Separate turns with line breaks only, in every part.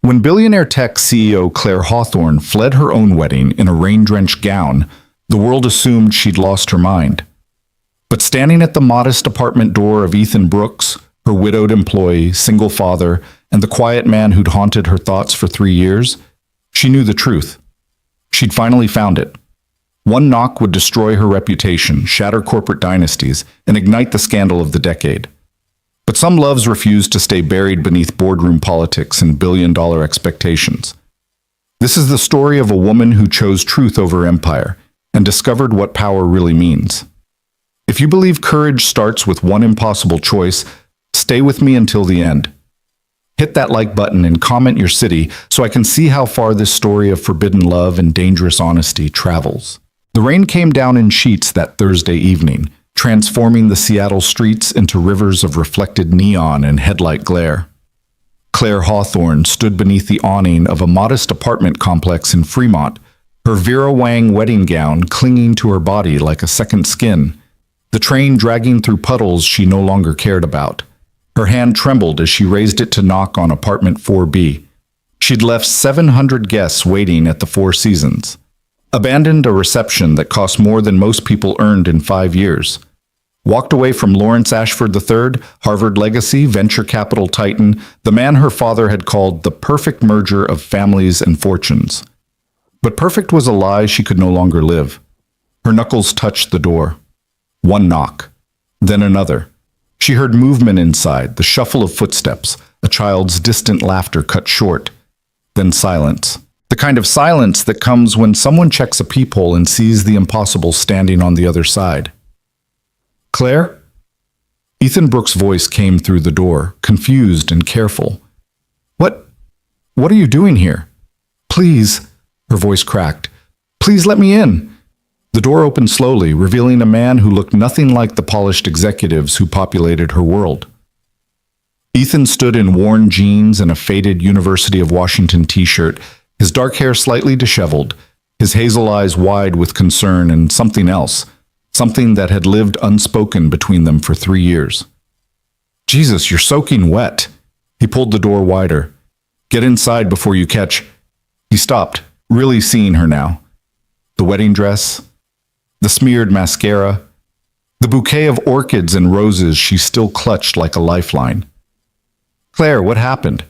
When billionaire tech CEO Claire Hawthorne fled her own wedding in a rain-drenched gown, the world assumed she'd lost her mind. But standing at the modest apartment door of Ethan Brooks, her widowed employee, single father, and the quiet man who'd haunted her thoughts for 3 years, she knew the truth. She'd finally found it. One knock would destroy her reputation, shatter corporate dynasties, and ignite the scandal of the decade. But some loves refused to stay buried beneath boardroom politics and billion-dollar expectations. This is the story of a woman who chose truth over empire and discovered what power really means. If you believe courage starts with one impossible choice, stay with me until the end. Hit that like button and comment your city so I can see how far this story of forbidden love and dangerous honesty travels. The rain came down in sheets that Thursday evening, transforming the Seattle streets into rivers of reflected neon and headlight glare. Claire Hawthorne stood beneath the awning of a modest apartment complex in Fremont, her Vera Wang wedding gown clinging to her body like a second skin, the train dragging through puddles she no longer cared about. Her hand trembled as she raised it to knock on apartment 4B. She'd left 700 guests waiting at the Four Seasons. Abandoned a reception that cost more than most people earned in 5 years. Walked away from Lawrence Ashford III, Harvard legacy, venture capital titan, the man her father had called the perfect merger of families and fortunes. But perfect was a lie she could no longer live. Her knuckles touched the door. One knock, then another. She heard movement inside, the shuffle of footsteps, a child's distant laughter cut short. Then silence. The kind of silence that comes when someone checks a peephole and sees the impossible standing on the other side. Claire? Ethan Brooks' voice came through the door, confused and careful. What are you doing here? Please, her voice cracked. Please let me in. The door opened slowly, revealing a man who looked nothing like the polished executives who populated her world. Ethan stood in worn jeans and a faded University of Washington t-shirt, his dark hair slightly disheveled, his hazel eyes wide with concern and something else, something that had lived unspoken between them for 3 years. Jesus, you're soaking wet. He pulled the door wider. Get inside before you catch... He stopped, really seeing her now. The wedding dress, the smeared mascara, the bouquet of orchids and roses she still clutched like a lifeline. Claire, what happened?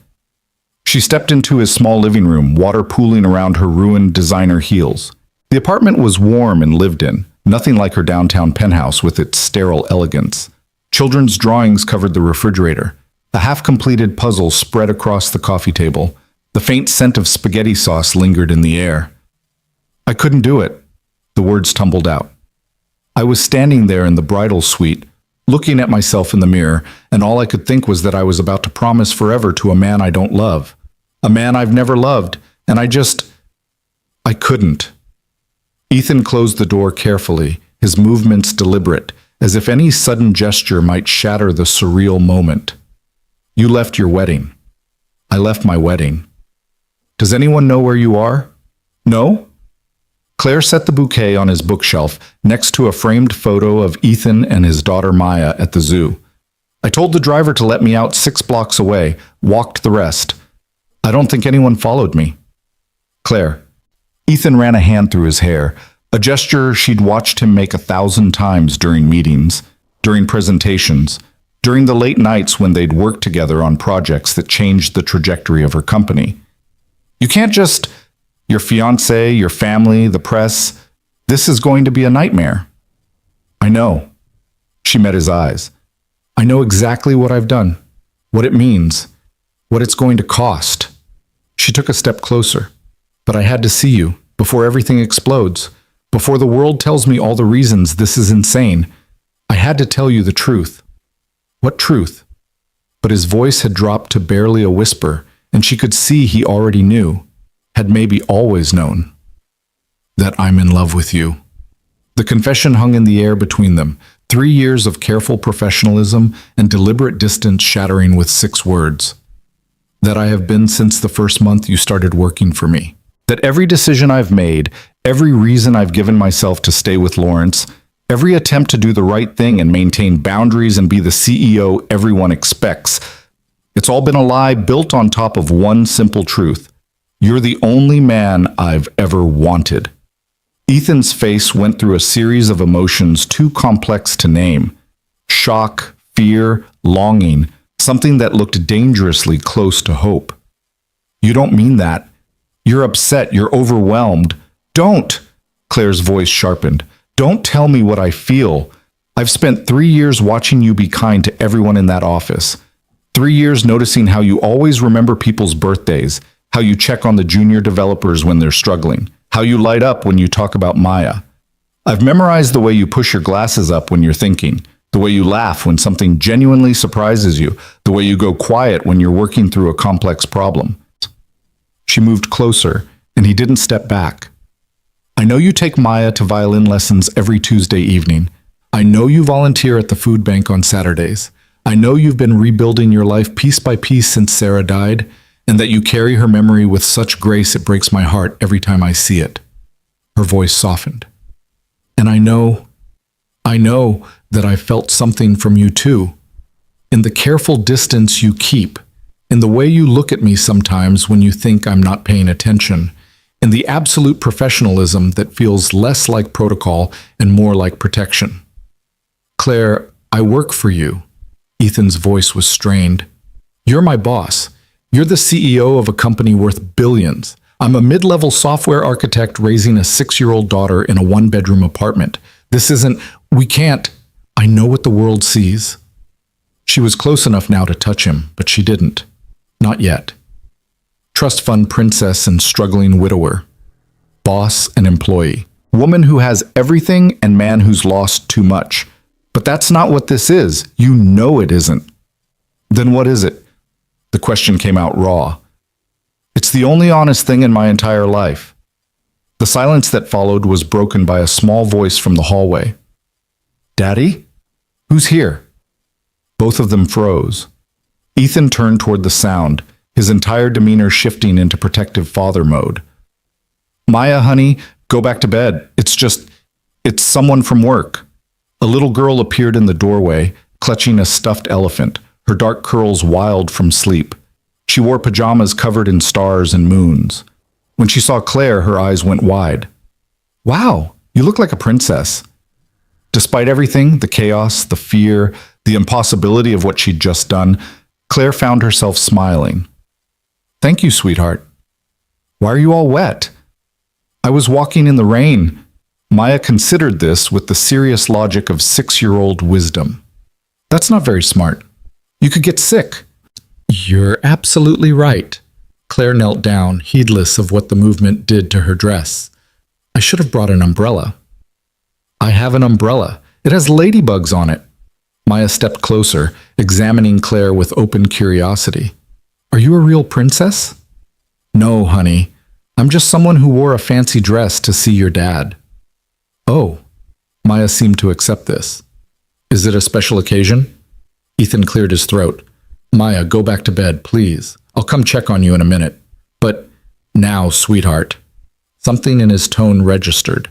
She stepped into his small living room, water pooling around her ruined designer heels. The apartment was warm and lived in, nothing like her downtown penthouse with its sterile elegance. Children's drawings covered the refrigerator. A half-completed puzzle spread across the coffee table. The faint scent of spaghetti sauce lingered in the air. I couldn't do it. The words tumbled out. I was standing there in the bridal suite, looking at myself in the mirror, and all I could think was that I was about to promise forever to a man I don't love. A man I've never loved, and I couldn't. Ethan closed the door carefully, his movements deliberate, as if any sudden gesture might shatter the surreal moment. You left your wedding. I left my wedding. Does anyone know where you are? No? Claire set the bouquet on his bookshelf next to a framed photo of Ethan and his daughter Maya at the zoo. I told the driver to let me out 6 blocks away, walked the rest. I don't think anyone followed me. Claire. Ethan ran a hand through his hair, a gesture she'd watched him make 1,000 times during meetings, during presentations, during the late nights when they'd worked together on projects that changed the trajectory of her company. You can't just... Your fiancé, your family, the press. This is going to be a nightmare. I know. She met his eyes. I know exactly what I've done, what it means, what it's going to cost. She took a step closer. But I had to see you before everything explodes, before the world tells me all the reasons this is insane. I had to tell you the truth. What truth? But his voice had dropped to barely a whisper, and she could see he already knew. Had maybe always known, that I'm in love with you. The confession hung in the air between them, 3 years of careful professionalism and deliberate distance shattering with 6 words. That I have been since the first month you started working for me. That every decision I've made, every reason I've given myself to stay with Lawrence, every attempt to do the right thing and maintain boundaries and be the CEO everyone expects, It's all been a lie built on top of one simple truth. You're the only man I've ever wanted. Ethan's face went through a series of emotions too complex to name. Shock, fear, longing, something that looked dangerously close to hope. You don't mean that. You're upset, you're overwhelmed. Don't! Claire's voice sharpened. Don't tell me what I feel. I've spent 3 years watching you be kind to everyone in that office. 3 years noticing how you always remember people's birthdays, how you check on the junior developers when they're struggling, how you light up when you talk about Maya. I've memorized the way you push your glasses up when you're thinking, the way you laugh when something genuinely surprises you, the way you go quiet when you're working through a complex problem. She moved closer, and he didn't step back. I know you take Maya to violin lessons every Tuesday evening. I know you volunteer at the food bank on Saturdays. I know you've been rebuilding your life piece by piece since Sarah died, and that you carry her memory with such grace it breaks my heart every time I see it. Her voice softened. And I know that I felt something from you too. In the careful distance you keep, in the way you look at me sometimes when you think I'm not paying attention, in the absolute professionalism that feels less like protocol and more like protection. Claire, I work for you. Ethan's voice was strained. You're my boss. You're the CEO of a company worth billions. I'm a mid-level software architect raising a 6-year-old daughter in a 1-bedroom apartment. We can't. I know what the world sees. She was close enough now to touch him, but she didn't. Not yet. Trust fund princess and struggling widower. Boss and employee. Woman who has everything and man who's lost too much. But that's not what this is. You know it isn't. Then what is it? The question came out raw. It's the only honest thing in my entire life. The silence that followed was broken by a small voice from the hallway. Daddy? Who's here? Both of them froze. Ethan turned toward the sound, his entire demeanor shifting into protective father mode. Maya, honey, go back to bed. It's someone from work. A little girl appeared in the doorway, clutching a stuffed elephant, her dark curls wild from sleep. She wore pajamas covered in stars and moons. When she saw Claire, her eyes went wide. Wow, you look like a princess. Despite everything, the chaos, the fear, the impossibility of what she'd just done, Claire found herself smiling. Thank you, sweetheart. Why are you all wet? I was walking in the rain. Maya considered this with the serious logic of 6-year-old wisdom. That's not very smart. You could get sick. You're absolutely right. Claire knelt down, heedless of what the movement did to her dress. I should have brought an umbrella. I have an umbrella. It has ladybugs on it. Maya stepped closer, examining Claire with open curiosity. Are you a real princess? No, honey. I'm just someone who wore a fancy dress to see your dad. Oh. Maya seemed to accept this. Is it a special occasion? Ethan cleared his throat. Maya, go back to bed, please. I'll come check on you in a minute. But now, sweetheart. Something in his tone registered.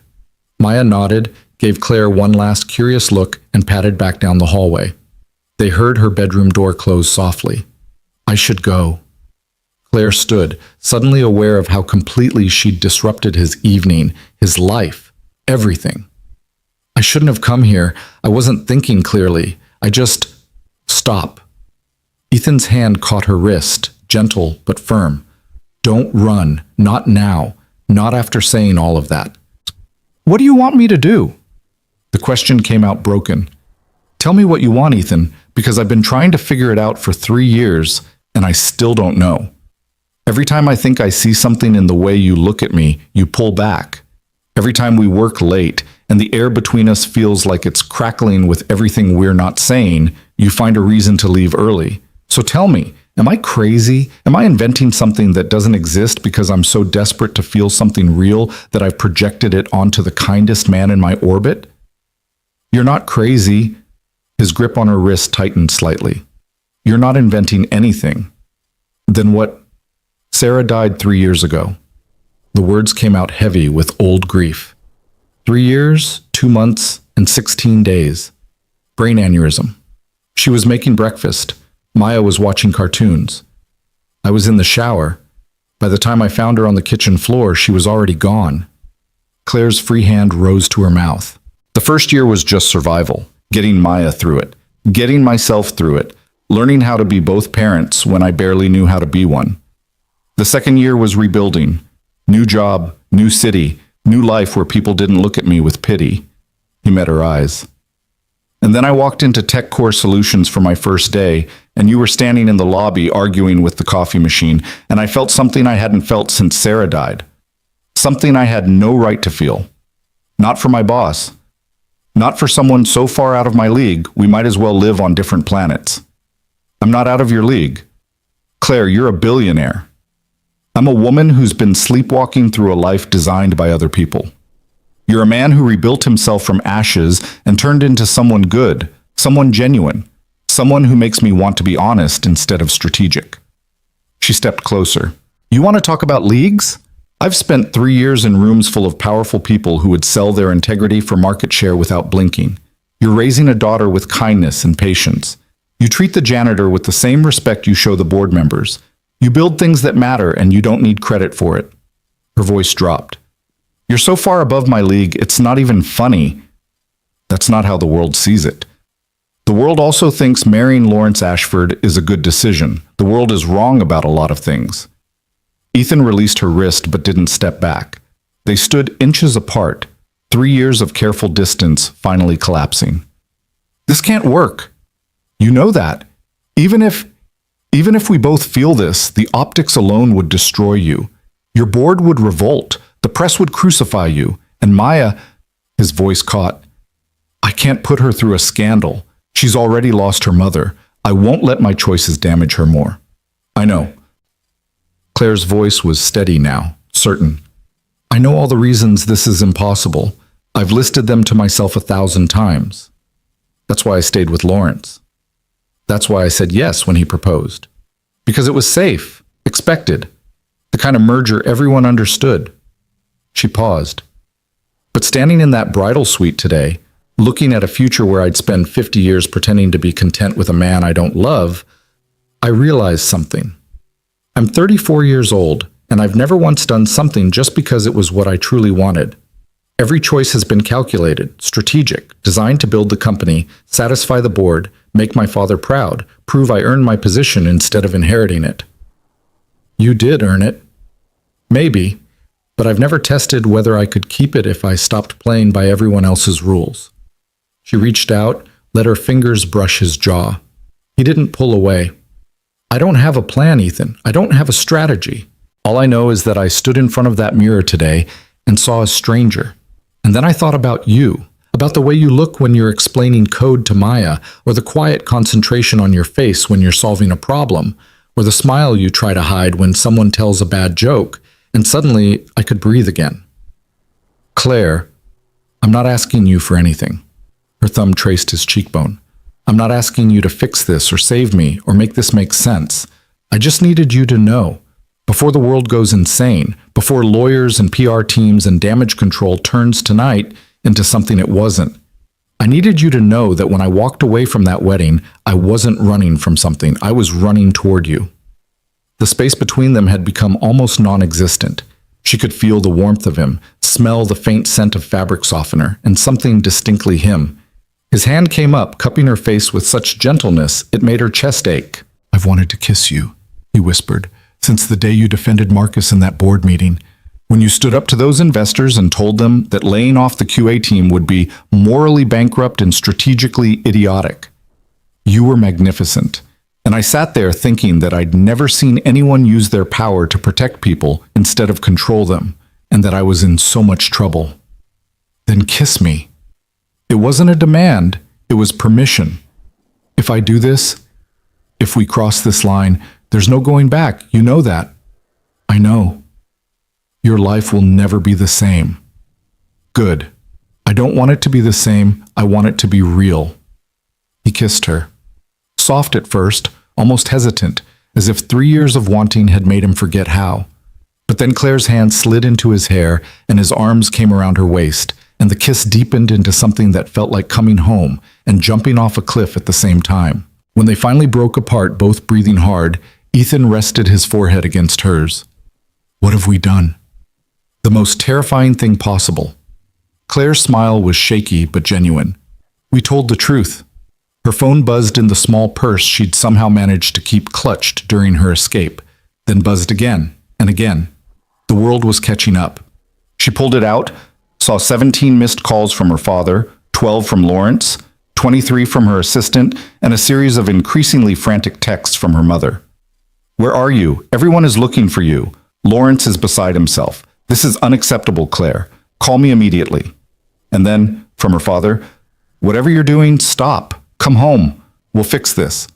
Maya nodded, gave Claire one last curious look, and padded back down the hallway. They heard her bedroom door close softly. I should go. Claire stood, suddenly aware of how completely she'd disrupted his evening, his life, everything. I shouldn't have come here. I wasn't thinking clearly. Stop. Ethan's hand caught her wrist, gentle but firm. Don't run. Not now. Not after saying all of that. What do you want me to do? The question came out broken. Tell me what you want, Ethan, because I've been trying to figure it out for 3 years, and I still don't know. Every time I think I see something in the way you look at me, you pull back. Every time we work late, and the air between us feels like it's crackling with everything we're not saying, you find a reason to leave early. So tell me, am I crazy? Am I inventing something that doesn't exist because I'm so desperate to feel something real that I've projected it onto the kindest man in my orbit? You're not crazy. His grip on her wrist tightened slightly. You're not inventing anything. Then what? Sarah died 3 years ago. The words came out heavy with old grief. 3 years, 2 months, and 16 days. Brain aneurysm. She was making breakfast. Maya was watching cartoons. I was in the shower. By the time I found her on the kitchen floor, she was already gone. Claire's free hand rose to her mouth. The first year was just survival, getting Maya through it, getting myself through it, learning how to be both parents when I barely knew how to be one. The second year was rebuilding. New job, new city, new life where people didn't look at me with pity. He met her eyes. And then I walked into Tech Core Solutions for my first day, and you were standing in the lobby arguing with the coffee machine, and I felt something I hadn't felt since Sarah died. Something I had no right to feel. Not for my boss. Not for someone so far out of my league, we might as well live on different planets. I'm not out of your league. Claire, you're a billionaire. I'm a woman who's been sleepwalking through a life designed by other people. You're a man who rebuilt himself from ashes and turned into someone good, someone genuine, someone who makes me want to be honest instead of strategic. She stepped closer. You want to talk about leagues? I've spent 3 years in rooms full of powerful people who would sell their integrity for market share without blinking. You're raising a daughter with kindness and patience. You treat the janitor with the same respect you show the board members. You build things that matter and you don't need credit for it. Her voice dropped. You're so far above my league, it's not even funny. That's not how the world sees it. The world also thinks marrying Lawrence Ashford is a good decision. The world is wrong about a lot of things. Ethan released her wrist but didn't step back. They stood inches apart, 3 years of careful distance finally collapsing. This can't work. You know that. Even if we both feel this, the optics alone would destroy you. Your board would revolt. The press would crucify you. And Maya, his voice caught. I can't put her through a scandal. She's already lost her mother. I won't let my choices damage her more. I know. Claire's voice was steady now, certain. I know all the reasons this is impossible. I've listed them to myself 1,000 times. That's why I stayed with Lawrence. That's why I said yes when he proposed. Because it was safe, expected, the kind of merger everyone understood. She paused. But standing in that bridal suite today, looking at a future where I'd spend 50 years pretending to be content with a man I don't love, I realized something. I'm 34 years old, and I've never once done something just because it was what I truly wanted. Every choice has been calculated, strategic, designed to build the company, satisfy the board, make my father proud, prove I earned my position instead of inheriting it. You did earn it. Maybe, but I've never tested whether I could keep it if I stopped playing by everyone else's rules. She reached out, let her fingers brush his jaw. He didn't pull away. I don't have a plan, Ethan. I don't have a strategy. All I know is that I stood in front of that mirror today and saw a stranger. And then I thought about you, about the way you look when you're explaining code to Maya, or the quiet concentration on your face when you're solving a problem, or the smile you try to hide when someone tells a bad joke, and suddenly I could breathe again. Claire, I'm not asking you for anything. Her thumb traced his cheekbone. I'm not asking you to fix this or save me or make this make sense. I just needed you to know. Before the world goes insane, before lawyers and PR teams and damage control turns tonight into something it wasn't, I needed you to know that when I walked away from that wedding, I wasn't running from something. I was running toward you. The space between them had become almost non-existent. She could feel the warmth of him, smell the faint scent of fabric softener, and something distinctly him. His hand came up, cupping her face with such gentleness it made her chest ache. I've wanted to kiss you, he whispered, since the day you defended Marcus in that board meeting. When you stood up to those investors and told them that laying off the QA team would be morally bankrupt and strategically idiotic. You were magnificent. And I sat there thinking that I'd never seen anyone use their power to protect people instead of control them, and that I was in so much trouble. Then kiss me. It wasn't a demand, it was permission. If I do this, if we cross this line, there's no going back, you know that. I know. Your life will never be the same. Good. I don't want it to be the same, I want it to be real. He kissed her. Soft at first, almost hesitant, as if 3 years of wanting had made him forget how. But then Claire's hand slid into his hair, and his arms came around her waist, and the kiss deepened into something that felt like coming home and jumping off a cliff at the same time. When they finally broke apart, both breathing hard, Ethan rested his forehead against hers. What have we done? The most terrifying thing possible. Claire's smile was shaky but genuine. We told the truth. Her phone buzzed in the small purse she'd somehow managed to keep clutched during her escape, then buzzed again and again. The world was catching up. She pulled it out, saw 17 missed calls from her father, 12 from Lawrence, 23 from her assistant, and a series of increasingly frantic texts from her mother. Where are you? Everyone is looking for you. Lawrence is beside himself. This is unacceptable, Claire. Call me immediately. And then, from her father, whatever you're doing, stop. Come home. We'll fix this.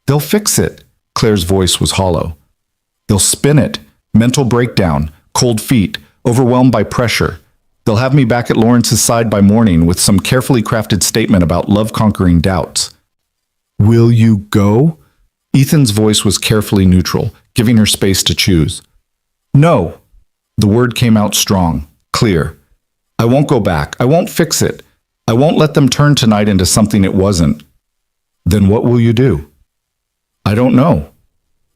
They'll fix it. Claire's voice was hollow. They'll spin it. Mental breakdown, cold feet, overwhelmed by pressure. They'll have me back at Lawrence's side by morning with some carefully crafted statement about love-conquering doubts. Will you go? Ethan's voice was carefully neutral, giving her space to choose. No. The word came out strong, clear. I won't go back. I won't fix it. I won't let them turn tonight into something it wasn't. Then what will you do? I don't know.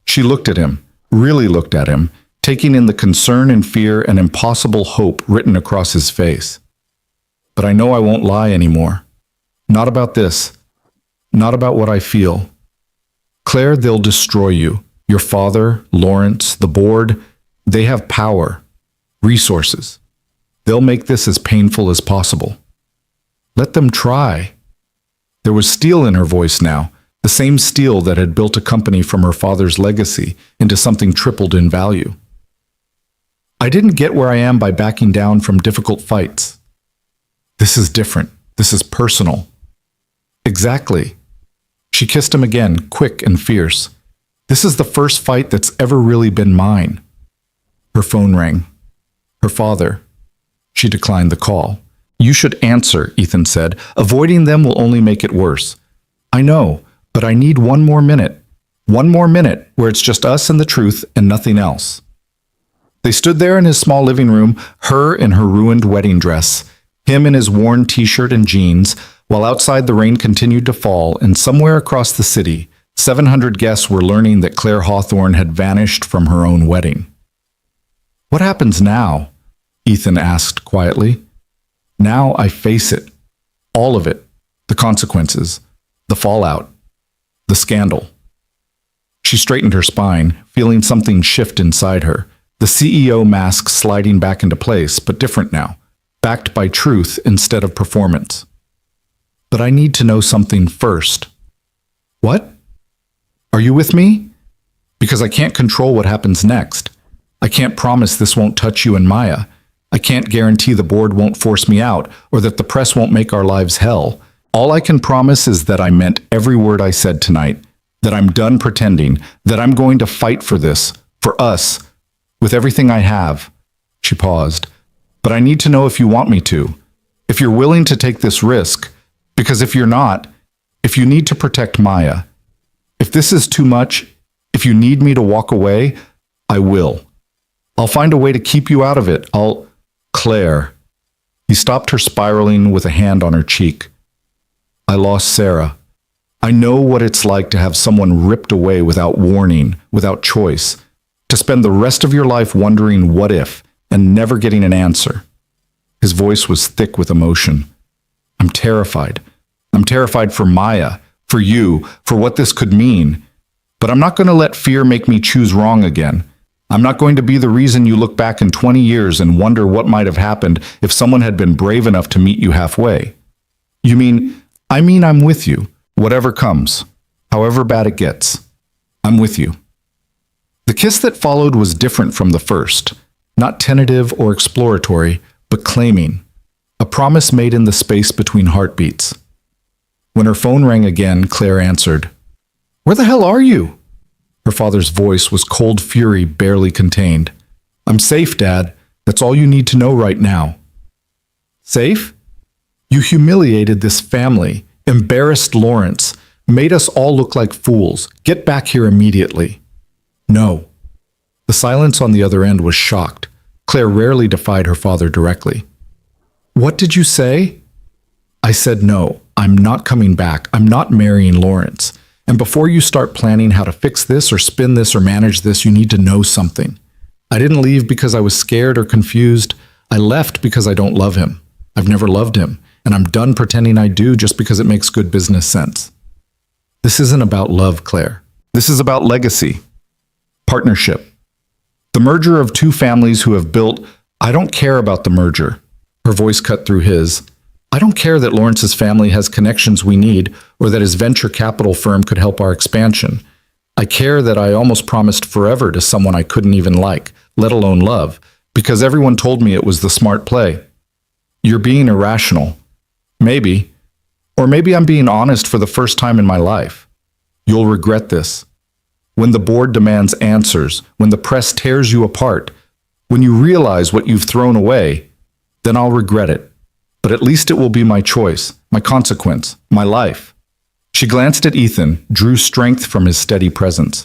She looked at him, really looked at him, taking in the concern and fear and impossible hope written across his face. But I know I won't lie anymore. Not about this. Not about what I feel. Claire, they'll destroy you. Your father, Lawrence, the board, they have power, resources. They'll make this as painful as possible. Let them try. There was steel in her voice now, the same steel that had built a company from her father's legacy into something tripled in value. I didn't get where I am by backing down from difficult fights. This is different. This is personal. Exactly. She kissed him again, quick and fierce. This is the first fight that's ever really been mine. Her phone rang. Her father. She declined the call. You should answer, Ethan said. Avoiding them will only make it worse. I know, but I need one more minute. One more minute where it's just us and the truth and nothing else. They stood there in his small living room, her in her ruined wedding dress, him in his worn t-shirt and jeans, while outside the rain continued to fall, and somewhere across the city, 700 guests were learning that Claire Hawthorne had vanished from her own wedding. What happens now? Ethan asked quietly. Now I face it. All of it. The consequences. The fallout. The scandal. She straightened her spine, feeling something shift inside her. The CEO mask sliding back into place, but different now, backed by truth instead of performance. But I need to know something first. What? Are you with me? Because I can't control what happens next. I can't promise this won't touch you and Maya. I can't guarantee the board won't force me out or that the press won't make our lives hell. All I can promise is that I meant every word I said tonight, that I'm done pretending, that I'm going to fight for this, for us, with everything I have. She paused. But I need to know if you want me to, if you're willing to take this risk, because if you're not, if you need to protect Maya, if this is too much, if you need me to walk away, I will. I'll find a way to keep you out of it. Claire. He stopped her spiraling with a hand on her cheek. I lost Sarah. I know what it's like to have someone ripped away without warning, without choice, to spend the rest of your life wondering what if and never getting an answer. His voice was thick with emotion. I'm terrified. I'm terrified for Maya, for you, for what this could mean. But I'm not going to let fear make me choose wrong again. I'm not going to be the reason you look back in 20 years and wonder what might have happened if someone had been brave enough to meet you halfway. You mean, I'm with you, whatever comes, however bad it gets. I'm with you. The kiss that followed was different from the first, not tentative or exploratory, but claiming, a promise made in the space between heartbeats. When her phone rang again, Claire answered, Where the hell are you? Her father's voice was cold fury barely contained. I'm safe, Dad. That's all you need to know right now. Safe? You humiliated this family, embarrassed Lawrence, made us all look like fools. Get back here immediately. No. The silence on the other end was shocked. Claire rarely defied her father directly. What did you say? I said no. I'm not coming back. I'm not marrying Lawrence. And before you start planning how to fix this or spin this or manage this, you need to know something. I didn't leave because I was scared or confused. I left because I don't love him. I've never loved him, and I'm done pretending I do just because it makes good business sense. This isn't about love, Claire. This is about legacy, partnership. The merger of two families who have built. I don't care about the merger. Her voice cut through his. I don't care that Lawrence's family has connections we need or that his venture capital firm could help our expansion. I care that I almost promised forever to someone I couldn't even like, let alone love, because everyone told me it was the smart play. You're being irrational. Maybe. Or maybe I'm being honest for the first time in my life. You'll regret this. When the board demands answers, when the press tears you apart, when you realize what you've thrown away, then I'll regret it. But at least it will be my choice, my consequence, my life. She glanced at Ethan, drew strength from his steady presence.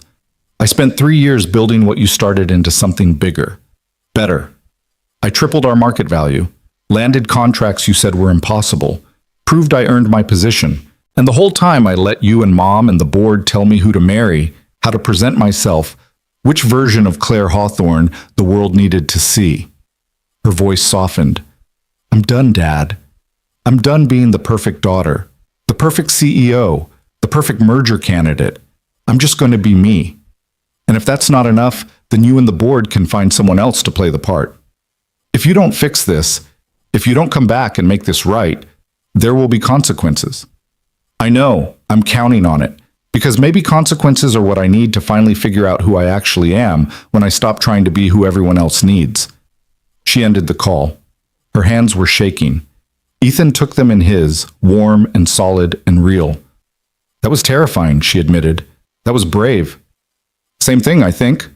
I spent 3 years building what you started into something bigger, better. I tripled our market value, landed contracts you said were impossible, proved I earned my position, and the whole time I let you and Mom and the board tell me who to marry, how to present myself, which version of Claire Hawthorne the world needed to see. Her voice softened. I'm done, Dad. I'm done being the perfect daughter, the perfect CEO, the perfect merger candidate. I'm just going to be me. And if that's not enough, then you and the board can find someone else to play the part. If you don't fix this, if you don't come back and make this right, there will be consequences. I know, I'm counting on it, because maybe consequences are what I need to finally figure out who I actually am when I stop trying to be who everyone else needs. She ended the call. Her hands were shaking. Ethan took them in his, warm and solid and real. That was terrifying, she admitted. That was brave. Same thing, I think.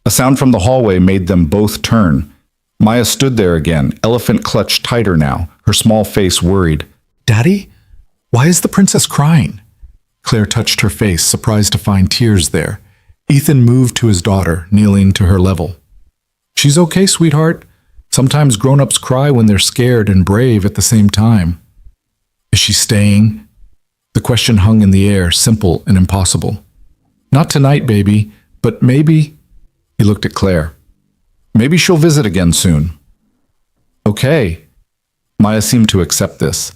A sound from the hallway made them both turn. Maya stood there again, elephant clutch tighter now, her small face worried. Daddy? Why is the princess crying? Claire touched her face, surprised to find tears there. Ethan moved to his daughter, kneeling to her level. She's okay, sweetheart. Sometimes grown-ups cry when they're scared and brave at the same time. Is she staying? The question hung in the air, simple and impossible. Not tonight, baby, but maybe... He looked at Claire. Maybe she'll visit again soon. Okay. Maya seemed to accept this.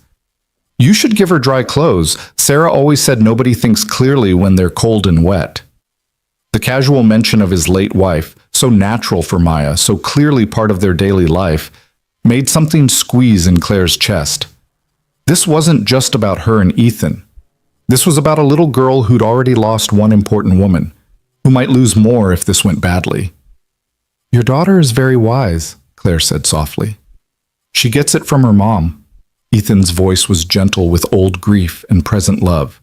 You should give her dry clothes. Sarah always said nobody thinks clearly when they're cold and wet. The casual mention of his late wife, so natural for Maya, so clearly part of their daily life, made something squeeze in Claire's chest. This wasn't just about her and Ethan. This was about a little girl who'd already lost one important woman, who might lose more if this went badly. Your daughter is very wise, Claire said softly. She gets it from her mom. Ethan's voice was gentle with old grief and present love.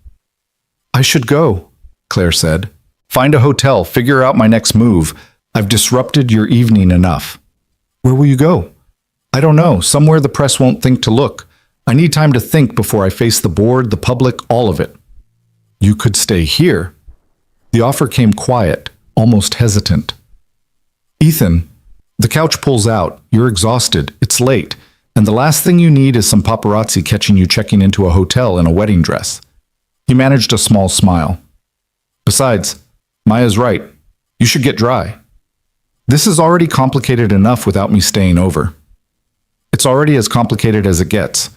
I should go, Claire said. Find a hotel, figure out my next move. I've disrupted your evening enough. Where will you go? I don't know, somewhere the press won't think to look. I need time to think before I face the board, the public, all of it. You could stay here. The offer came quiet, almost hesitant. Ethan, the couch pulls out. You're exhausted. It's late. And the last thing you need is some paparazzi catching you checking into a hotel in a wedding dress. He managed a small smile. Besides, Maya's right. You should get dry. This is already complicated enough without me staying over. It's already as complicated as it gets.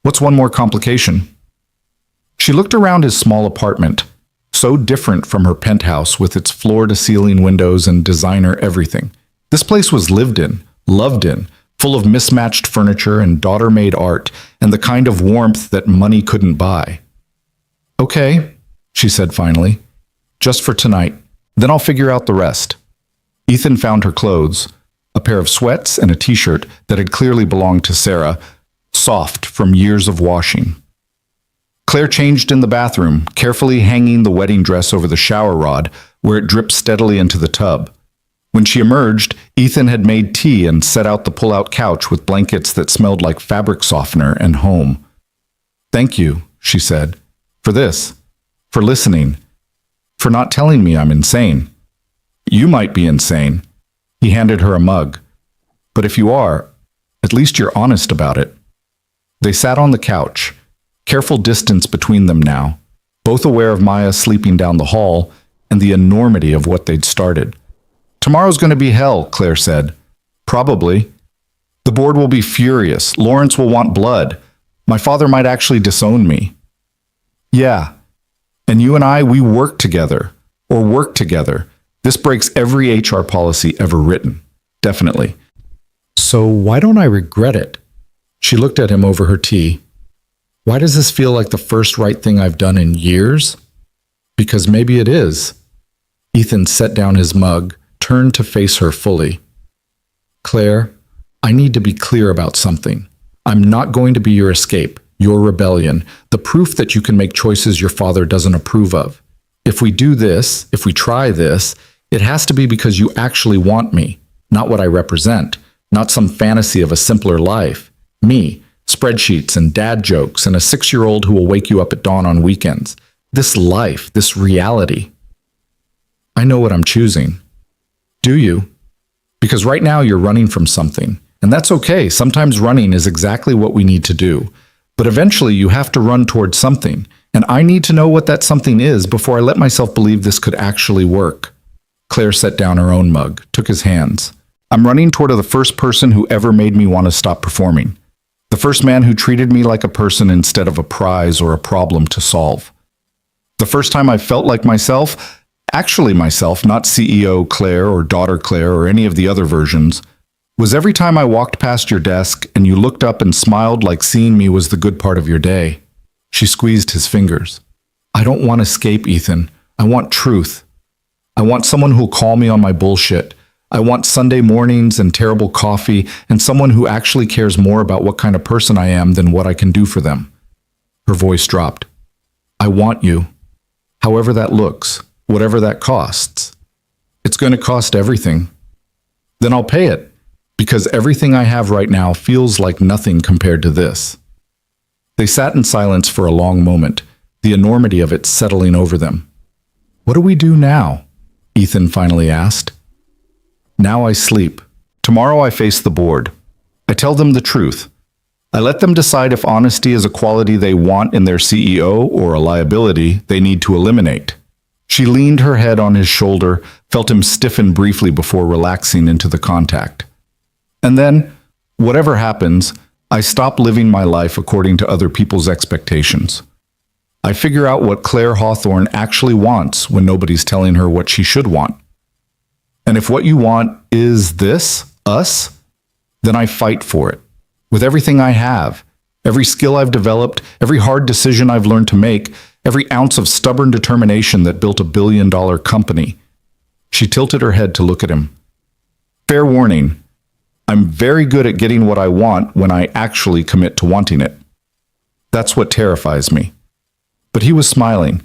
What's one more complication? She looked around his small apartment, so different from her penthouse with its floor-to-ceiling windows and designer everything. This place was lived in, loved in, full of mismatched furniture and daughter-made art and the kind of warmth that money couldn't buy. Okay, she said finally. Just for tonight. Then I'll figure out the rest. Ethan found her clothes, a pair of sweats and a t-shirt that had clearly belonged to Sarah, soft from years of washing. Claire changed in the bathroom, carefully hanging the wedding dress over the shower rod where it dripped steadily into the tub. When she emerged, Ethan had made tea and set out the pull-out couch with blankets that smelled like fabric softener and home. Thank you, she said, for this, for listening, for not telling me I'm insane. You might be insane. He handed her a mug. But if you are, at least you're honest about it. They sat on the couch, careful distance between them now, both aware of Maya sleeping down the hall and the enormity of what they'd started. Tomorrow's going to be hell, Claire said. Probably. The board will be furious. Lawrence will want blood. My father might actually disown me. Yeah. And you and I, we work together. Or work together. This breaks every HR policy ever written. Definitely. So why don't I regret it? She looked at him over her tea. Why does this feel like the first right thing I've done in years? Because maybe it is. Ethan set down his mug, turned to face her fully. Claire, I need to be clear about something. I'm not going to be your escape, your rebellion, the proof that you can make choices your father doesn't approve of. If we do this, if we try this, it has to be because you actually want me, not what I represent, not some fantasy of a simpler life. Me, spreadsheets and dad jokes and a 6-year-old who will wake you up at dawn on weekends. This life, this reality. I know what I'm choosing. Do you? Because right now you're running from something. And that's okay. Sometimes running is exactly what we need to do. But eventually you have to run towards something. And I need to know what that something is before I let myself believe this could actually work. Claire set down her own mug, took his hands. I'm running toward the first person who ever made me want to stop performing. The first man who treated me like a person instead of a prize or a problem to solve. The first time I felt like myself, actually myself, not CEO Claire or daughter Claire or any of the other versions, was every time I walked past your desk and you looked up and smiled like seeing me was the good part of your day. She squeezed his fingers. I don't want escape, Ethan. I want truth. I want someone who'll call me on my bullshit. I want Sunday mornings and terrible coffee and someone who actually cares more about what kind of person I am than what I can do for them. Her voice dropped. I want you. However that looks, whatever that costs. It's going to cost everything. Then I'll pay it, because everything I have right now feels like nothing compared to this. They sat in silence for a long moment, the enormity of it settling over them. What do we do now? Ethan finally asked. Now I sleep. Tomorrow I face the board. I tell them the truth. I let them decide if honesty is a quality they want in their CEO or a liability they need to eliminate. She leaned her head on his shoulder, felt him stiffen briefly before relaxing into the contact. And then, whatever happens, I stop living my life according to other people's expectations. I figure out what Claire Hawthorne actually wants when nobody's telling her what she should want. And if what you want is this, us, then I fight for it. With everything I have, every skill I've developed, every hard decision I've learned to make, every ounce of stubborn determination that built a billion-dollar company. She tilted her head to look at him. Fair warning, I'm very good at getting what I want when I actually commit to wanting it. That's what terrifies me. But he was smiling.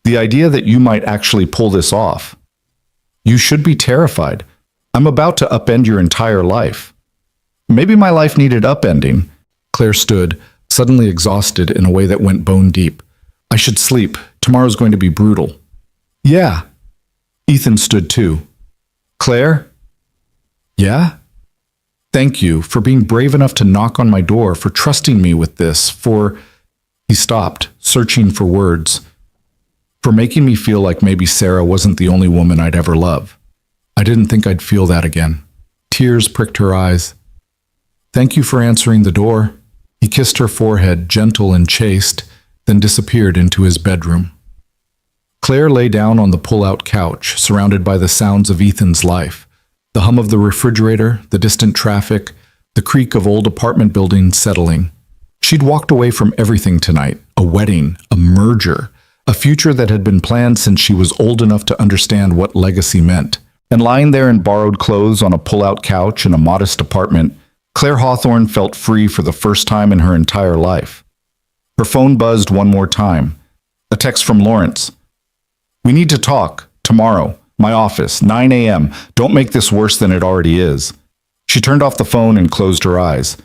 The idea that you might actually pull this off. You should be terrified. I'm about to upend your entire life. Maybe my life needed upending. Claire stood, suddenly exhausted in a way that went bone deep. I should sleep. Tomorrow's going to be brutal. Yeah. Ethan stood too. Claire? Yeah? Thank you for being brave enough to knock on my door, for trusting me with this, for... He stopped, searching for words. For making me feel like maybe Sarah wasn't the only woman I'd ever love. I didn't think I'd feel that again. Tears pricked her eyes. Thank you for answering the door. He kissed her forehead, gentle and chaste, then disappeared into his bedroom. Claire lay down on the pull-out couch, surrounded by the sounds of Ethan's life. The hum of the refrigerator, the distant traffic, the creak of old apartment buildings settling. She'd walked away from everything tonight, a wedding, a merger, a future that had been planned since she was old enough to understand what legacy meant. And lying there in borrowed clothes on a pull-out couch in a modest apartment, Claire Hawthorne felt free for the first time in her entire life. Her phone buzzed one more time. A text from Lawrence. We need to talk. Tomorrow. My office. 9 a.m. Don't make this worse than it already is. She turned off the phone and closed her eyes.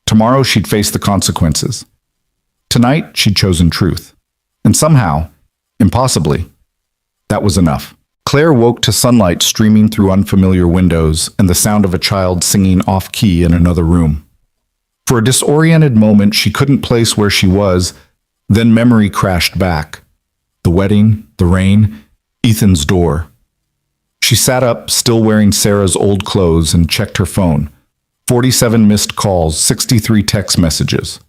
Tomorrow she'd face the consequences. Tonight she'd chosen truth. And somehow, impossibly, that was enough. Claire woke to sunlight streaming through unfamiliar windows and the sound of a child singing off-key in another room. For a disoriented moment, she couldn't place where she was, then memory crashed back. The wedding, the rain, Ethan's door. She sat up, still wearing Sarah's old clothes, and checked her phone. 47 missed calls, 63 text messages.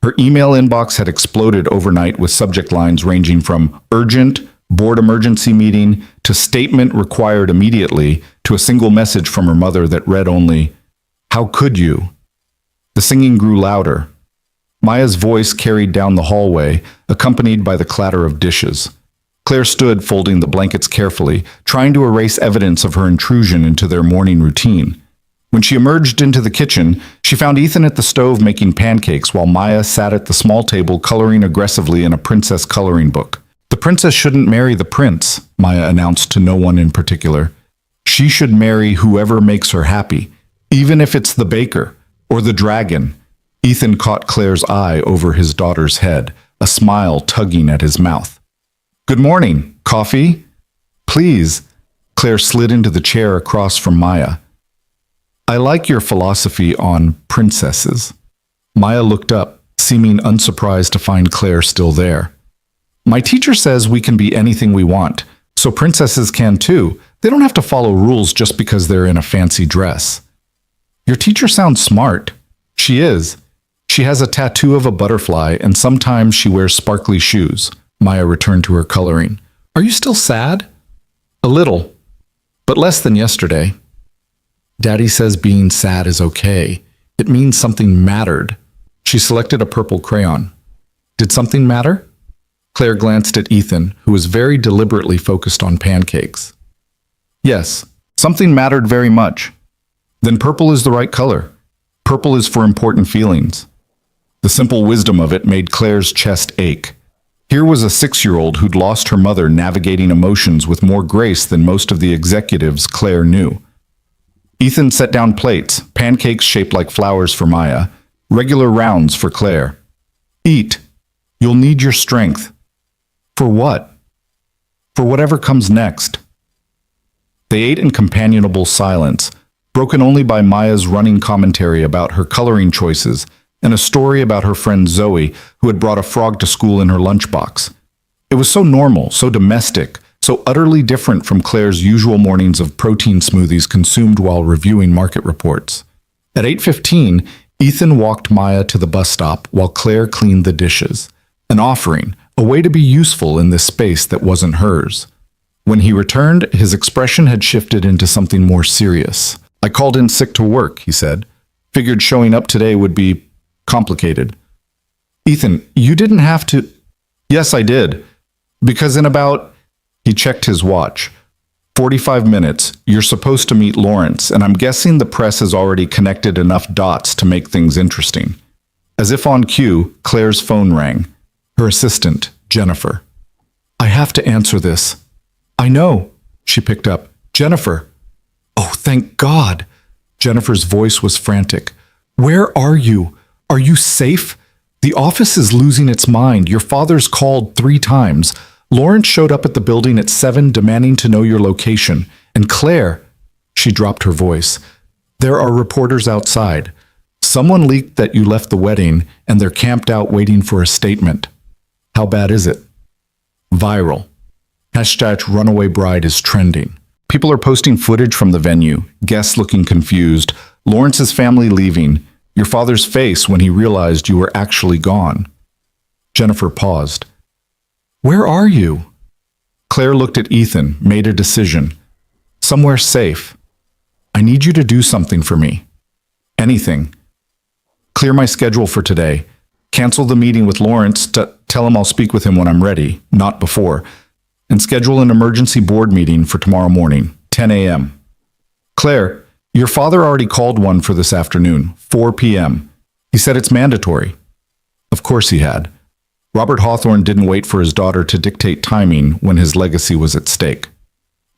Her email inbox had exploded overnight with subject lines ranging from urgent, board emergency meeting, to statement required immediately, to a single message from her mother that read only, "How could you?" The singing grew louder. Maya's voice carried down the hallway, accompanied by the clatter of dishes. Claire stood folding the blankets carefully, trying to erase evidence of her intrusion into their morning routine. When she emerged into the kitchen, she found Ethan at the stove making pancakes while Maya sat at the small table coloring aggressively in a princess coloring book. The princess shouldn't marry the prince, Maya announced to no one in particular. She should marry whoever makes her happy, even if it's the baker or the dragon. Ethan caught Claire's eye over his daughter's head, a smile tugging at his mouth. "Good morning. Coffee?" "Please." Claire slid into the chair across from Maya. "I like your philosophy on princesses." Maya looked up, seeming unsurprised to find Claire still there. "My teacher says we can be anything we want, so princesses can too. They don't have to follow rules just because they're in a fancy dress." "Your teacher sounds smart." "She is. She has a tattoo of a butterfly, and sometimes she wears sparkly shoes." Maya returned to her coloring. "Are you still sad?" "A little, but less than yesterday." "Daddy says being sad is okay. It means something mattered." She selected a purple crayon. "Did something matter?" Claire glanced at Ethan, who was very deliberately focused on pancakes. "Yes, something mattered very much." "Then purple is the right color. Purple is for important feelings." The simple wisdom of it made Claire's chest ache. Here was a 6-year-old who'd lost her mother navigating emotions with more grace than most of the executives Claire knew. Ethan set down plates, pancakes shaped like flowers for Maya, regular rounds for Claire. "Eat. You'll need your strength." "For what?" "For whatever comes next." They ate in companionable silence, broken only by Maya's running commentary about her coloring choices and a story about her friend Zoe, who had brought a frog to school in her lunchbox. It was so normal, so domestic, so utterly different from Claire's usual mornings of protein smoothies consumed while reviewing market reports. At 8:15, Ethan walked Maya to the bus stop while Claire cleaned the dishes, an offering, a way to be useful in this space that wasn't hers. When he returned, his expression had shifted into something more serious. "I called in sick to work," he said. "Figured showing up today would be complicated." "Ethan, you didn't have to." "Yes, I did. Because in about..." He checked his watch. 45 minutes, you're supposed to meet Lawrence, and I'm guessing the press has already connected enough dots to make things interesting." As if on cue, Claire's phone rang. Her assistant, Jennifer. "I have to answer this." "I know." She picked up. "Jennifer." "Oh, thank God." Jennifer's voice was frantic. "Where are you? Are you safe? The office is losing its mind. Your father's called 3 times. Lawrence showed up at the building at 7 demanding to know your location. And Claire," she dropped her voice, "there are reporters outside. Someone leaked that you left the wedding and they're camped out waiting for a statement." "How bad is it?" "Viral. #runaway bride is trending. People are posting footage from the venue, guests looking confused, Lawrence's family leaving, your father's face when he realized you were actually gone." Jennifer paused. "Where are you?" Claire looked at Ethan, made a decision. "Somewhere safe. I need you to do something for me. Anything. Clear my schedule for today. Cancel the meeting with Lawrence, tell him I'll speak with him when I'm ready, not before. And schedule an emergency board meeting for tomorrow morning, 10 a.m. "Claire, your father already called one for this afternoon, 4 p.m. He said it's mandatory." Of course he had. Robert Hawthorne didn't wait for his daughter to dictate timing when his legacy was at stake.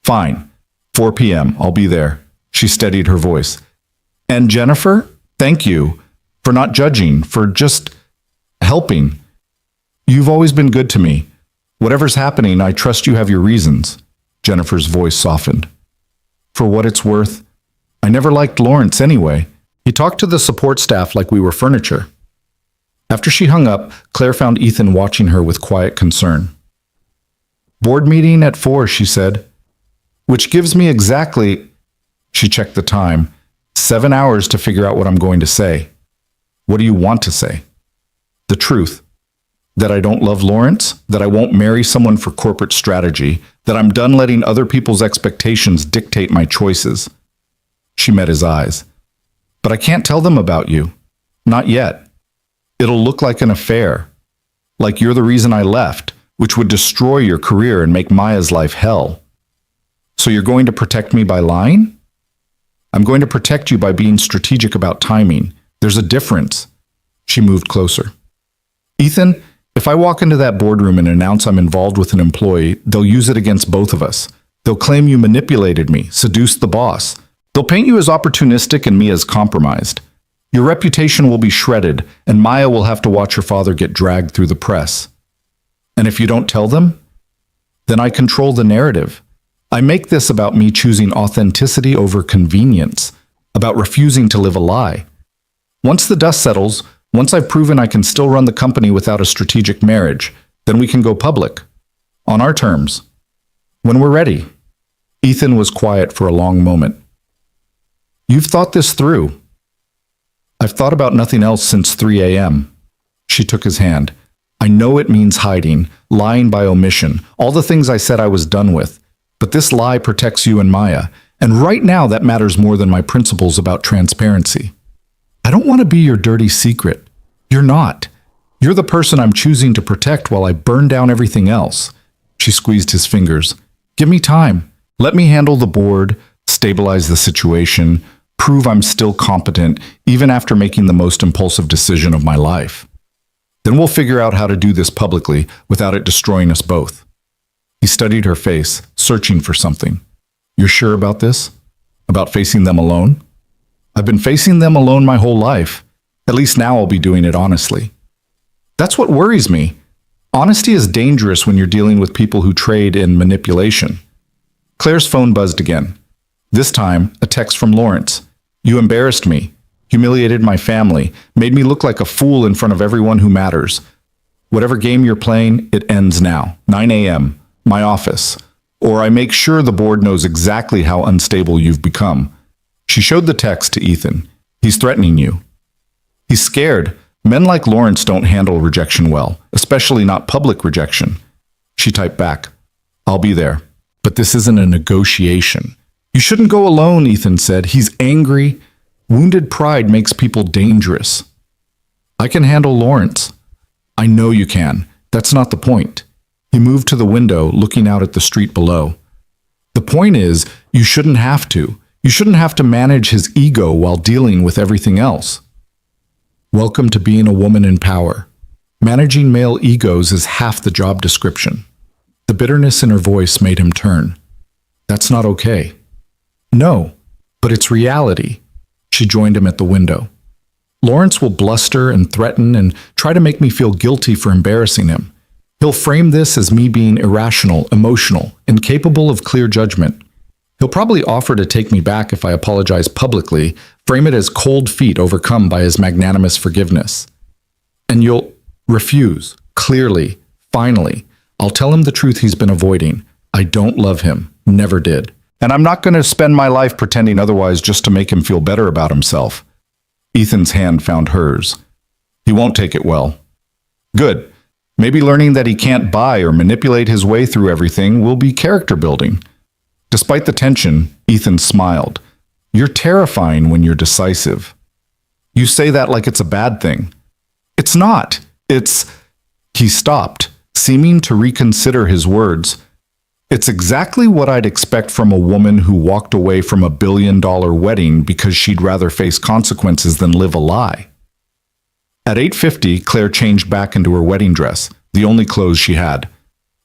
"Fine. 4 p.m. I'll be there." She steadied her voice. "And Jennifer, thank you for not judging, for just helping. You've always been good to me. Whatever's happening, I trust you have your reasons." Jennifer's voice softened. "For what it's worth, I never liked Lawrence anyway. He talked to the support staff like we were furniture." After she hung up, Claire found Ethan watching her with quiet concern. Board meeting at 4, she said. Which gives me exactly, she checked the time, 7 hours to figure out what I'm going to say. What do you want to say? The truth. That I don't love Lawrence, that I won't marry someone for corporate strategy, that I'm done letting other people's expectations dictate my choices. She met his eyes. But I can't tell them about you. Not yet. It'll look like an affair. Like you're the reason I left, which would destroy your career and make Maya's life hell. So you're going to protect me by lying? I'm going to protect you by being strategic about timing. There's a difference. She moved closer. Ethan, if I walk into that boardroom and announce I'm involved with an employee, they'll use it against both of us. They'll claim you manipulated me, seduced the boss. They'll paint you as opportunistic and me as compromised. Your reputation will be shredded, and Maya will have to watch her father get dragged through the press. And if you don't tell them, then I control the narrative. I make this about me choosing authenticity over convenience, about refusing to live a lie. Once the dust settles, once I've proven I can still run the company without a strategic marriage, then we can go public. On our terms. When we're ready. Ethan was quiet for a long moment. You've thought this through. I've thought about nothing else since 3 a.m. She took his hand. I know it means hiding, lying by omission, all the things I said I was done with. But this lie protects you and Maya, and right now that matters more than my principles about transparency. I don't want to be your dirty secret. You're not. You're the person I'm choosing to protect while I burn down everything else. She squeezed his fingers. Give me time. Let me handle the board, stabilize the situation, prove I'm still competent, even after making the most impulsive decision of my life. Then we'll figure out how to do this publicly without it destroying us both. He studied her face, searching for something. You're sure about this? About facing them alone? I've been facing them alone my whole life. At least now I'll be doing it honestly. That's what worries me. Honesty is dangerous when you're dealing with people who trade in manipulation. Claire's phone buzzed again. This time, a text from Lawrence. You embarrassed me, humiliated my family, made me look like a fool in front of everyone who matters. Whatever game you're playing, it ends now. 9 a.m., my office. Or I make sure the board knows exactly how unstable you've become. She showed the text to Ethan. He's threatening you. He's scared. Men like Lawrence don't handle rejection well, especially not public rejection. She typed back. I'll be there. But this isn't a negotiation. You shouldn't go alone, Ethan said. He's angry. Wounded pride makes people dangerous. I can handle Lawrence. I know you can. That's not the point. He moved to the window, looking out at the street below. The point is, you shouldn't have to. You shouldn't have to manage his ego while dealing with everything else. Welcome to being a woman in power. Managing male egos is half the job description. The bitterness in her voice made him turn. That's not okay. No, but it's reality. She joined him at the window. Lawrence will bluster and threaten and try to make me feel guilty for embarrassing him. He'll frame this as me being irrational, emotional, incapable of clear judgment. He'll probably offer to take me back if I apologize publicly, frame it as cold feet overcome by his magnanimous forgiveness. And you'll refuse, clearly, finally. I'll tell him the truth he's been avoiding. I don't love him, never did. And I'm not going to spend my life pretending otherwise just to make him feel better about himself. Ethan's hand found hers. He won't take it well. Good. Maybe learning that he can't buy or manipulate his way through everything will be character building. Despite the tension, Ethan smiled. You're terrifying when you're decisive. You say that like it's a bad thing. It's not. It's... He stopped, seeming to reconsider his words. It's exactly what I'd expect from a woman who walked away from a billion-dollar wedding because she'd rather face consequences than live a lie. At 8:50, Claire changed back into her wedding dress, the only clothes she had.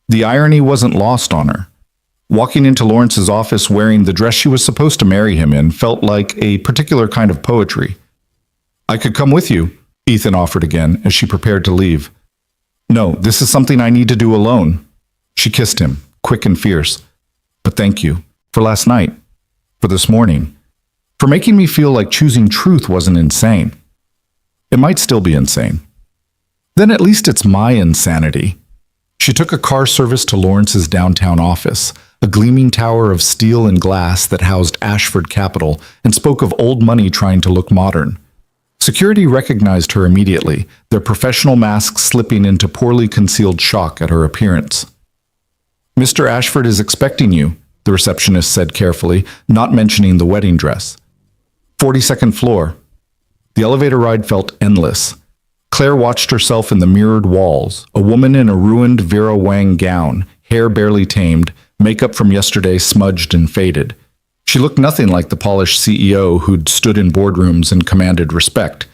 The irony wasn't lost on her. Walking into Lawrence's office wearing the dress she was supposed to marry him in felt like a particular kind of poetry. I could come with you, Ethan offered again as she prepared to leave. No, this is something I need to do alone. She kissed him, quick and fierce. But thank you, for last night, for this morning, for making me feel like choosing truth wasn't insane. It might still be insane. Then at least it's my insanity. She took a car service to Lawrence's downtown office, a gleaming tower of steel and glass that housed Ashford Capital and spoke of old money trying to look modern. Security recognized her immediately, their professional masks slipping into poorly concealed shock at her appearance. "Mr. Ashford is expecting you," the receptionist said carefully, not mentioning the wedding dress. 42nd floor. The elevator ride felt endless. Claire watched herself in the mirrored walls, a woman in a ruined Vera Wang gown, hair barely tamed, makeup from yesterday smudged and faded. She looked nothing like the polished CEO who'd stood in boardrooms and commanded respect.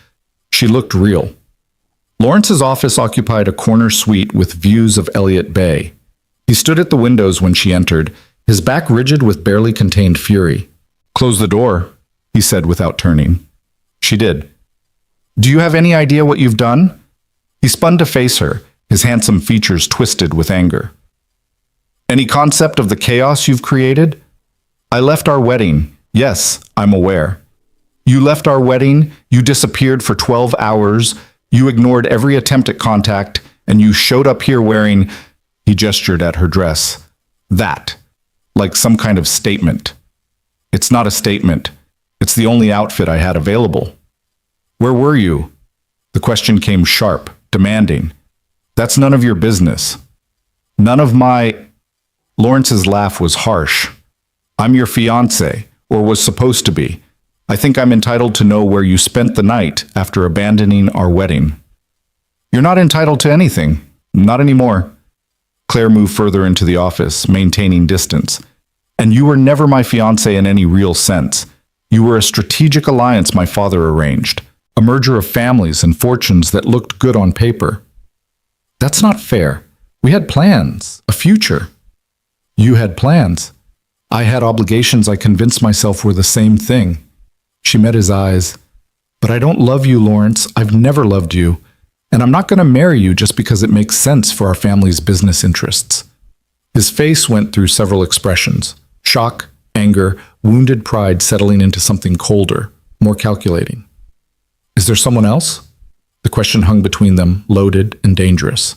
She looked real. Lawrence's office occupied a corner suite with views of Elliott Bay. He stood at the windows when she entered, his back rigid with barely contained fury. "Close the door," he said without turning. She did. "Do you have any idea what you've done?" He spun to face her, his handsome features twisted with anger. "Any concept of the chaos you've created? I left our wedding. Yes, I'm aware. You left our wedding, you disappeared for 12 hours, you ignored every attempt at contact, and you showed up here wearing—" He gestured at her dress. "That. Like some kind of statement." "It's not a statement. It's the only outfit I had available." "Where were you?" The question came sharp, demanding. "That's none of your business." "None of my—" Lawrence's laugh was harsh. "I'm your fiancé, or was supposed to be. I think I'm entitled to know where you spent the night after abandoning our wedding." "You're not entitled to anything. Not anymore." Claire moved further into the office, maintaining distance. "And you were never my fiancé in any real sense. You were a strategic alliance my father arranged, a merger of families and fortunes that looked good on paper." "That's not fair. We had plans, a future." "You had plans. I had obligations I convinced myself were the same thing." She met his eyes. "But I don't love you, Lawrence. I've never loved you. And I'm not going to marry you just because it makes sense for our family's business interests." His face went through several expressions: shock, anger, wounded pride settling into something colder, more calculating. "Is there someone else?" The question hung between them, loaded and dangerous.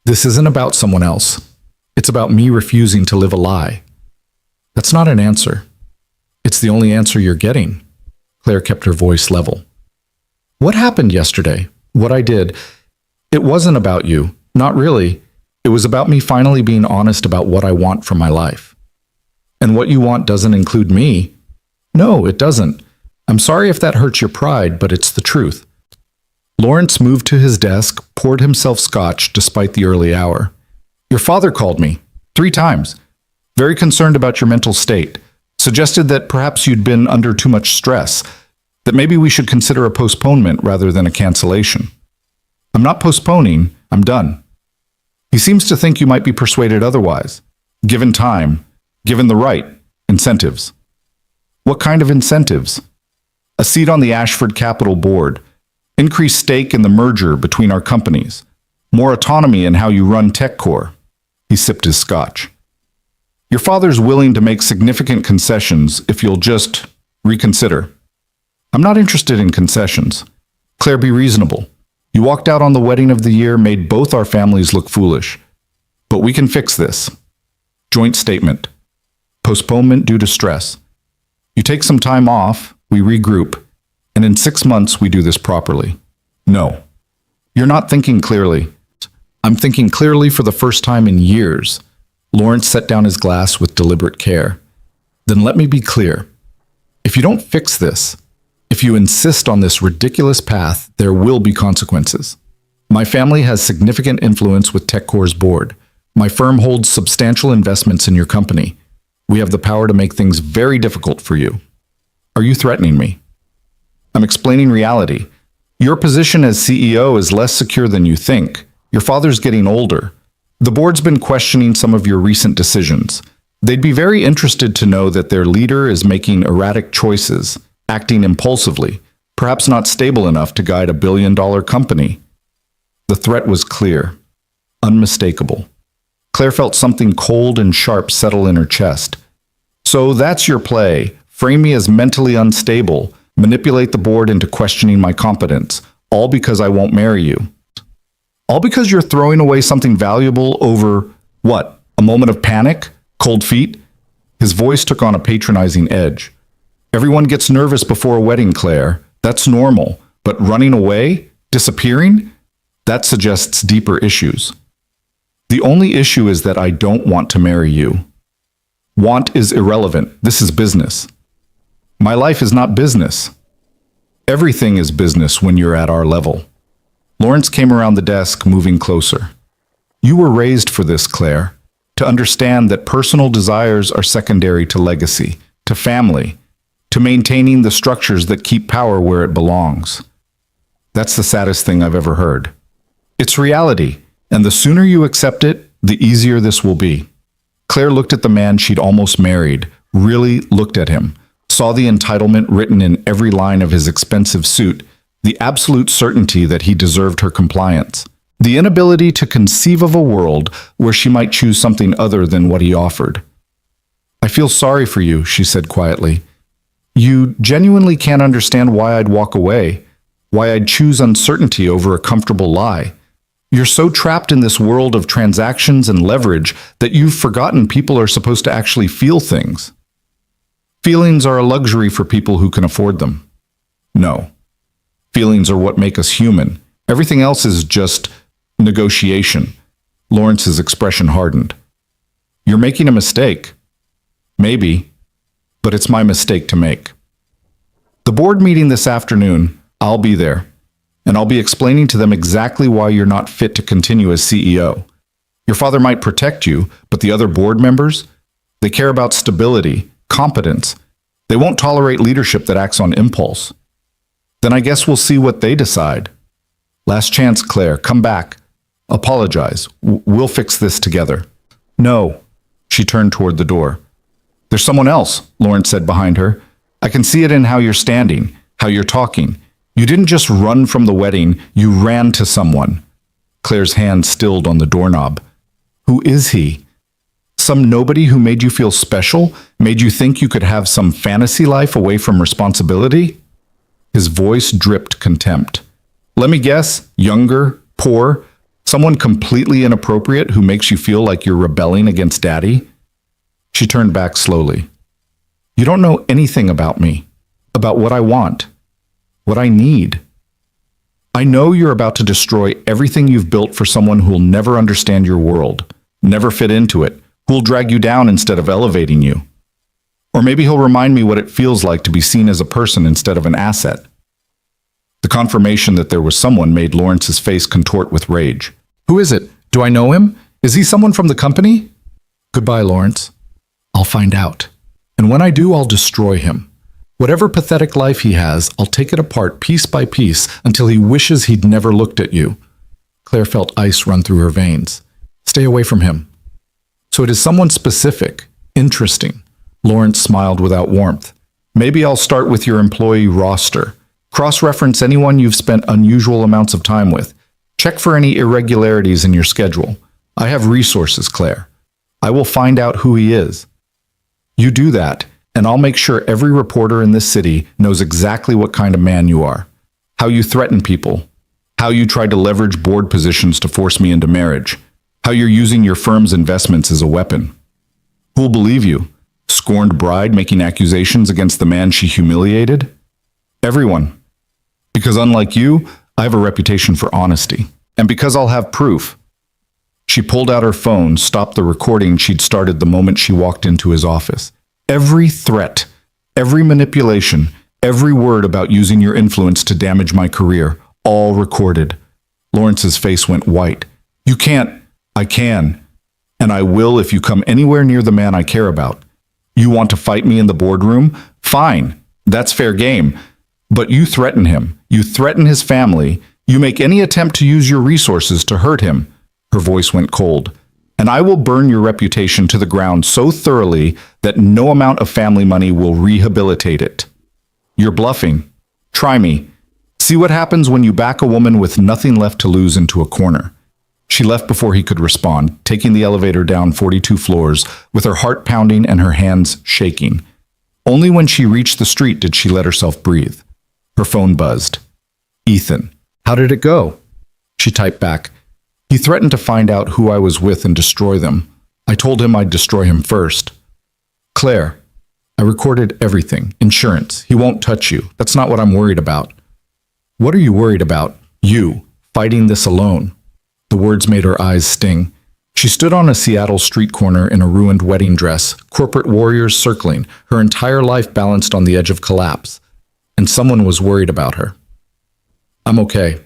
"This isn't about someone else. It's about me refusing to live a lie." "That's not an answer. It's the only answer you're getting." Claire kept her voice level. "What happened yesterday? What I did? It wasn't about you. Not really. It was about me finally being honest about what I want from my life." "And what you want doesn't include me." "No, it doesn't. I'm sorry if that hurts your pride, but it's the truth." Lawrence moved to his desk, poured himself scotch despite the early hour. "Your father called me 3 times. Very concerned about your mental state. Suggested that perhaps you'd been under too much stress, that maybe we should consider a postponement rather than a cancellation." "I'm not postponing. I'm done." "He seems to think you might be persuaded otherwise. Given time, given the right incentives." "What kind of incentives?" "A seat on the Ashford Capital board, increased stake in the merger between our companies, more autonomy in how you run TechCore." He sipped his scotch. "Your father's willing to make significant concessions if you'll just reconsider." "I'm not interested in concessions." "Claire, be reasonable. You walked out on the wedding of the year, made both our families look foolish. But we can fix this." Joint statement. Postponement due to stress. You take some time off, we regroup, and in 6 months we do this properly. "No. You're not thinking clearly." "I'm thinking clearly for the first time in years." Lawrence set down his glass with deliberate care. "Then let me be clear. If you don't fix this, if you insist on this ridiculous path, there will be consequences. My family has significant influence with TechCore's board. My firm holds substantial investments in your company. We have the power to make things very difficult for you." "Are you threatening me?" "I'm explaining reality. Your position as CEO is less secure than you think. Your father's getting older. The board's been questioning some of your recent decisions. They'd be very interested to know that their leader is making erratic choices, acting impulsively, perhaps not stable enough to guide a billion-dollar company." The threat was clear, unmistakable. Claire felt something cold and sharp settle in her chest. "So that's your play. Frame me as mentally unstable, manipulate the board into questioning my competence, all because I won't marry you." All because you're throwing away something valuable over, what, a moment of panic? Cold feet? His voice took on a patronizing edge. Everyone gets nervous before a wedding, Claire. That's normal. But running away? Disappearing? That suggests deeper issues. The only issue is that I don't want to marry you. Want is irrelevant. This is business. My life is not business. Everything is business when you're at our level. Lawrence came around the desk, moving closer. You were raised for this, Claire, to understand that personal desires are secondary to legacy, to family, to maintaining the structures that keep power where it belongs. That's the saddest thing I've ever heard. It's reality, and the sooner you accept it, the easier this will be. Claire looked at the man she'd almost married, really looked at him, saw the entitlement written in every line of his expensive suit, the absolute certainty that he deserved her compliance, the inability to conceive of a world where she might choose something other than what he offered. I feel sorry for you, she said quietly. You genuinely can't understand why I'd walk away, why I'd choose uncertainty over a comfortable lie. You're so trapped in this world of transactions and leverage that you've forgotten people are supposed to actually feel things. Feelings are a luxury for people who can afford them. No. Feelings are what make us human. Everything else is just negotiation. Lawrence's expression hardened. You're making a mistake. Maybe, but it's my mistake to make. The board meeting this afternoon, I'll be there, and I'll be explaining to them exactly why you're not fit to continue as CEO. Your father might protect you, but the other board members, they care about stability, competence. They won't tolerate leadership that acts on impulse. Then I guess we'll see what they decide. Last chance, Claire, come back. Apologize. We'll fix this together. No. She turned toward the door. There's someone else, Lawrence said behind her. I can see it in how you're standing, how you're talking. You didn't just run from the wedding, you ran to someone. Claire's hand stilled on the doorknob. Who is he? Some nobody who made you feel special? Made you think you could have some fantasy life away from responsibility? His voice dripped contempt. Let me guess, younger, poor, someone completely inappropriate who makes you feel like you're rebelling against Daddy? She turned back slowly. You don't know anything about me, about what I want, what I need. I know you're about to destroy everything you've built for someone who'll never understand your world, never fit into it, who'll drag you down instead of elevating you. Or maybe he'll remind me what it feels like to be seen as a person instead of an asset. The confirmation that there was someone made Lawrence's face contort with rage. Who is it? Do I know him? Is he someone from the company? Goodbye, Lawrence. I'll find out. And when I do, I'll destroy him. Whatever pathetic life he has, I'll take it apart piece by piece until he wishes he'd never looked at you. Claire felt ice run through her veins. Stay away from him. So it is someone specific, interesting. Lawrence smiled without warmth. Maybe I'll start with your employee roster. Cross-reference anyone you've spent unusual amounts of time with. Check for any irregularities in your schedule. I have resources, Claire. I will find out who he is. You do that, and I'll make sure every reporter in this city knows exactly what kind of man you are. How you threaten people. How you tried to leverage board positions to force me into marriage. How you're using your firm's investments as a weapon. Who'll believe you? Scorned bride making accusations against the man she humiliated? Everyone. Because unlike you, I have a reputation for honesty. And because I'll have proof. She pulled out her phone, stopped the recording she'd started the moment she walked into his office. Every threat, every manipulation, every word about using your influence to damage my career, all recorded. Lawrence's face went white. You can't. I can. And I will if you come anywhere near the man I care about. You want to fight me in the boardroom? Fine. That's fair game. But you threaten him. You threaten his family. You make any attempt to use your resources to hurt him. Her voice went cold. And I will burn your reputation to the ground so thoroughly that no amount of family money will rehabilitate it. You're bluffing. Try me. See what happens when you back a woman with nothing left to lose into a corner. She left before he could respond, taking the elevator down 42 floors, with her heart pounding and her hands shaking. Only when she reached the street did she let herself breathe. Her phone buzzed. Ethan. How did it go? She typed back. He threatened to find out who I was with and destroy them. I told him I'd destroy him first. Claire, I recorded everything. Insurance. He won't touch you. That's not what I'm worried about. What are you worried about? You, fighting this alone. The words made her eyes sting. She stood on a Seattle street corner in a ruined wedding dress, corporate warriors circling, her entire life balanced on the edge of collapse. And someone was worried about her. I'm okay.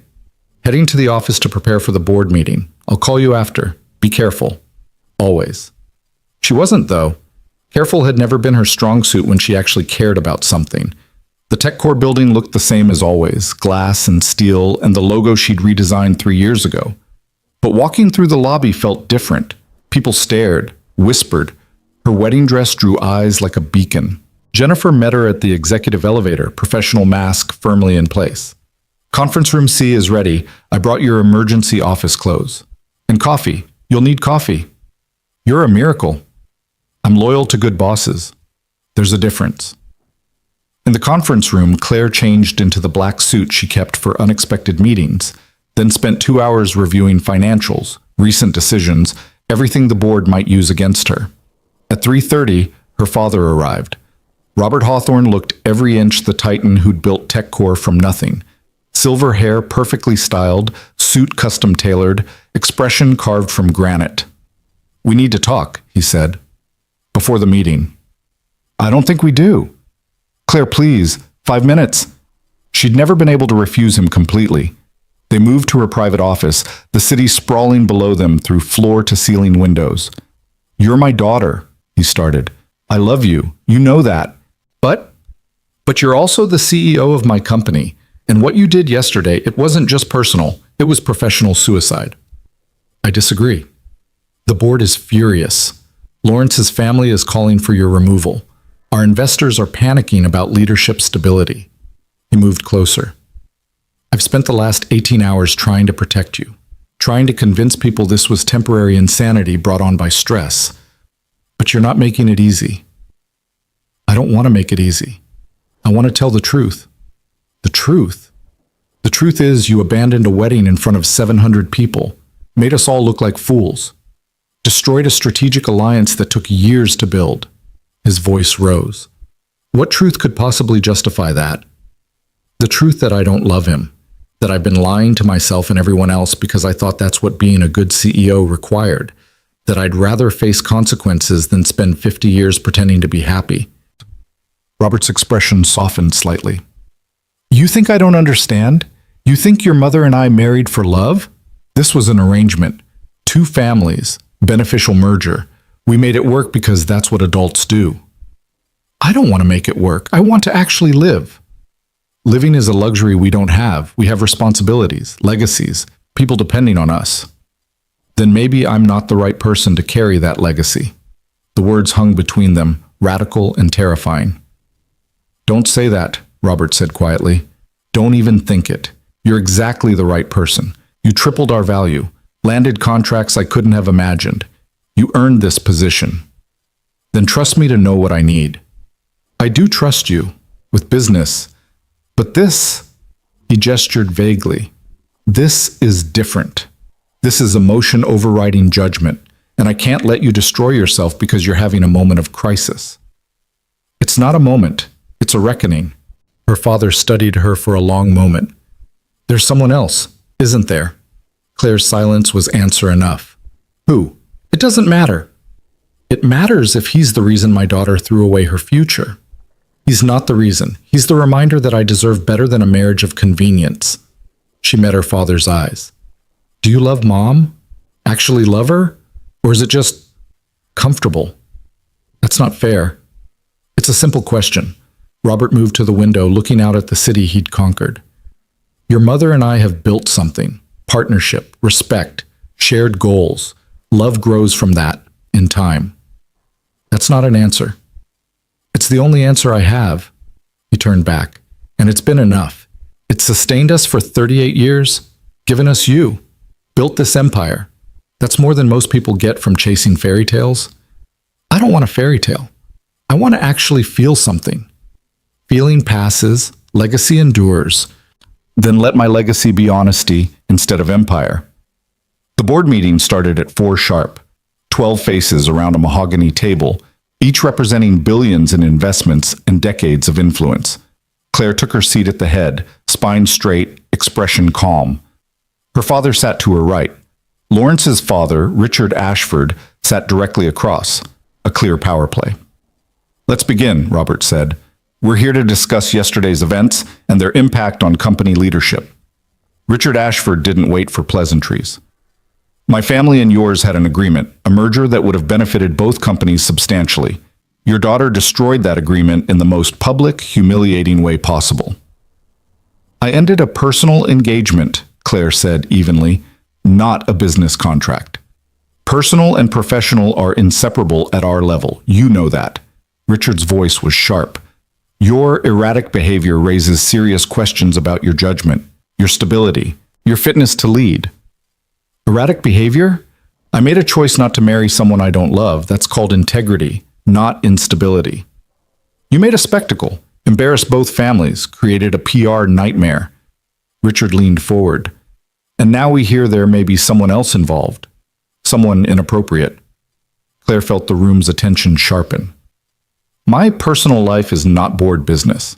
Heading to the office to prepare for the board meeting. I'll call you after. Be careful. Always. She wasn't, though. Careful had never been her strong suit when she actually cared about something. The TechCore building looked the same as always, glass and steel and the logo she'd redesigned 3 years ago. But walking through the lobby felt different. People stared, whispered. Her wedding dress drew eyes like a beacon. Jennifer met her at the executive elevator, professional mask firmly in place. Conference room C is ready. I brought your emergency office clothes. And coffee. You'll need coffee. You're a miracle. I'm loyal to good bosses. There's a difference. In the conference room, Claire changed into the black suit she kept for unexpected meetings, then spent 2 hours reviewing financials, recent decisions, everything the board might use against her. At 3:30, her father arrived. Robert Hawthorne looked every inch the titan who'd built TechCore from nothing. Silver hair perfectly styled, suit custom tailored, expression carved from granite. We need to talk, he said. Before the meeting. I don't think we do. Claire, please, 5 minutes. She'd never been able to refuse him completely. They moved to her private office, the city sprawling below them through floor-to-ceiling windows. You're my daughter, he started. I love you. You know that. But you're also the CEO of my company. And what you did yesterday, it wasn't just personal. It was professional suicide. I disagree. The board is furious. Lawrence's family is calling for your removal. Our investors are panicking about leadership stability. He moved closer. I've spent the last 18 hours trying to protect you, trying to convince people this was temporary insanity brought on by stress. But you're not making it easy. I don't want to make it easy. I want to tell the truth. The truth? The truth is you abandoned a wedding in front of 700 people, made us all look like fools, destroyed a strategic alliance that took years to build. His voice rose. What truth could possibly justify that? The truth that I don't love him, that I've been lying to myself and everyone else because I thought that's what being a good CEO required, that I'd rather face consequences than spend 50 years pretending to be happy. Robert's expression softened slightly. You think I don't understand? You think your mother and I married for love? This was an arrangement. 2 families, beneficial merger. We made it work because that's what adults do. I don't want to make it work. I want to actually live. Living is a luxury we don't have. We have responsibilities, legacies, people depending on us. Then maybe I'm not the right person to carry that legacy. The words hung between them, radical and terrifying. Don't say that, Robert said quietly. Don't even think it. You're exactly the right person. You tripled our value, landed contracts I couldn't have imagined. You earned this position. Then trust me to know what I need. I do trust you, with business. But this, he gestured vaguely, this is different. This is emotion overriding judgment, and I can't let you destroy yourself because you're having a moment of crisis. It's not a moment, it's a reckoning. Her father studied her for a long moment. There's someone else, isn't there? Claire's silence was answer enough. Who? It doesn't matter. It matters if he's the reason my daughter threw away her future. He's not the reason. He's the reminder that I deserve better than a marriage of convenience. She met her father's eyes. Do you love Mom? Actually love her? Or is it just comfortable? That's not fair. It's a simple question. Robert moved to the window, looking out at the city he'd conquered. Your mother and I have built something. Partnership, respect, shared goals. Love grows from that, in time. That's not an answer. It's the only answer I have. He turned back. And it's been enough. It's sustained us for 38 years, given us you, built this empire. That's more than most people get from chasing fairy tales. I don't want a fairy tale. I want to actually feel something. Feeling passes, legacy endures. Then let my legacy be honesty instead of empire. The board meeting started at 4 sharp. 12 faces around a mahogany table, each representing billions in investments and decades of influence. Claire took her seat at the head, spine straight, expression calm. Her father sat to her right. Lawrence's father, Richard Ashford, sat directly across, a clear power play. "Let's begin," Robert said. "We're here to discuss yesterday's events and their impact on company leadership." Richard Ashford didn't wait for pleasantries. "My family and yours had an agreement, a merger that would have benefited both companies substantially. Your daughter destroyed that agreement in the most public, humiliating way possible." "I ended a personal engagement," Claire said evenly, "not a business contract. Personal and professional are inseparable at our level. You know that." Richard's voice was sharp. "Your erratic behavior raises serious questions about your judgment, your stability, your fitness to lead." "Erratic behavior? I made a choice not to marry someone I don't love. That's called integrity, not instability." "You made a spectacle, embarrassed both families, created a PR nightmare." Richard leaned forward. "And now we hear there may be someone else involved. Someone inappropriate." Claire felt the room's attention sharpen. "My personal life is not board business."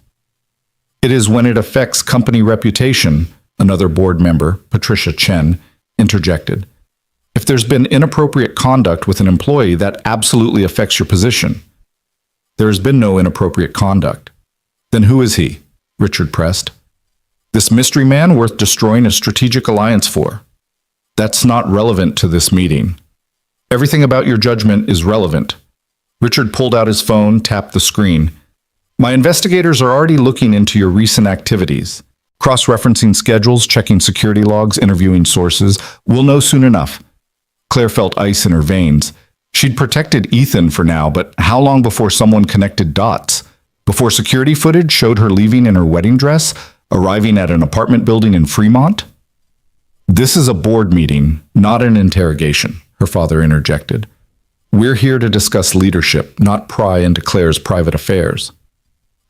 "It is when it affects company reputation," another board member, Patricia Chen, interjected. "If there's been inappropriate conduct with an employee, that absolutely affects your position." "There has been no inappropriate conduct." "Then who is he?" Richard pressed. "This mystery man worth destroying a strategic alliance for." "That's not relevant to this meeting." "Everything about your judgment is relevant." Richard pulled out his phone, tapped the screen. "My investigators are already looking into your recent activities. Cross-referencing schedules, checking security logs, interviewing sources. We'll know soon enough." Claire felt ice in her veins. She'd protected Ethan for now, but how long before someone connected dots? Before security footage showed her leaving in her wedding dress, arriving at an apartment building in Fremont? "This is a board meeting, not an interrogation," her father interjected. "We're here to discuss leadership, not pry into Claire's private affairs."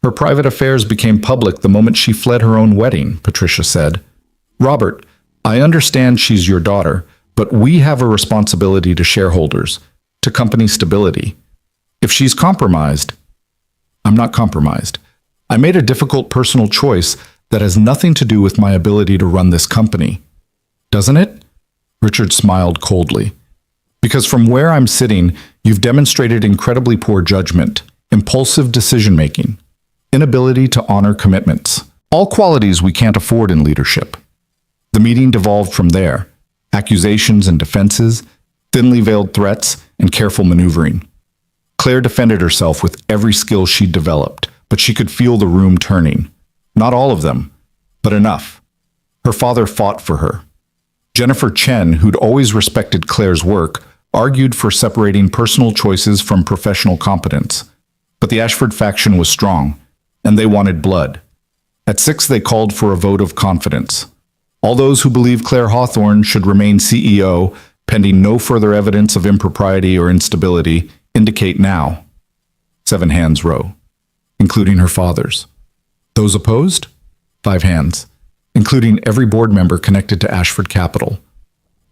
"Her private affairs became public the moment she fled her own wedding," Patricia said. "Robert, I understand she's your daughter, but we have a responsibility to shareholders, to company stability. If she's compromised..." "I'm not compromised. I made a difficult personal choice that has nothing to do with my ability to run this company." "Doesn't it?" Richard smiled coldly. "Because from where I'm sitting, you've demonstrated incredibly poor judgment, impulsive decision-making, inability to honor commitments, all qualities we can't afford in leadership." The meeting devolved from there. Accusations and defenses, thinly veiled threats, and careful maneuvering. Claire defended herself with every skill she'd developed, but she could feel the room turning. Not all of them, but enough. Her father fought for her. Jennifer Chen, who'd always respected Claire's work, argued for separating personal choices from professional competence. But the Ashford faction was strong, and they wanted blood. At 6, they called for a vote of confidence. All those who believe Claire Hawthorne should remain CEO, pending no further evidence of impropriety or instability, indicate now. 7 hands row, including her father's. Those opposed? 5 hands, including every board member connected to Ashford Capital.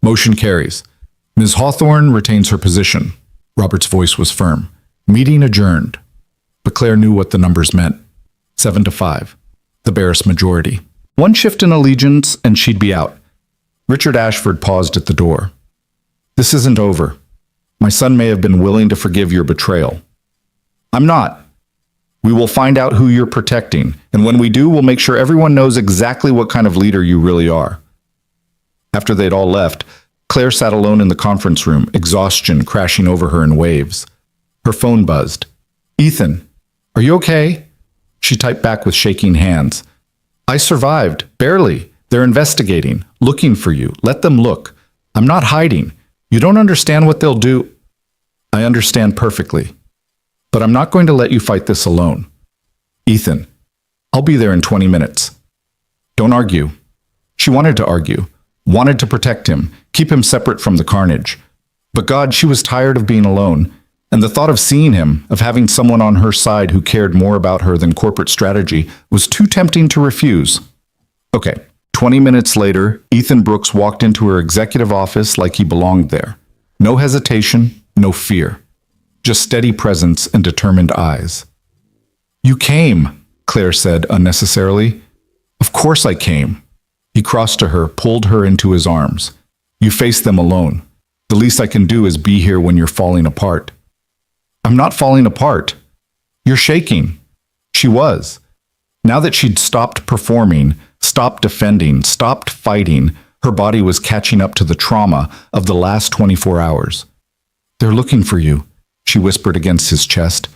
Motion carries. Ms. Hawthorne retains her position. Robert's voice was firm. Meeting adjourned. But Claire knew what the numbers meant. 7-5. The barest majority. One shift in allegiance, and she'd be out. Richard Ashford paused at the door. "This isn't over. My son may have been willing to forgive your betrayal. I'm not. We will find out who you're protecting, and when we do, we'll make sure everyone knows exactly what kind of leader you really are." After they'd all left, Claire sat alone in the conference room, exhaustion crashing over her in waves. Her phone buzzed. "Ethan, are you okay?" She typed back with shaking hands. "I survived, barely. They're investigating, looking for you. Let them look. I'm not hiding. You don't understand what they'll do." "I understand perfectly. But I'm not going to let you fight this alone." "Ethan, I'll be there in 20 minutes. Don't argue." She wanted to argue, wanted to protect him, keep him separate from the carnage. But God, she was tired of being alone, and the thought of seeing him, of having someone on her side who cared more about her than corporate strategy, was too tempting to refuse. "Okay, 20 minutes later, Ethan Brooks walked into her executive office like he belonged there. No hesitation, no fear. Just steady presence and determined eyes. "You came," Claire said unnecessarily. "Of course I came." He crossed to her, pulled her into his arms. "You face them alone. The least I can do is be here when you're falling apart." "I'm not falling apart." "You're shaking." She was. Now that she'd stopped performing, stopped defending, stopped fighting, her body was catching up to the trauma of the last 24 hours. "They're looking for you," she whispered against his chest.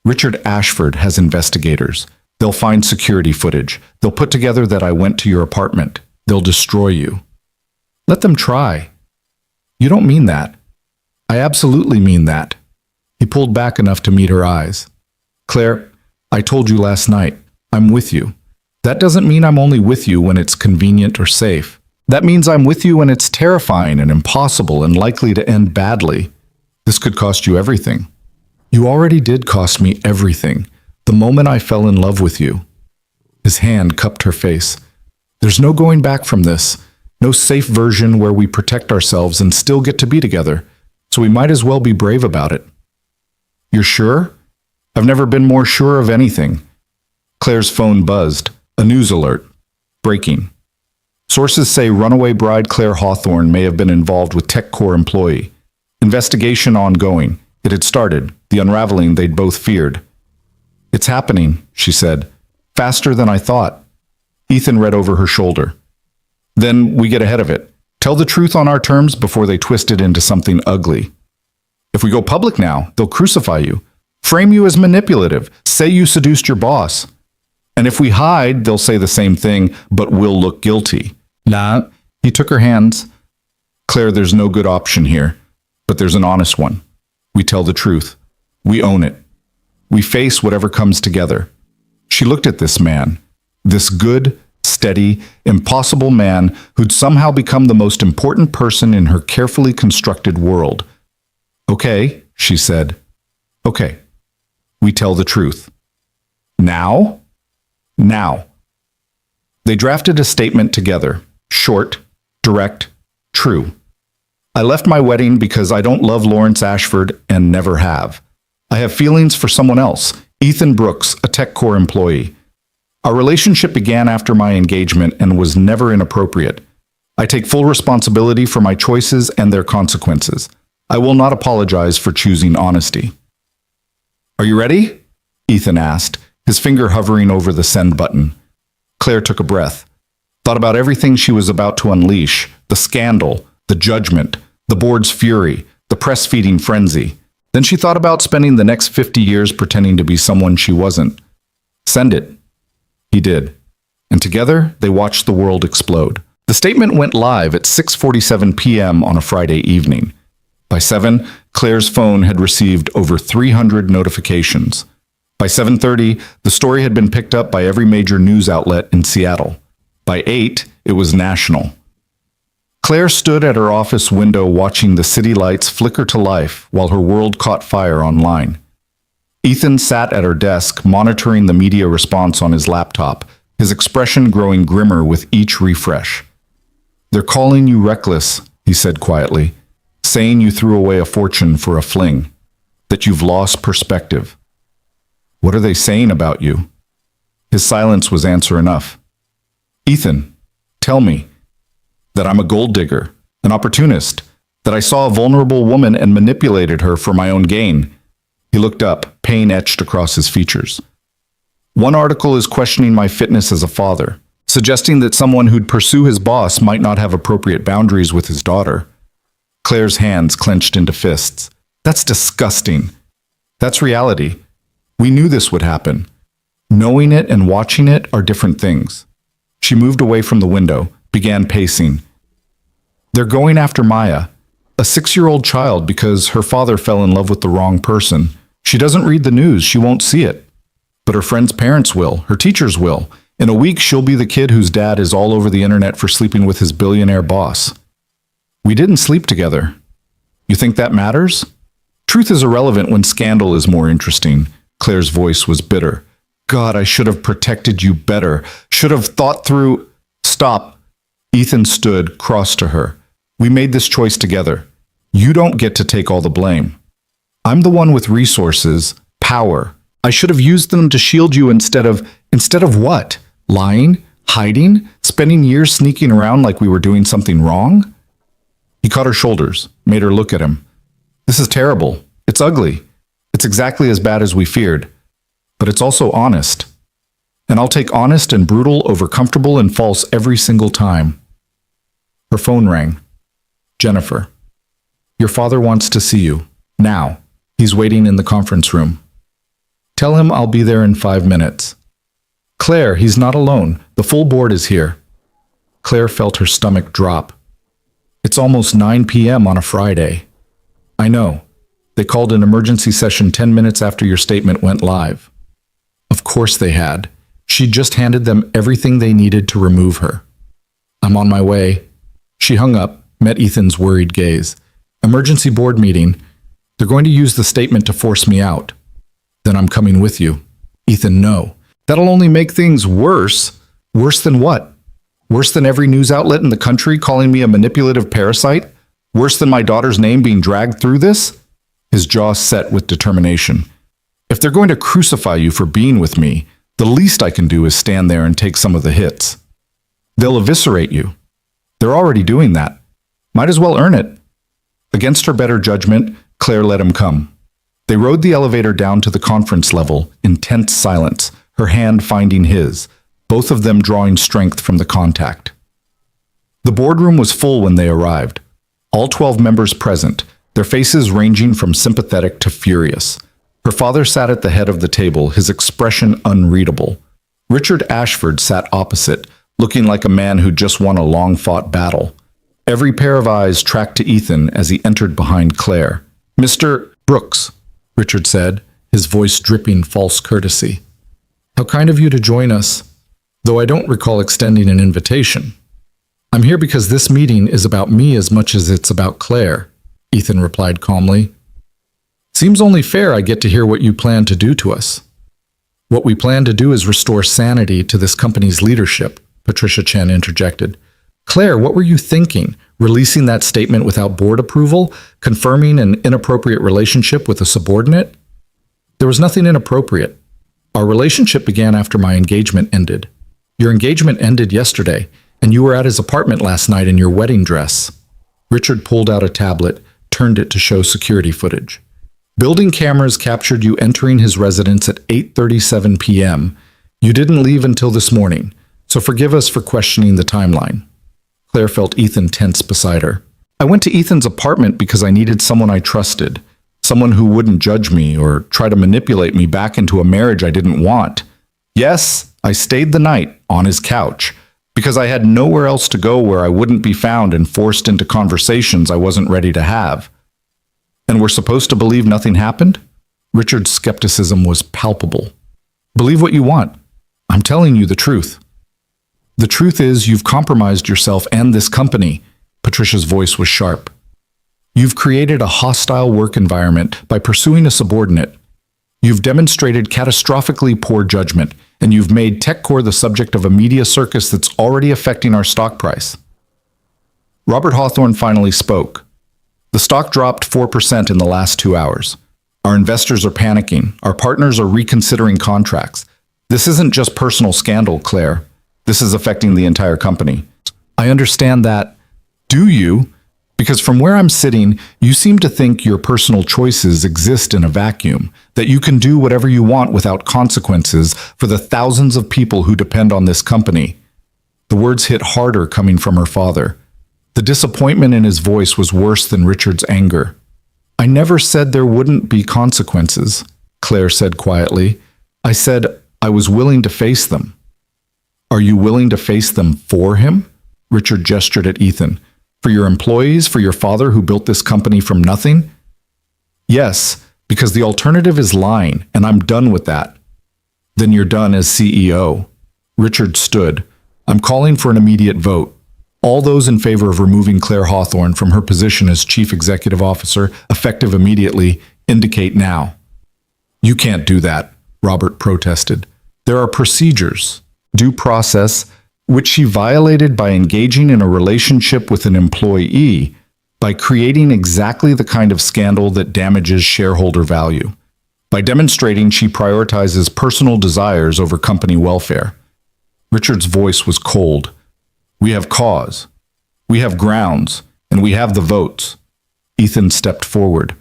"Richard Ashford has investigators. They'll find security footage. They'll put together that I went to your apartment. They'll destroy you." "Let them try." "You don't mean that." "I absolutely mean that." He pulled back enough to meet her eyes. "Claire, I told you last night, I'm with you. That doesn't mean I'm only with you when it's convenient or safe. That means I'm with you when it's terrifying and impossible and likely to end badly. This could cost you everything." "You already did cost me everything, the moment I fell in love with you." His hand cupped her face. "There's no going back from this. No safe version where we protect ourselves and still get to be together, so we might as well be brave about it." "You're sure?" "I've never been more sure of anything." Claire's phone buzzed. A news alert. Breaking. Sources say runaway bride Claire Hawthorne may have been involved with TechCore employee. Investigation ongoing. It had started, the unraveling they'd both feared. "It's happening," she said. "Faster than I thought." Ethan read over her shoulder. "Then we get ahead of it. Tell the truth on our terms before they twist it into something ugly. If we go public now, they'll crucify you. Frame you as manipulative. Say you seduced your boss. And if we hide, they'll say the same thing, but we'll look guilty." He took her hands. "Claire, there's no good option here, but there's an honest one. We tell the truth. We own it. We face whatever comes together." She looked at this man, this good, steady, impossible man who'd somehow become the most important person in her carefully constructed world. "Okay," she said. "Okay. We tell the truth." "Now?" "Now." They drafted a statement together. Short, direct, true. "I left my wedding because I don't love Lawrence Ashford and never have. I have feelings for someone else, Ethan Brooks, a TechCore employee. Our relationship began after my engagement and was never inappropriate. I take full responsibility for my choices and their consequences. I will not apologize for choosing honesty." "Are you ready?" Ethan asked, his finger hovering over the send button. Claire took a breath, thought about everything she was about to unleash, the scandal, the judgment, the board's fury, the press-feeding frenzy. Then she thought about spending the next 50 years pretending to be someone she wasn't. "Send it." He did. And together, they watched the world explode. The statement went live at 6:47 p.m. on a Friday evening. By 7, Claire's phone had received over 300 notifications. By 7:30, the story had been picked up by every major news outlet in Seattle. By 8, it was national. Claire stood at her office window watching the city lights flicker to life while her world caught fire online. Ethan sat at her desk, monitoring the media response on his laptop, his expression growing grimmer with each refresh. "They're calling you reckless," he said quietly, "saying you threw away a fortune for a fling, that you've lost perspective." "What are they saying about you?" His silence was answer enough. "Ethan, tell me." "That I'm a gold digger, an opportunist, that I saw a vulnerable woman and manipulated her for my own gain." He looked up, pain etched across his features. "One article is questioning my fitness as a father, suggesting that someone who'd pursue his boss might not have appropriate boundaries with his daughter." Claire's hands clenched into fists. "That's disgusting." "That's reality. We knew this would happen. Knowing it and watching it are different things." She moved away from the window, began pacing. "They're going after Maya, a 6-year-old child, because her father fell in love with the wrong person. She doesn't read the news, she won't see it. But her friends' parents will, her teachers will. In a week, she'll be the kid whose dad is all over the internet for sleeping with his billionaire boss. We didn't sleep together. You think that matters? Truth is irrelevant when scandal is more interesting." Claire's voice was bitter. "God, I should have protected you better. Should have thought through—" "Stop," Ethan stood, cross to her. We made this choice together. You don't get to take all the blame. I'm the one with resources, power. I should have used them to shield you instead of what? Lying? Hiding? Spending years sneaking around like we were doing something wrong? He caught her shoulders, made her look at him. This is terrible. It's ugly. It's exactly as bad as we feared. But it's also honest. And I'll take honest and brutal over comfortable and false every single time. Her phone rang. Jennifer. Your father wants to see you. Now. He's waiting in the conference room. Tell him I'll be there in 5 minutes. Claire, he's not alone. The full board is here. Claire felt her stomach drop. It's almost 9 p.m. on a Friday. I know. They called an emergency session 10 minutes after your statement went live. Of course they had. She'd just handed them everything they needed to remove her. I'm on my way. She hung up, met Ethan's worried gaze. Emergency board meeting. They're going to use the statement to force me out. Then I'm coming with you. Ethan, no. That'll only make things worse. Worse than what? Worse than every news outlet in the country calling me a manipulative parasite? Worse than my daughter's name being dragged through this? His jaw set with determination. If they're going to crucify you for being with me, the least I can do is stand there and take some of the hits. They'll eviscerate you. They're already doing that. Might as well earn it. Against her better judgment, Claire let him come. They rode the elevator down to the conference level in tense silence, her hand finding his, both of them drawing strength from the contact. The boardroom was full when they arrived. All 12 members present, their faces ranging from sympathetic to furious. Her father sat at the head of the table, his expression unreadable. Richard Ashford sat opposite, looking like a man who just won a long-fought battle. Every pair of eyes tracked to Ethan as he entered behind Claire. Mr. Brooks, Richard said, his voice dripping false courtesy. How kind of you to join us, though I don't recall extending an invitation. I'm here because this meeting is about me as much as it's about Claire, Ethan replied calmly. Seems only fair I get to hear what you plan to do to us. What we plan to do is restore sanity to this company's leadership, Patricia Chen interjected. Claire, what were you thinking? Releasing that statement without board approval? Confirming an inappropriate relationship with a subordinate? There was nothing inappropriate. Our relationship began after my engagement ended. Your engagement ended yesterday, and you were at his apartment last night in your wedding dress. Richard pulled out a tablet, turned it to show security footage. Building cameras captured you entering his residence at 8:37 p.m. You didn't leave until this morning, so forgive us for questioning the timeline. Claire felt Ethan tense beside her. I went to Ethan's apartment because I needed someone I trusted, someone who wouldn't judge me or try to manipulate me back into a marriage I didn't want. Yes, I stayed the night on his couch because I had nowhere else to go where I wouldn't be found and forced into conversations I wasn't ready to have. And we're supposed to believe nothing happened? Richard's skepticism was palpable. Believe what you want. I'm telling you the truth. The truth is you've compromised yourself and this company. Patricia's voice was sharp. You've created a hostile work environment by pursuing a subordinate. You've demonstrated catastrophically poor judgment, and you've made TechCore the subject of a media circus that's already affecting our stock price. Robert Hawthorne finally spoke. The stock dropped 4% in the last 2 hours. Our investors are panicking. Our partners are reconsidering contracts. This isn't just personal scandal, Claire. This is affecting the entire company. I understand that. Do you? Because from where I'm sitting, you seem to think your personal choices exist in a vacuum, that you can do whatever you want without consequences for the thousands of people who depend on this company. The words hit harder coming from her father. The disappointment in his voice was worse than Richard's anger. I never said there wouldn't be consequences, Claire said quietly. I said I was willing to face them. Are you willing to face them for him? Richard gestured at Ethan. For your employees, for your father who built this company from nothing? Yes, because the alternative is lying, and I'm done with that. Then you're done as CEO. Richard stood. I'm calling for an immediate vote. All those in favor of removing Claire Hawthorne from her position as Chief Executive Officer, effective immediately, indicate now. You can't do that, Robert protested. There are procedures, due process, which she violated by engaging in a relationship with an employee, by creating exactly the kind of scandal that damages shareholder value, by demonstrating she prioritizes personal desires over company welfare. Richard's voice was cold. We have cause. We have grounds, and we have the votes. Ethan stepped forward.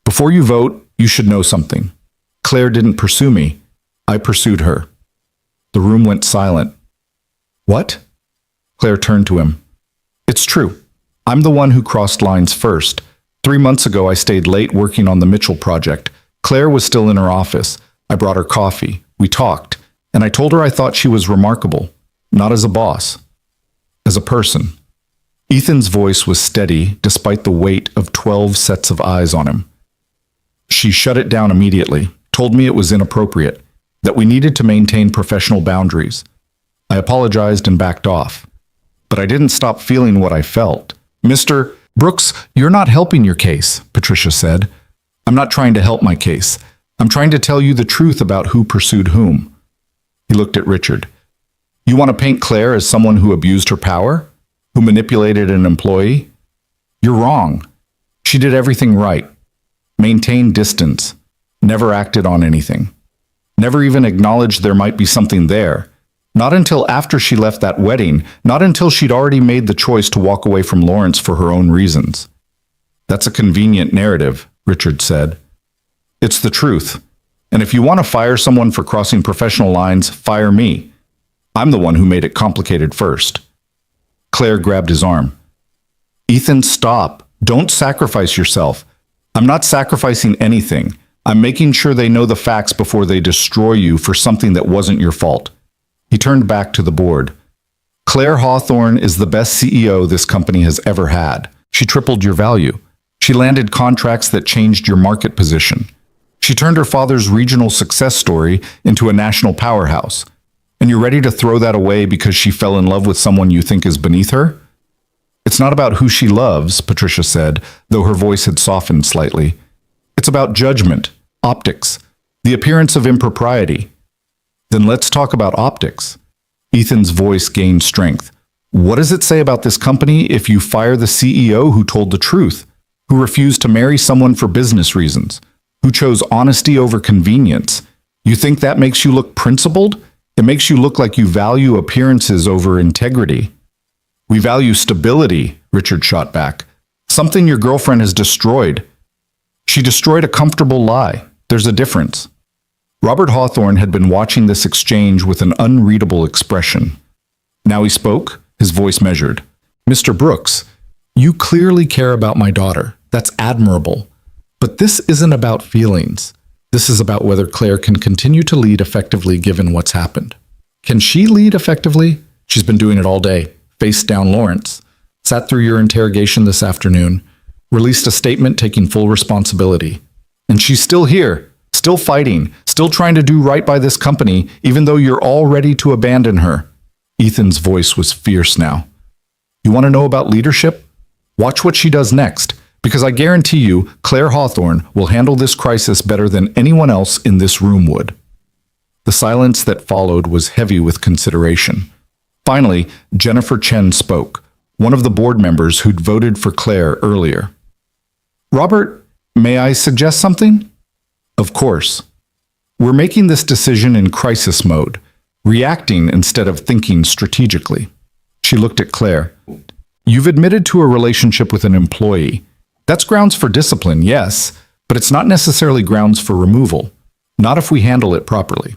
Before you vote, you should know something. Claire didn't pursue me. I pursued her. The room went silent. What? Claire turned to him. It's true. I'm the one who crossed lines first. 3 months ago, I stayed late working on the Mitchell project. Claire was still in her office. I brought her coffee. We talked, and I told her I thought she was remarkable, not as a boss, as a person. Ethan's voice was steady despite the weight of 12 sets of eyes on him. She shut it down immediately, told me it was inappropriate, that we needed to maintain professional boundaries. I apologized and backed off. But I didn't stop feeling what I felt. Mr. Brooks, you're not helping your case, Patricia said. I'm not trying to help my case. I'm trying to tell you the truth about who pursued whom. He looked at Richard. You want to paint Claire as someone who abused her power? Who manipulated an employee? You're wrong. She did everything right. Maintained distance. Never acted on anything. Never even acknowledged there might be something there. Not until after she left that wedding, not until she'd already made the choice to walk away from Lawrence for her own reasons. That's a convenient narrative, Richard said. It's the truth. And if you want to fire someone for crossing professional lines, fire me. I'm the one who made it complicated first. Claire grabbed his arm. Ethan, stop. Don't sacrifice yourself. I'm not sacrificing anything. I'm making sure they know the facts before they destroy you for something that wasn't your fault. He turned back to the board. Claire Hawthorne is the best CEO this company has ever had. She tripled your value. She landed contracts that changed your market position. She turned her father's regional success story into a national powerhouse. And you're ready to throw that away because she fell in love with someone you think is beneath her? It's not about who she loves, Patricia said, though her voice had softened slightly. It's about judgment, optics, the appearance of impropriety. Then let's talk about optics. Ethan's voice gained strength. What does it say about this company if you fire the CEO who told the truth, who refused to marry someone for business reasons, who chose honesty over convenience? You think that makes you look principled? It makes you look like you value appearances over integrity. We value stability, Richard shot back. Something your girlfriend has destroyed. She destroyed a comfortable lie. There's a difference. Robert Hawthorne had been watching this exchange with an unreadable expression. Now he spoke, his voice measured. Mr. Brooks, you clearly care about my daughter. That's admirable. But this isn't about feelings. This is about whether Claire can continue to lead effectively given what's happened. Can she lead effectively? She's been doing it all day. Faced down Lawrence. Sat through your interrogation this afternoon. Released a statement taking full responsibility. And she's still here. Still fighting, still trying to do right by this company, even though you're all ready to abandon her. Ethan's voice was fierce now. You want to know about leadership? Watch what she does next, because I guarantee you, Claire Hawthorne will handle this crisis better than anyone else in this room would. The silence that followed was heavy with consideration. Finally, Jennifer Chen spoke, one of the board members who'd voted for Claire earlier. Robert, may I suggest something? Of course. We're making this decision in crisis mode, reacting instead of thinking strategically. She looked at Claire. You've admitted to a relationship with an employee. That's grounds for discipline, yes, but it's not necessarily grounds for removal, not if we handle it properly.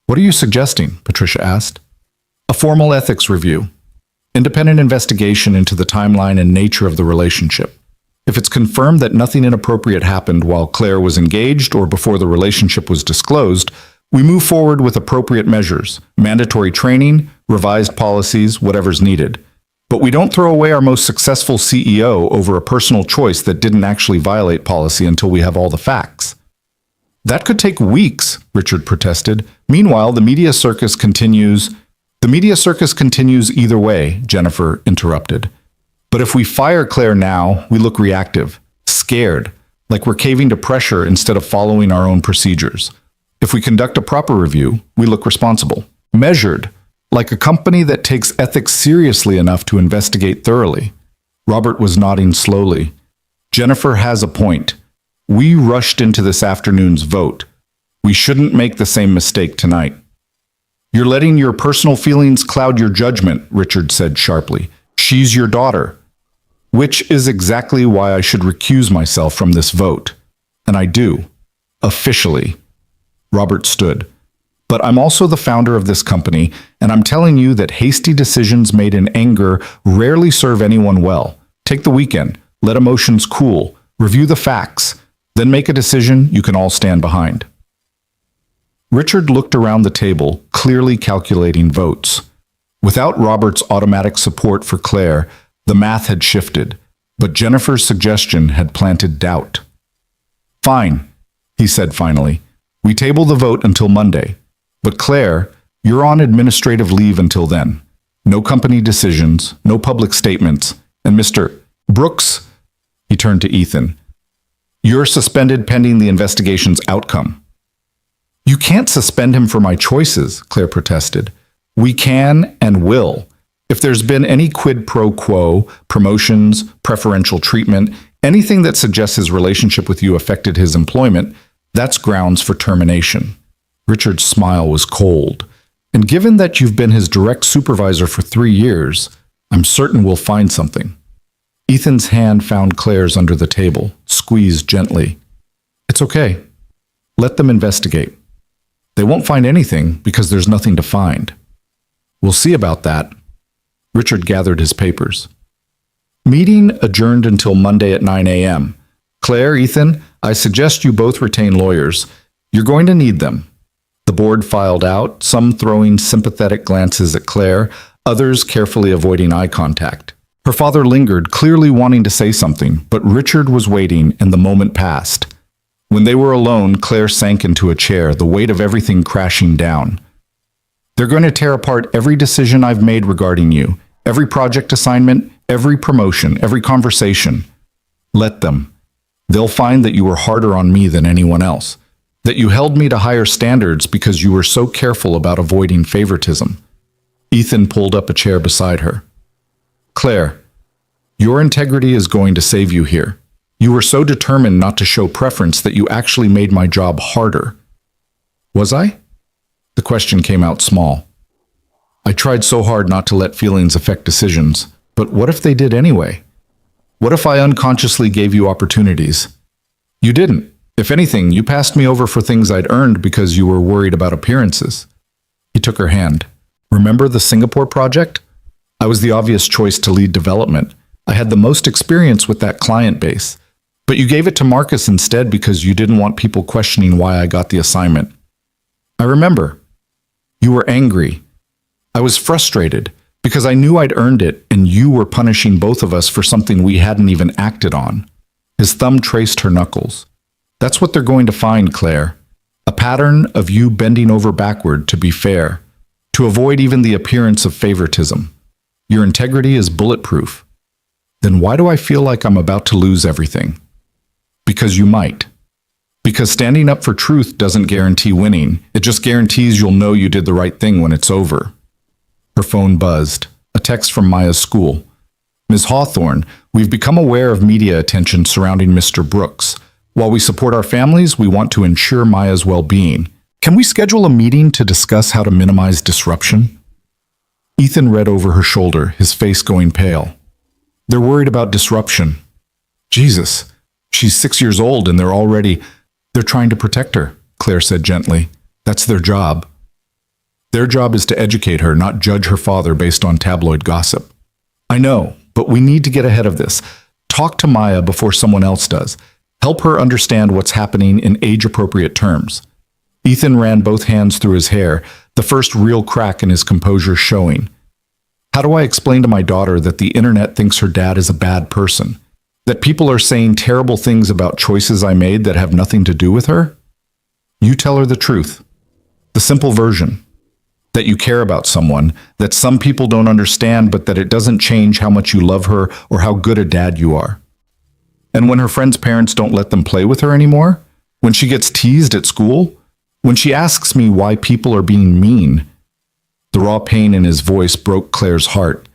What are you suggesting? Patricia asked. A formal ethics review. Independent investigation into the timeline and nature of the relationship. If it's confirmed that nothing inappropriate happened while Claire was engaged or before the relationship was disclosed, we move forward with appropriate measures, mandatory training, revised policies, whatever's needed. But we don't throw away our most successful CEO over a personal choice that didn't actually violate policy until we have all the facts. That could take weeks, Richard protested. Meanwhile, the media circus continues. The media circus continues either way, Jennifer interrupted. But if we fire Claire now, we look reactive, scared, like we're caving to pressure instead of following our own procedures. If we conduct a proper review, we look responsible, measured, Like a company that takes ethics seriously enough to investigate thoroughly. Robert was nodding slowly. Jennifer has a point. We rushed into this afternoon's vote. We shouldn't make the same mistake tonight. You're letting your personal feelings cloud your judgment, Richard said sharply. She's your daughter. Which is exactly why I should recuse myself from this vote. And I do. Officially. Robert stood. But I'm also the founder of this company, and I'm telling you that hasty decisions made in anger rarely serve anyone well. Take the weekend, let emotions cool, review the facts, then make a decision you can all stand behind. Richard looked around the table, clearly calculating votes. Without Robert's automatic support for Claire, the math had shifted, but Jennifer's suggestion had planted doubt. Fine, he said finally. We table the vote until Monday. But Claire, you're on administrative leave until then. No company decisions, no public statements, and Mr. Brooks, he turned to Ethan, you're suspended pending the investigation's outcome. You can't suspend him for my choices, Claire protested. We can and will. If there's been any quid pro quo, promotions, preferential treatment, anything that suggests his relationship with you affected his employment, that's grounds for termination. Richard's smile was cold. And given that you've been his direct supervisor for 3 years, I'm certain we'll find something. Ethan's hand found Claire's under the table, squeezed gently. It's okay. Let them investigate. They won't find anything because there's nothing to find. We'll see about that. Richard gathered his papers. Meeting adjourned until Monday at 9 a.m. Claire, Ethan, I suggest you both retain lawyers. You're going to need them. The board filed out, some throwing sympathetic glances at Claire, others carefully avoiding eye contact. Her father lingered, clearly wanting to say something, but Richard was waiting, and the moment passed. When they were alone, Claire sank into a chair, the weight of everything crashing down. They're going to tear apart every decision I've made regarding you, every project assignment, every promotion, every conversation. Let them. They'll find that you were harder on me than anyone else, that you held me to higher standards because you were so careful about avoiding favoritism. Ethan pulled up a chair beside her. Claire, your integrity is going to save you here. You were so determined not to show preference that you actually made my job harder. Was I? The question came out small. I tried so hard not to let feelings affect decisions, but what if they did anyway? What if I unconsciously gave you opportunities? You didn't. If anything, you passed me over for things I'd earned because you were worried about appearances. He took her hand. Remember the Singapore project? I was the obvious choice to lead development. I had the most experience with that client base. But you gave it to Marcus instead because you didn't want people questioning why I got the assignment. I remember. You were angry. I was frustrated because I knew I'd earned it and you were punishing both of us for something we hadn't even acted on. His thumb traced her knuckles. That's what they're going to find, Claire. A pattern of you bending over backward to be fair, to avoid even the appearance of favoritism. Your integrity is bulletproof. Then why do I feel like I'm about to lose everything? Because you might. Because standing up for truth doesn't guarantee winning. It just guarantees you'll know you did the right thing when it's over. Her phone buzzed. A text from Maya's school. Ms. Hawthorne, we've become aware of media attention surrounding Mr. Brooks. While we support our families, we want to ensure Maya's well-being. Can we schedule a meeting to discuss how to minimize disruption? Ethan read over her shoulder, his face going pale. They're worried about disruption. Jesus, she's 6 years old and they're trying to protect her, Claire said gently. That's their job. Their job is to educate her, not judge her father based on tabloid gossip. I know, but we need to get ahead of this. Talk to Maya before someone else does. Help her understand what's happening in age-appropriate terms. Ethan ran both hands through his hair, the first real crack in his composure showing. How do I explain to my daughter that the internet thinks her dad is a bad person? That people are saying terrible things about choices I made that have nothing to do with her? You tell her the truth. The simple version. That you care about someone, that some people don't understand, but that it doesn't change how much you love her or how good a dad you are. And when her friends' parents don't let them play with her anymore, when she gets teased at school, when she asks me why people are being mean, The raw pain in his voice broke Claire's heart.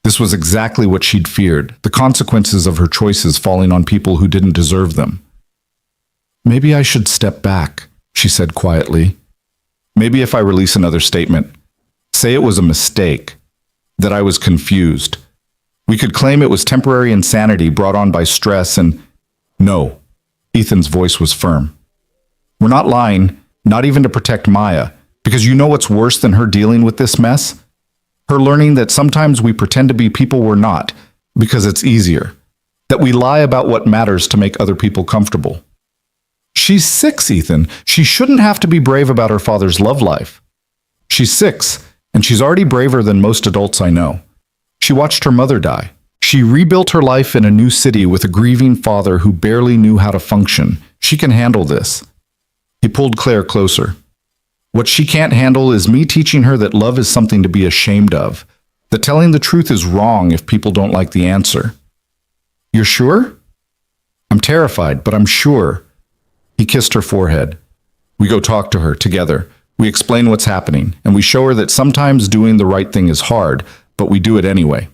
This was exactly what she'd feared, the consequences of her choices falling on people who didn't deserve them. Maybe I should step back, she said quietly. Maybe if I release another statement, say it was a mistake, that I was confused. We could claim it was temporary insanity brought on by stress and... No, Ethan's voice was firm. We're not lying, not even to protect Maya, because you know what's worse than her dealing with this mess? Her learning that sometimes we pretend to be people we're not, because it's easier. That we lie about what matters to make other people comfortable. She's 6, Ethan. She shouldn't have to be brave about her father's love life. She's 6, and she's already braver than most adults I know. She watched her mother die. She rebuilt her life in a new city with a grieving father who barely knew how to function. She can handle this. He pulled Claire closer. What she can't handle is me teaching her that love is something to be ashamed of, that telling the truth is wrong if people don't like the answer. You're sure? I'm terrified, but I'm sure. He kissed her forehead. We go talk to her together. We explain what's happening, and we show her that sometimes doing the right thing is hard, but we do it anyway.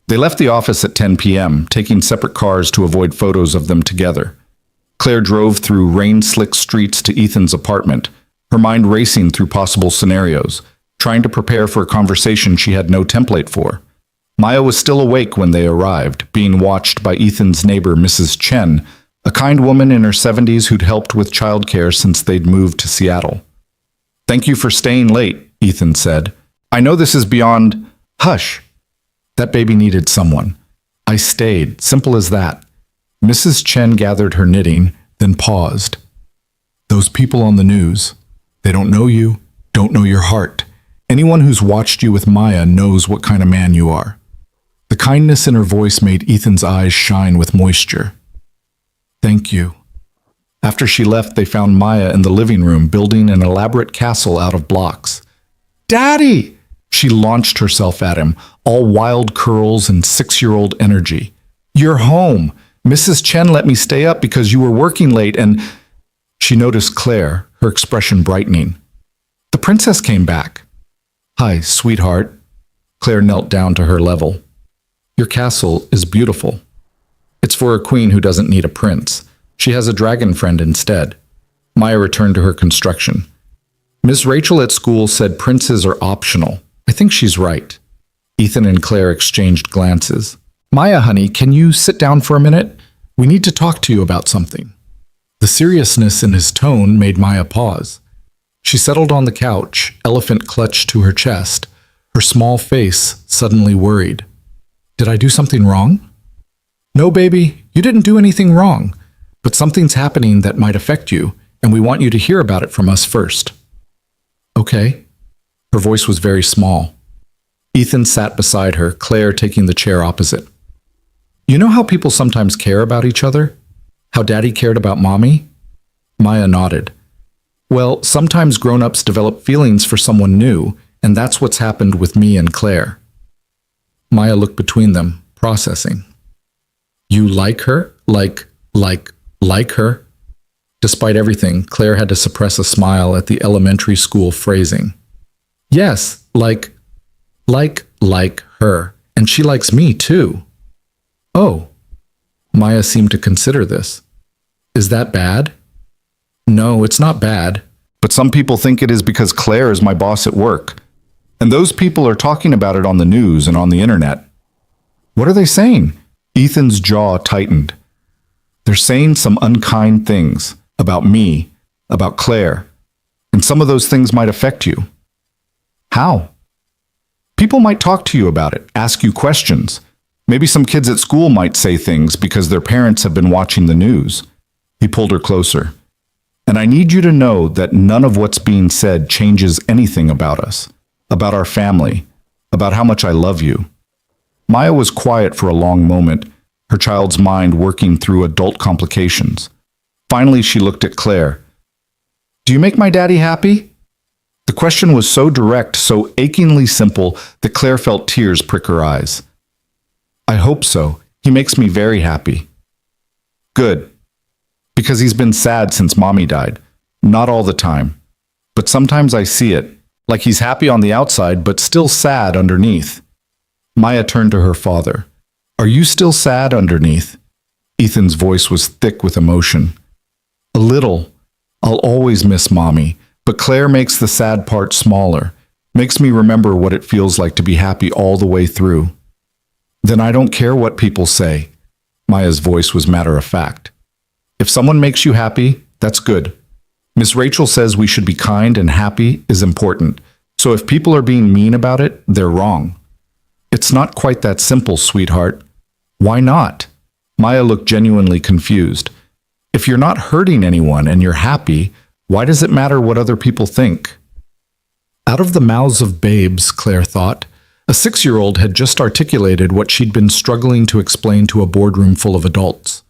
They left the office at 10 p.m., taking separate cars to avoid photos of them together. Claire drove through rain-slick streets to Ethan's apartment, her mind racing through possible scenarios, trying to prepare for a conversation she had no template for. Maya was still awake when they arrived, being watched by Ethan's neighbor, Mrs. Chen, a kind woman in her 70s who'd helped with childcare since they'd moved to Seattle. Thank you for staying late, Ethan said. I know this is beyond... Hush. That baby needed someone. I stayed, simple as that. Mrs. Chen gathered her knitting, then paused. Those people on the news, they don't know you, don't know your heart. Anyone who's watched you with Maya knows what kind of man you are. The kindness in her voice made Ethan's eyes shine with moisture. Thank you. After she left, they found Maya in the living room building an elaborate castle out of blocks. Daddy! She launched herself at him, all wild curls and 6-year-old energy. You're home. Mrs. Chen let me stay up because you were working late and... She noticed Claire, her expression brightening. The princess came back. Hi, sweetheart. Claire knelt down to her level. Your castle is beautiful. It's for a queen who doesn't need a prince. She has a dragon friend instead. Maya returned to her construction. Miss Rachel at school said princes are optional. I think she's right. Ethan and Claire exchanged glances. Maya, honey, can you sit down for a minute? We need to talk to you about something. The seriousness in his tone made Maya pause. She settled on the couch, elephant clutched to her chest, her small face suddenly worried. Did I do something wrong? No, baby, you didn't do anything wrong, but something's happening that might affect you, and we want you to hear about it from us first. Okay. Her voice was very small. Ethan sat beside her, Claire taking the chair opposite. You know how people sometimes care about each other? How Daddy cared about Mommy? Maya nodded. Well, sometimes grown-ups develop feelings for someone new, and that's what's happened with me and Claire. Maya looked between them, processing. You like her? Like her? Despite everything, Claire had to suppress a smile at the elementary school phrasing. Yes, like her, and she likes me too. Oh. Maya seemed to consider this. Is that bad? No, it's not bad. But some people think it is because Claire is my boss at work. And those people are talking about it on the news and on the internet. What are they saying? Ethan's jaw tightened. They're saying some unkind things about me, about Claire, and some of those things might affect you. How? People might talk to you about it, ask you questions. Maybe some kids at school might say things because their parents have been watching the news. He pulled her closer. And I need you to know that none of what's being said changes anything about us, about our family, about how much I love you. Maya was quiet for a long moment, her child's mind working through adult complications. Finally, she looked at Claire. Do you make my daddy happy? The question was so direct, so achingly simple, that Claire felt tears prick her eyes. I hope so. He makes me very happy. Good. Because he's been sad since Mommy died. Not all the time. But sometimes I see it, like he's happy on the outside but still sad underneath. Maya turned to her father. Are you still sad underneath? Ethan's voice was thick with emotion. A little. I'll always miss Mommy, but Claire makes the sad part smaller, makes me remember what it feels like to be happy all the way through. Then I don't care what people say. Maya's voice was matter of fact. If someone makes you happy, that's good. Miss Rachel says we should be kind and happy is important, so if people are being mean about it, they're wrong. It's not quite that simple, sweetheart. Why not? Maya looked genuinely confused. If you're not hurting anyone and you're happy, why does it matter what other people think? Out of the mouths of babes, Claire thought, a 6-year-old had just articulated what she'd been struggling to explain to a boardroom full of adults.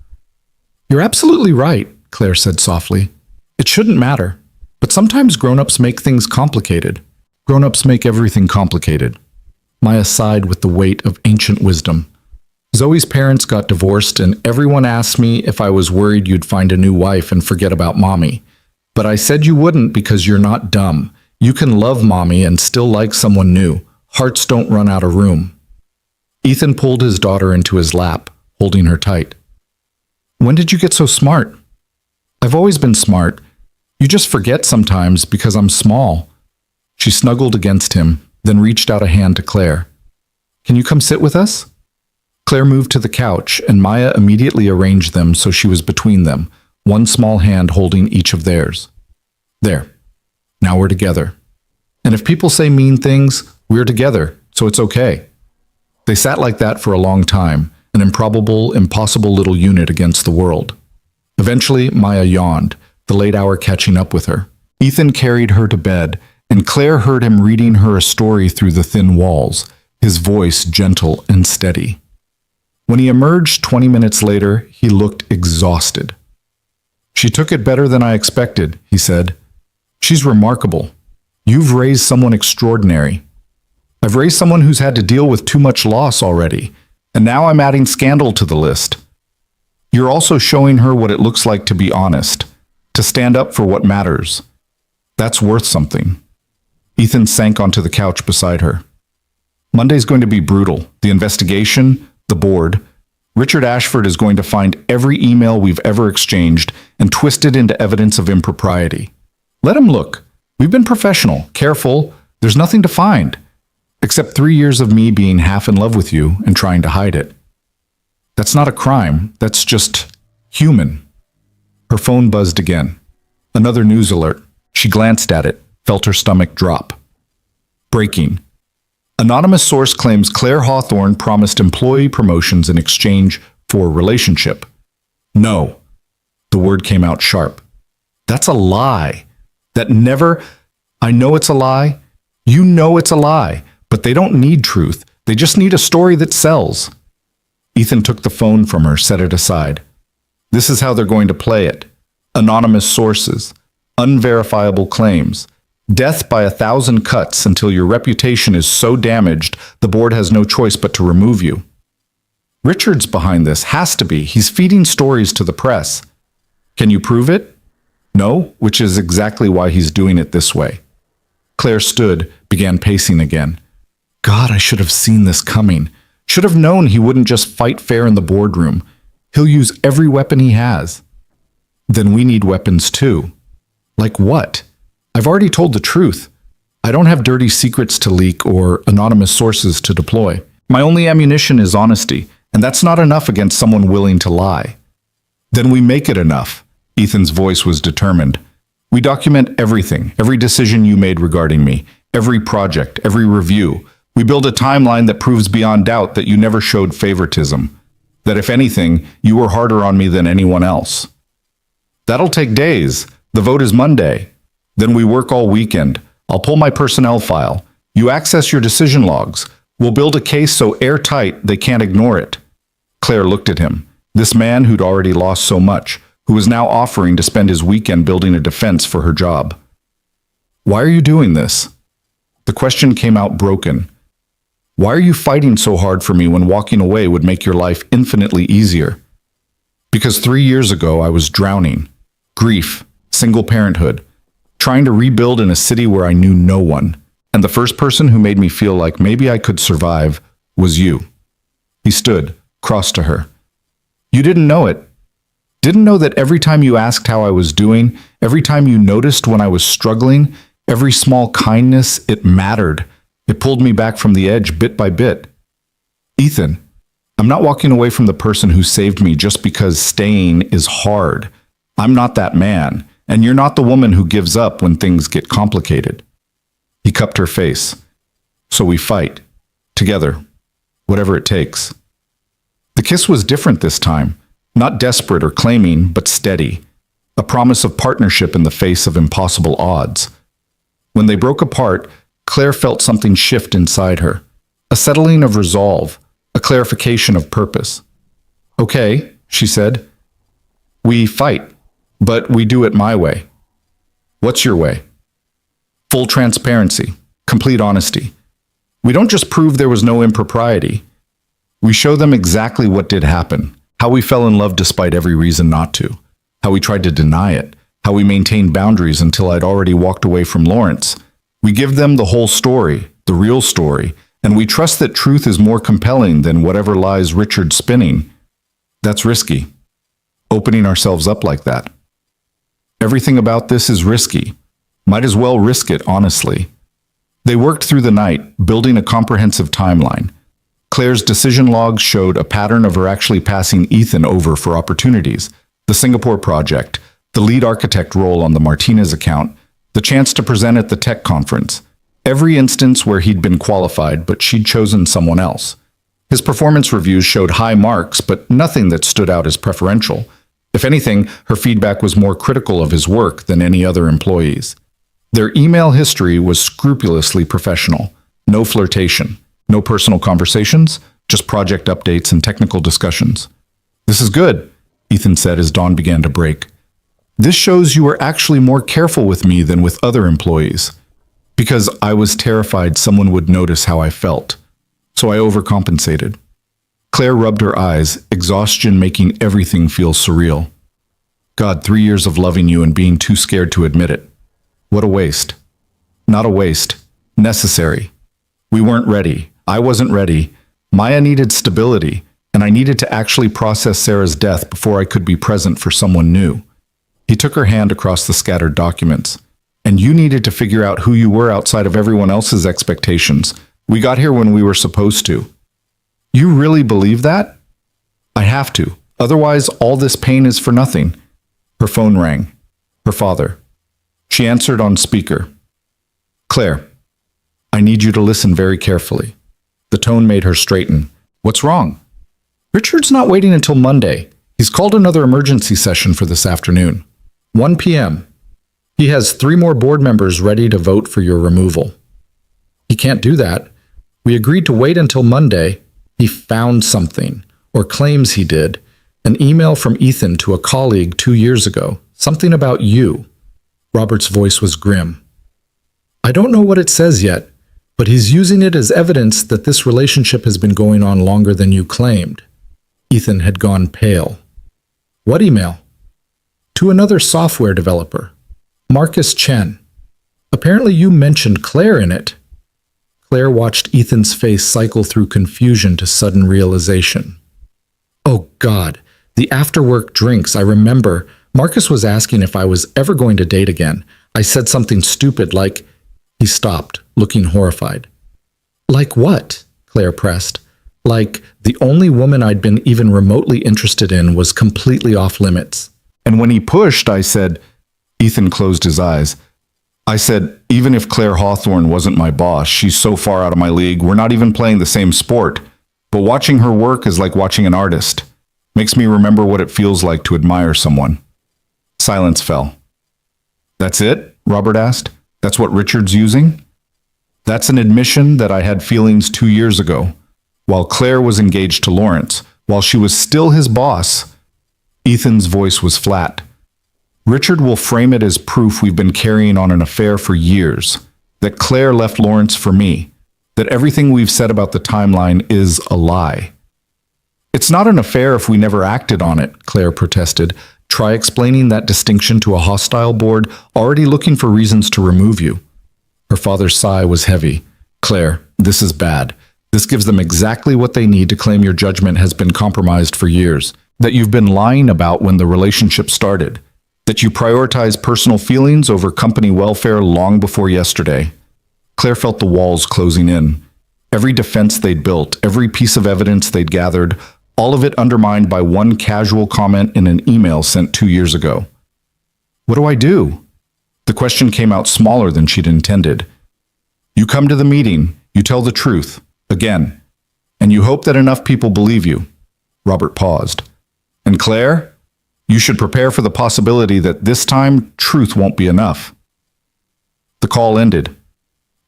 You're absolutely right, Claire said softly. It shouldn't matter. But sometimes grown-ups make things complicated. Grown-ups make everything complicated. Maya sighed with the weight of ancient wisdom. Zoe's parents got divorced and everyone asked me if I was worried you'd find a new wife and forget about Mommy. But I said you wouldn't because you're not dumb. You can love Mommy and still like someone new. Hearts don't run out of room. Ethan pulled his daughter into his lap, holding her tight. When did you get so smart? I've always been smart. You just forget sometimes because I'm small. She snuggled against him, then reached out a hand to Claire. Can you come sit with us? Claire moved to the couch, and Maya immediately arranged them so she was between them, one small hand holding each of theirs. There. Now we're together. And if people say mean things, we're together, so it's okay. They sat like that for a long time, an improbable, impossible little unit against the world. Eventually, Maya yawned, the late hour catching up with her. Ethan carried her to bed, and Claire heard him reading her a story through the thin walls, his voice gentle and steady. When he emerged 20 minutes later, he looked exhausted. She took it better than I expected, he said. She's remarkable. You've raised someone extraordinary. I've raised someone who's had to deal with too much loss already, and now I'm adding scandal to the list. You're also showing her what it looks like to be honest, to stand up for what matters. That's worth something. Ethan sank onto the couch beside her. Monday's going to be brutal. The investigation, the board. Richard Ashford is going to find every email we've ever exchanged and twist it into evidence of impropriety. Let him look. We've been professional, careful. There's nothing to find. Except 3 years of me being half in love with you and trying to hide it. That's not a crime. That's just human. Her phone buzzed again. Another news alert. She glanced at it, felt her stomach drop. Breaking. Anonymous source claims Claire Hawthorne promised employee promotions in exchange for relationship. No. The word came out sharp. That's a lie. That never... I know it's a lie. You know it's a lie. But they don't need truth. They just need a story that sells. Ethan took the phone from her, set it aside. This is how they're going to play it. Anonymous sources. Unverifiable claims. Death by 1,000 cuts until your reputation is so damaged the board has no choice but to remove you. Richard's behind this, has to be. He's feeding stories to the press. Can you prove it? No, which is exactly why he's doing it this way. Claire stood, began pacing again. God, I should have seen this coming. Should have known he wouldn't just fight fair in the boardroom. He'll use every weapon he has. Then we need weapons too. Like what? I've already told the truth. I don't have dirty secrets to leak or anonymous sources to deploy. My only ammunition is honesty, and that's not enough against someone willing to lie. Then we make it enough. Ethan's voice was determined. We document everything, every decision you made regarding me, every project, every review. We build a timeline that proves beyond doubt that you never showed favoritism, that if anything, you were harder on me than anyone else. That'll take days. The vote is Monday. Then we work all weekend. I'll pull my personnel file. You access your decision logs. We'll build a case so airtight they can't ignore it. Claire looked at him, this man who'd already lost so much, who was now offering to spend his weekend building a defense for her job. Why are you doing this? The question came out broken. Why are you fighting so hard for me when walking away would make your life infinitely easier? Because 3 years ago I was drowning. Grief, single parenthood, trying to rebuild in a city where I knew no one. And the first person who made me feel like maybe I could survive was you." He stood, crossed to her. "You didn't know it. Didn't know that every time you asked how I was doing, every time you noticed when I was struggling, every small kindness, it mattered. It pulled me back from the edge bit by bit. Ethan, I'm not walking away from the person who saved me just because staying is hard. I'm not that man, and you're not the woman who gives up when things get complicated." He cupped her face. "So we fight. Together. Whatever it takes." The kiss was different this time. Not desperate or claiming, but steady. A promise of partnership in the face of impossible odds. When they broke apart, Claire felt something shift inside her. A settling of resolve. A clarification of purpose. "Okay," she said. "We fight, but we do it my way." "What's your way?" "Full transparency. Complete honesty. We don't just prove there was no impropriety. We show them exactly what did happen. How we fell in love despite every reason not to. How we tried to deny it. How we maintained boundaries until I'd already walked away from Lawrence. We give them the whole story, the real story, and we trust that truth is more compelling than whatever lies Richard's spinning. That's risky. Opening ourselves up like that. Everything about this is risky. Might as well risk it, honestly." They worked through the night, building a comprehensive timeline. Claire's decision logs showed a pattern of her actually passing Ethan over for opportunities. The Singapore project, the lead architect role on the Martinez account, the chance to present at the tech conference. Every instance where he'd been qualified, but she'd chosen someone else. His performance reviews showed high marks, but nothing that stood out as preferential. If anything, her feedback was more critical of his work than any other employees. Their email history was scrupulously professional. No flirtation. No personal conversations, just project updates and technical discussions. "This is good," Ethan said as dawn began to break. "This shows you were actually more careful with me than with other employees. Because I was terrified someone would notice how I felt. So I overcompensated." Claire rubbed her eyes, exhaustion making everything feel surreal. "God, 3 years of loving you and being too scared to admit it. What a waste." "Not a waste. Necessary. We weren't ready. I wasn't ready. Maya needed stability, and I needed to actually process Sarah's death before I could be present for someone new." He took her hand across the scattered documents. "And you needed to figure out who you were outside of everyone else's expectations. We got here when we were supposed to." "You really believe that?" "I have to. Otherwise, all this pain is for nothing." Her phone rang. Her father. She answered on speaker. "Claire, I need you to listen very carefully." The tone made her straighten. "What's wrong?" "Richard's not waiting until Monday. He's called another emergency session for this afternoon. 1 p.m. He has 3 more board members ready to vote for your removal." "He can't do that. We agreed to wait until Monday." "He found something, or claims he did. An email from Ethan to a colleague 2 years ago. Something about you." Robert's voice was grim. "I don't know what it says yet, but he's using it as evidence that this relationship has been going on longer than you claimed." Ethan had gone pale. "What email?" "To another software developer. Marcus Chen. Apparently you mentioned Claire in it." Claire watched Ethan's face cycle through confusion to sudden realization. "Oh God, the after-work drinks, I remember. Marcus was asking if I was ever going to date again. I said something stupid like..." He stopped, looking horrified. "Like what?" Claire pressed. "Like the only woman I'd been even remotely interested in was completely off limits." "And when he pushed, I said..." Ethan closed his eyes. "I said, even if Claire Hawthorne wasn't my boss, she's so far out of my league, we're not even playing the same sport. But watching her work is like watching an artist. Makes me remember what it feels like to admire someone." Silence fell. "That's it?" Robert asked. "That's what Richard's using?" "That's an admission that I had feelings 2 years ago, while Claire was engaged to Lawrence, while she was still his boss." Ethan's voice was flat. "Richard will frame it as proof we've been carrying on an affair for years, that Claire left Lawrence for me, that everything we've said about the timeline is a lie." "It's not an affair if we never acted on it," Claire protested. "Try explaining that distinction to a hostile board already looking for reasons to remove you." Her father's sigh was heavy. Claire, this is bad. This gives them exactly what they need to claim your judgment has been compromised for years, that you've been lying about when the relationship started, that you prioritize personal feelings over company welfare long before yesterday. Claire felt the walls closing in. Every defense they'd built, every piece of evidence they'd gathered, all of it undermined by one casual comment in an email sent 2 years ago. What do I do? The question came out smaller than she'd intended. You come to the meeting, you tell the truth, again, and you hope that enough people believe you. Robert paused. And Claire, you should prepare for the possibility that this time truth won't be enough. The call ended.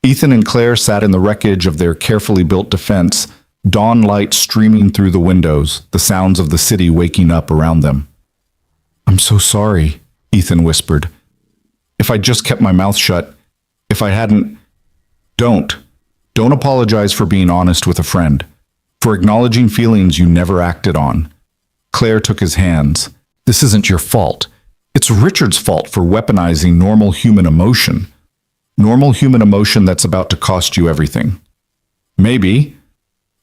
Ethan and Claire sat in the wreckage of their carefully built defense, dawn light streaming through the windows, the sounds of the city waking up around them. I'm so sorry, Ethan whispered. If I'd just kept my mouth shut, if I hadn't... Don't apologize for being honest with a friend, for acknowledging feelings you never acted on. Claire took his hands. This isn't your fault. It's Richard's fault for weaponizing normal human emotion. Normal human emotion that's about to cost you everything. Maybe.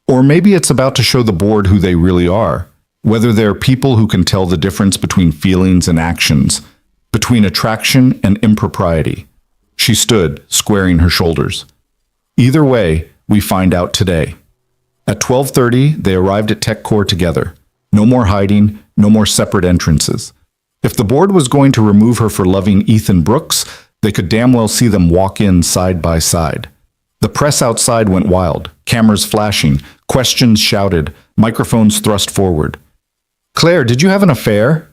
Or maybe it's about to show the board who they really are, whether they're people who can tell the difference between feelings and actions, between attraction and impropriety. She stood, squaring her shoulders. Either way, we find out today. At 12:30, they arrived at TechCore together. No more hiding, no more separate entrances. If the board was going to remove her for loving Ethan Brooks, they could damn well see them walk in side by side. The press outside went wild, cameras flashing, questions shouted, microphones thrust forward. Claire, did you have an affair?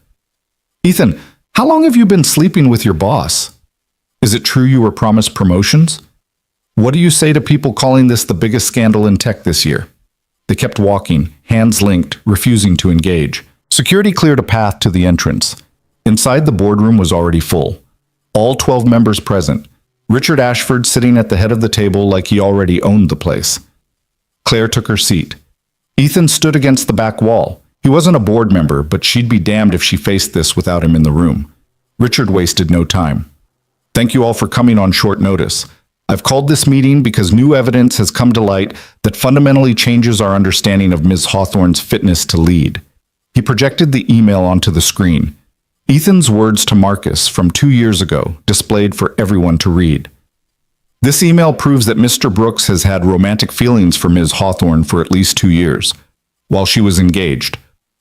Ethan, how long have you been sleeping with your boss? Is it true you were promised promotions? What do you say to people calling this the biggest scandal in tech this year? They kept walking, hands linked, refusing to engage. Security cleared a path to the entrance. Inside, the boardroom was already full. All 12 members present. Richard Ashford sitting at the head of the table like he already owned the place. Claire took her seat. Ethan stood against the back wall. He wasn't a board member, but she'd be damned if she faced this without him in the room. Richard wasted no time. Thank you all for coming on short notice. I've called this meeting because new evidence has come to light that fundamentally changes our understanding of Ms. Hawthorne's fitness to lead. He projected the email onto the screen. Ethan's words to Marcus from 2 years ago, displayed for everyone to read. This email proves that Mr. Brooks has had romantic feelings for Ms. Hawthorne for at least 2 years, while she was engaged,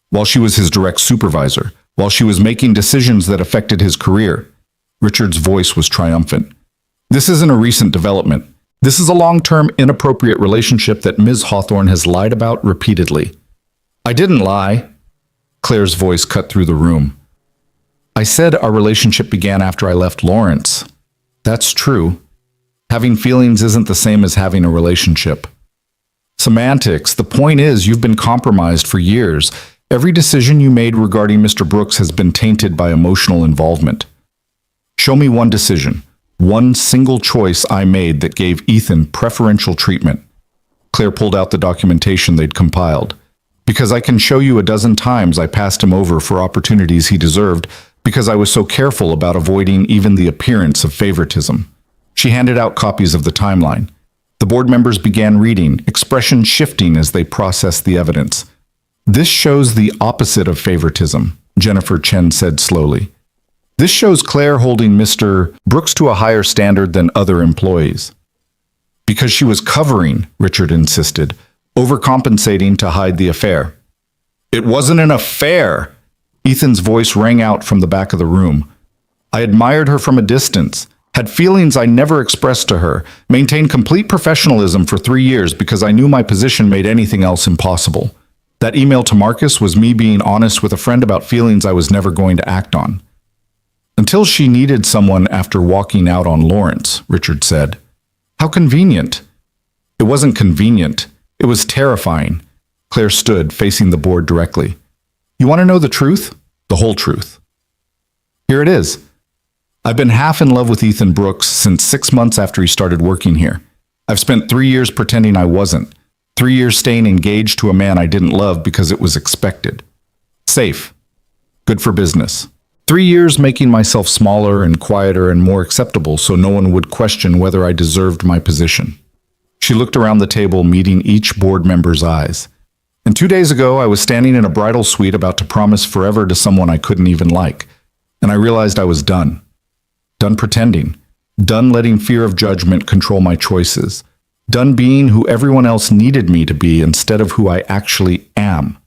while she was his direct supervisor, while she was making decisions that affected his career. Richard's voice was triumphant. This isn't a recent development. This is a long-term, inappropriate relationship that Ms. Hawthorne has lied about repeatedly. I didn't lie. Claire's voice cut through the room. I said our relationship began after I left Lawrence. That's true. Having feelings isn't the same as having a relationship. Semantics. The point is, you've been compromised for years. Every decision you made regarding Mr. Brooks has been tainted by emotional involvement. Show me one decision. One single choice I made that gave Ethan preferential treatment. Claire pulled out the documentation they'd compiled. Because I can show you a dozen times I passed him over for opportunities he deserved because I was so careful about avoiding even the appearance of favoritism. She handed out copies of the timeline. The board members began reading, expressions shifting as they processed the evidence. This shows the opposite of favoritism, Jennifer Chen said slowly. This shows Claire holding Mr. Brooks to a higher standard than other employees. Because she was covering, Richard insisted, overcompensating to hide the affair. It wasn't an affair! Ethan's voice rang out from the back of the room. I admired her from a distance, had feelings I never expressed to her, maintained complete professionalism for 3 years because I knew my position made anything else impossible. That email to Marcus was me being honest with a friend about feelings I was never going to act on. Until she needed someone after walking out on Lawrence, Richard said. How convenient. It wasn't convenient. It was terrifying. Claire stood, facing the board directly. You want to know the truth? The whole truth. Here it is. I've been half in love with Ethan Brooks since 6 months after he started working here. I've spent 3 years pretending I wasn't. 3 years staying engaged to a man I didn't love because it was expected. Safe. Good for business. 3 years making myself smaller and quieter and more acceptable so no one would question whether I deserved my position. She looked around the table, meeting each board member's eyes. And 2 days ago, I was standing in a bridal suite about to promise forever to someone I couldn't even like. And I realized I was done. Done pretending. Done letting fear of judgment control my choices. Done being who everyone else needed me to be instead of who I actually am.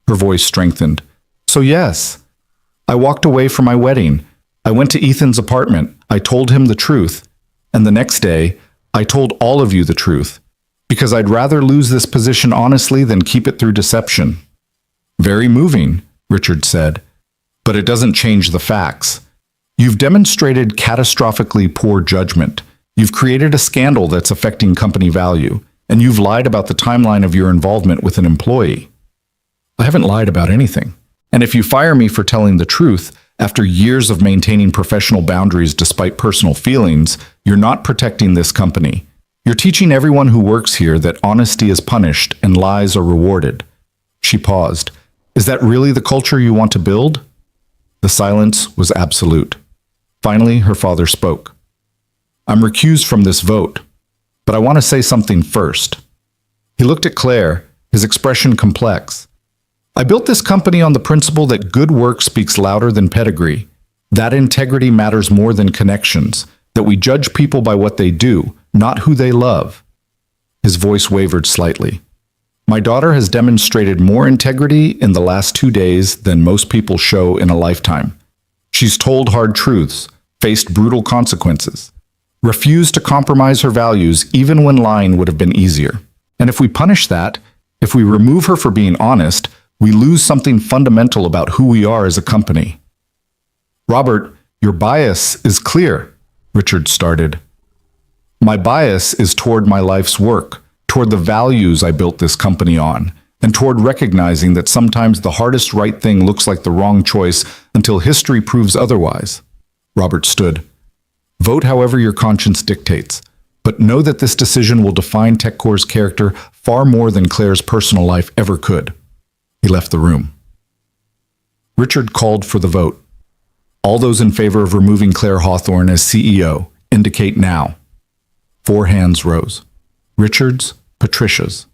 Her voice strengthened. So yes, I walked away from my wedding. I went to Ethan's apartment. I told him the truth. And the next day, I told all of you the truth. Because I'd rather lose this position honestly than keep it through deception. Very moving, Richard said. But it doesn't change the facts. You've demonstrated catastrophically poor judgment. You've created a scandal that's affecting company value, and you've lied about the timeline of your involvement with an employee. I haven't lied about anything. And if you fire me for telling the truth, after years of maintaining professional boundaries despite personal feelings, you're not protecting this company. You're teaching everyone who works here that honesty is punished and lies are rewarded. She paused. Is that really the culture you want to build? The silence was absolute. Finally, her father spoke. I'm recused from this vote, but I want to say something first. He looked at Claire, his expression complex. I built this company on the principle that good work speaks louder than pedigree, that integrity matters more than connections, that we judge people by what they do, not who they love. His voice wavered slightly. My daughter has demonstrated more integrity in the last 2 days than most people show in a lifetime. She's told hard truths, faced brutal consequences, refused to compromise her values even when lying would have been easier. And if we punish that, if we remove her for being honest, we lose something fundamental about who we are as a company. Robert, your bias is clear, Richard started. My bias is toward my life's work, toward the values I built this company on, and toward recognizing that sometimes the hardest right thing looks like the wrong choice until history proves otherwise. Robert stood. Vote however your conscience dictates, but know that this decision will define TechCore's character far more than Claire's personal life ever could. He left the room. Richard called for the vote. All those in favor of removing Claire Hawthorne as CEO indicate now. 4 hands rose. Richard's, Patricia's.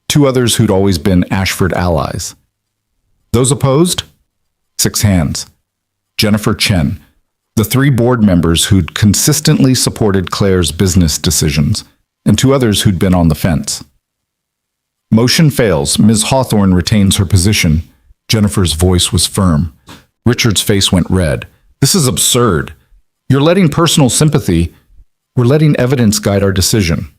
2 others who'd always been Ashford allies. Those opposed? 6 hands. Jennifer Chen, the 3 board members who'd consistently supported Claire's business decisions, and 2 others who'd been on the fence. Motion fails. Ms. Hawthorne retains her position. Jennifer's voice was firm. Richard's face went red. This is absurd. You're letting personal sympathy. We're letting evidence guide our decision.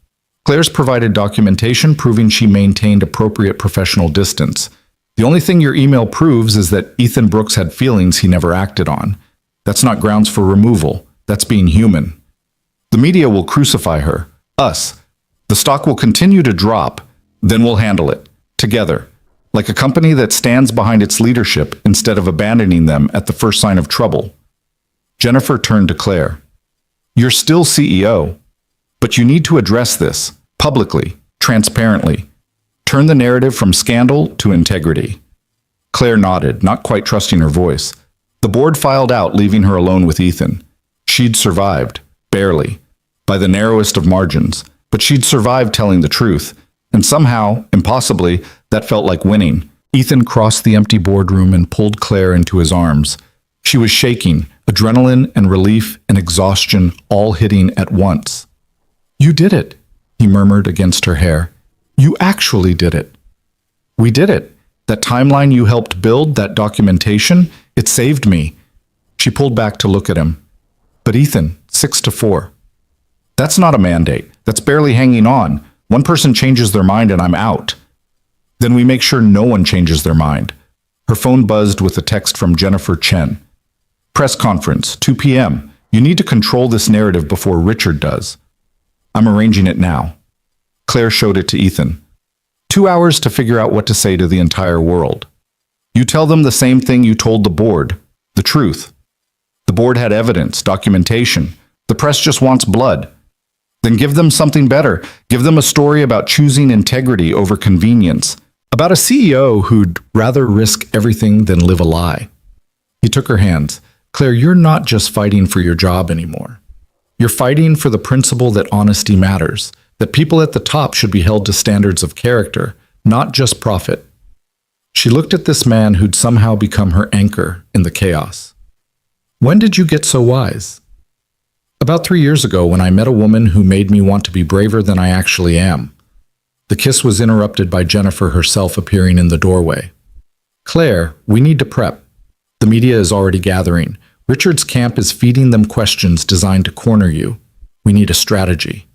Claire's provided documentation proving she maintained appropriate professional distance. The only thing your email proves is that Ethan Brooks had feelings he never acted on. That's not grounds for removal. That's being human. The media will crucify her. Us. The stock will continue to drop. Then we'll handle it. Together. Like a company that stands behind its leadership instead of abandoning them at the first sign of trouble. Jennifer turned to Claire. You're still CEO, but you need to address this publicly, transparently. Turn the narrative from scandal to integrity. Claire nodded, not quite trusting her voice. The board filed out, leaving her alone with Ethan. She'd survived, barely, by the narrowest of margins, but she'd survived telling the truth, and somehow, impossibly, that felt like winning. Ethan crossed the empty boardroom and pulled Claire into his arms. She was shaking, adrenaline and relief and exhaustion all hitting at once. You did it, he murmured against her hair. You actually did it. We did it. That timeline you helped build, that documentation, it saved me. She pulled back to look at him. But Ethan, 6-4. That's not a mandate. That's barely hanging on. One person changes their mind and I'm out. Then we make sure no one changes their mind. Her phone buzzed with a text from Jennifer Chen. Press conference, 2 p.m. You need to control this narrative before Richard does. I'm arranging it now. Claire showed it to Ethan. 2 hours to figure out what to say to the entire world. You tell them the same thing you told the board, the truth. The board had evidence, documentation. The press just wants blood. Then give them something better. Give them a story about choosing integrity over convenience. About a CEO who'd rather risk everything than live a lie. He took her hands. Claire, you're not just fighting for your job anymore. You're fighting for the principle that honesty matters, that people at the top should be held to standards of character, not just profit. She looked at this man who'd somehow become her anchor in the chaos. When did you get so wise? About 3 years ago, when I met a woman who made me want to be braver than I actually am. The kiss was interrupted by Jennifer herself appearing in the doorway. Claire, we need to prep. The media is already gathering. Richard's camp is feeding them questions designed to corner you. We need a strategy.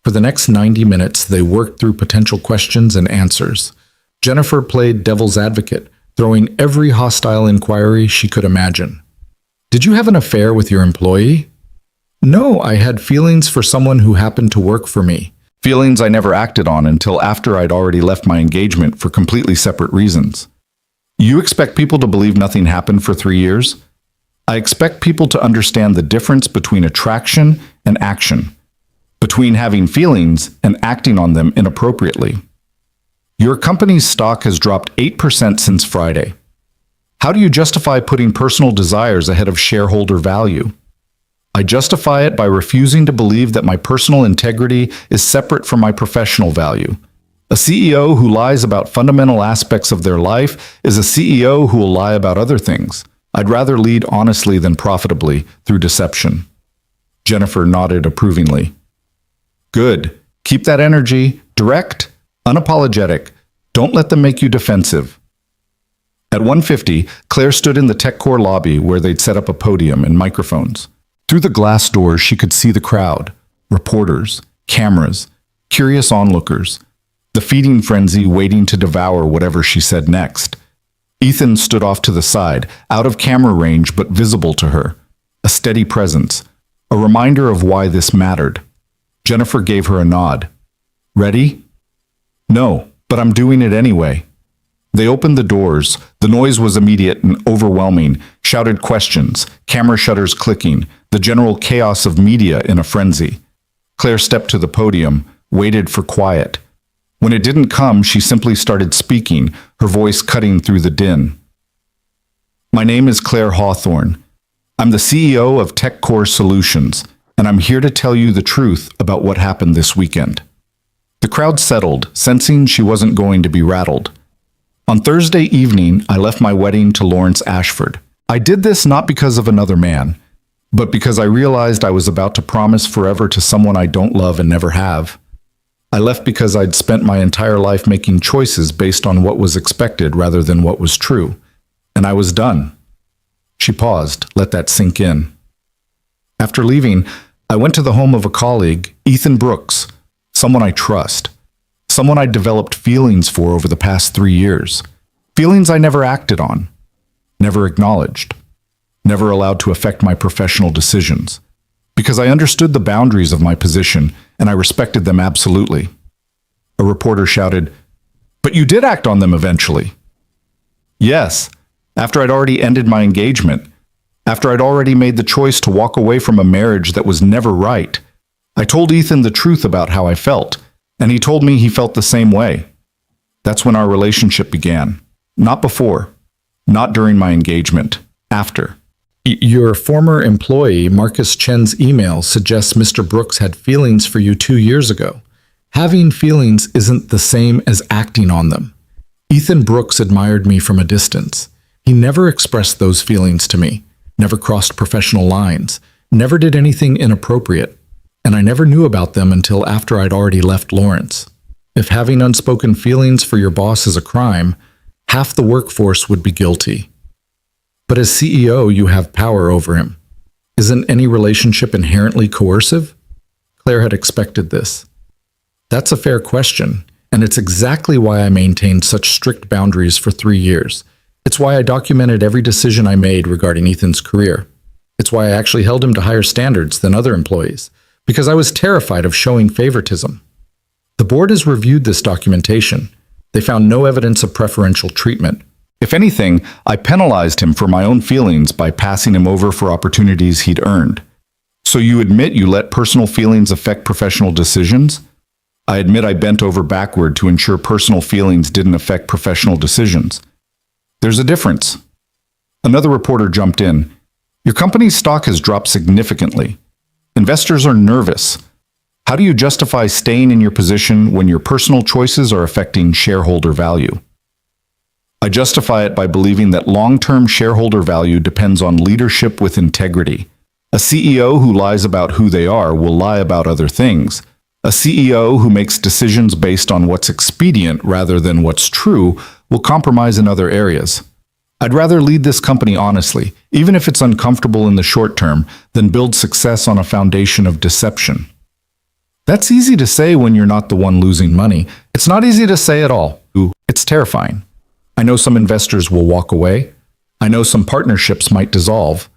For the next 90 minutes, they worked through potential questions and answers. Jennifer played devil's advocate, throwing every hostile inquiry she could imagine. Did you have an affair with your employee? No, I had feelings for someone who happened to work for me. Feelings I never acted on until after I'd already left my engagement for completely separate reasons. You expect people to believe nothing happened for 3 years? I expect people to understand the difference between attraction and action, between having feelings and acting on them inappropriately. Your company's stock has dropped 8% since Friday. How do you justify putting personal desires ahead of shareholder value? I justify it by refusing to believe that my personal integrity is separate from my professional value. A CEO who lies about fundamental aspects of their life is a CEO who will lie about other things. I'd rather lead honestly than profitably through deception. Jennifer nodded approvingly. Good. Keep that energy direct, unapologetic. Don't let them make you defensive. At 1:50, Claire stood in the TechCore lobby where they'd set up a podium and microphones. Through the glass doors, she could see the crowd, reporters, cameras, curious onlookers, the feeding frenzy waiting to devour whatever she said next. Ethan stood off to the side, out of camera range but visible to her, a steady presence, a reminder of why this mattered. Jennifer gave her a nod. Ready? No, but I'm doing it anyway. They opened the doors. The noise was immediate and overwhelming. Shouted questions, camera shutters clicking, the general chaos of media in a frenzy. Claire stepped to the podium, waited for quiet. When it didn't come, she simply started speaking, her voice cutting through the din. My name is Claire Hawthorne. I'm the CEO of TechCore Solutions, and I'm here to tell you the truth about what happened this weekend. The crowd settled, sensing she wasn't going to be rattled. On Thursday evening, I left my wedding to Lawrence Ashford. I did this not because of another man, but because I realized I was about to promise forever to someone I don't love and never have. I left because I'd spent my entire life making choices based on what was expected rather than what was true, and I was done. She paused, let that sink in. After leaving, I went to the home of a colleague, Ethan Brooks, someone I trust, someone I'd developed feelings for over the past 3 years, feelings I never acted on, never acknowledged, never allowed to affect my professional decisions, because I understood the boundaries of my position and I respected them absolutely. A reporter shouted, "But you did act on them eventually." Yes, after I'd already ended my engagement, after I'd already made the choice to walk away from a marriage that was never right. I told Ethan the truth about how I felt, and he told me he felt the same way. That's when our relationship began. Not before, not during my engagement, after. Your former employee, Marcus Chen's email suggests Mr. Brooks had feelings for you 2 years ago. Having feelings isn't the same as acting on them. Ethan Brooks admired me from a distance. He never expressed those feelings to me, never crossed professional lines, never did anything inappropriate, and I never knew about them until after I'd already left Lawrence. If having unspoken feelings for your boss is a crime, half the workforce would be guilty. But as CEO, you have power over him. Isn't any relationship inherently coercive? Claire had expected this. That's a fair question, and it's exactly why I maintained such strict boundaries for 3 years. It's why I documented every decision I made regarding Ethan's career. It's why I actually held him to higher standards than other employees, because I was terrified of showing favoritism. The board has reviewed this documentation. They found no evidence of preferential treatment. If anything, I penalized him for my own feelings by passing him over for opportunities he'd earned. So you admit you let personal feelings affect professional decisions? I admit I bent over backward to ensure personal feelings didn't affect professional decisions. There's a difference. Another reporter jumped in. Your company's stock has dropped significantly. Investors are nervous. How do you justify staying in your position when your personal choices are affecting shareholder value? I justify it by believing that long-term shareholder value depends on leadership with integrity. A CEO who lies about who they are will lie about other things. A CEO who makes decisions based on what's expedient rather than what's true will compromise in other areas. I'd rather lead this company honestly, even if it's uncomfortable in the short term, than build success on a foundation of deception. That's easy to say when you're not the one losing money. It's not easy to say at all. It's terrifying. I know some investors will walk away. I know some partnerships might dissolve.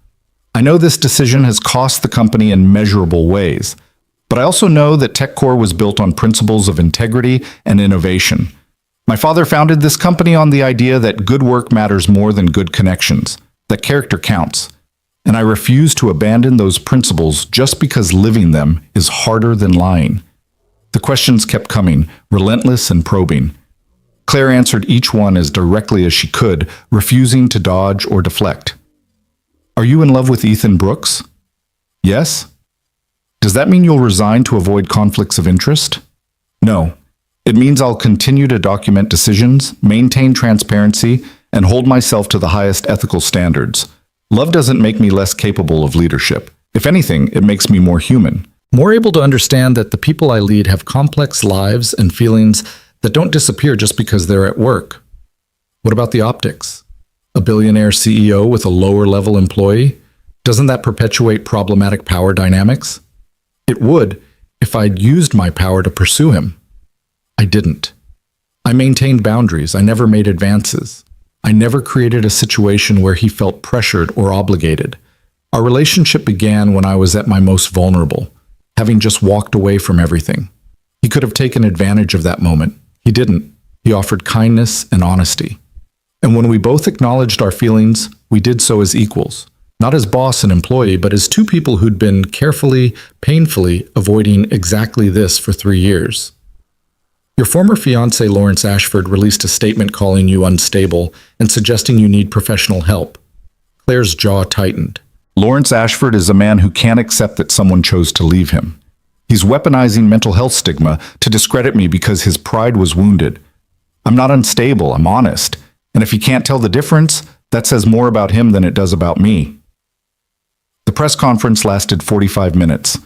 I know this decision has cost the company in measurable ways. But I also know that TechCore was built on principles of integrity and innovation. My father founded this company on the idea that good work matters more than good connections, that character counts. And I refuse to abandon those principles just because living them is harder than lying. The questions kept coming, relentless and probing. Claire answered each one as directly as she could, refusing to dodge or deflect. Are you in love with Ethan Brooks? Yes? Does that mean you'll resign to avoid conflicts of interest? No. It means I'll continue to document decisions, maintain transparency, and hold myself to the highest ethical standards. Love doesn't make me less capable of leadership. If anything, it makes me more human. More able to understand that the people I lead have complex lives and feelings that don't disappear just because they're at work. What about the optics? A billionaire CEO with a lower-level employee? Doesn't that perpetuate problematic power dynamics? It would if I'd used my power to pursue him. I didn't. I maintained boundaries. I never made advances. I never created a situation where he felt pressured or obligated. Our relationship began when I was at my most vulnerable, having just walked away from everything. He could have taken advantage of that moment. He didn't. He offered kindness and honesty. And when we both acknowledged our feelings, we did so as equals. Not as boss and employee, but as two people who'd been carefully, painfully avoiding exactly this for 3 years. Your former fiancé, Lawrence Ashford, released a statement calling you unstable and suggesting you need professional help. Claire's jaw tightened. Lawrence Ashford is a man who can't accept that someone chose to leave him. He's weaponizing mental health stigma to discredit me because his pride was wounded. I'm not unstable, I'm honest. And if he can't tell the difference, that says more about him than it does about me. The press conference lasted 45 minutes.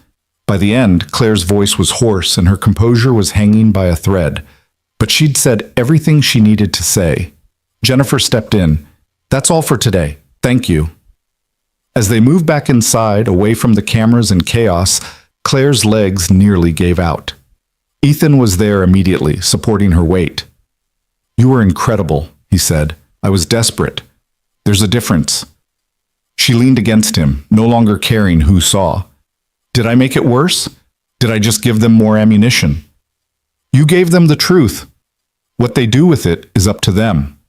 By the end, Claire's voice was hoarse and her composure was hanging by a thread. But she'd said everything she needed to say. Jennifer stepped in. That's all for today. Thank you. As they moved back inside, away from the cameras and chaos, Claire's legs nearly gave out. Ethan was there immediately, supporting her weight. You were incredible, he said. I was desperate. There's a difference. She leaned against him, no longer caring who saw. Did I make it worse? Did I just give them more ammunition? You gave them the truth. What they do with it is up to them.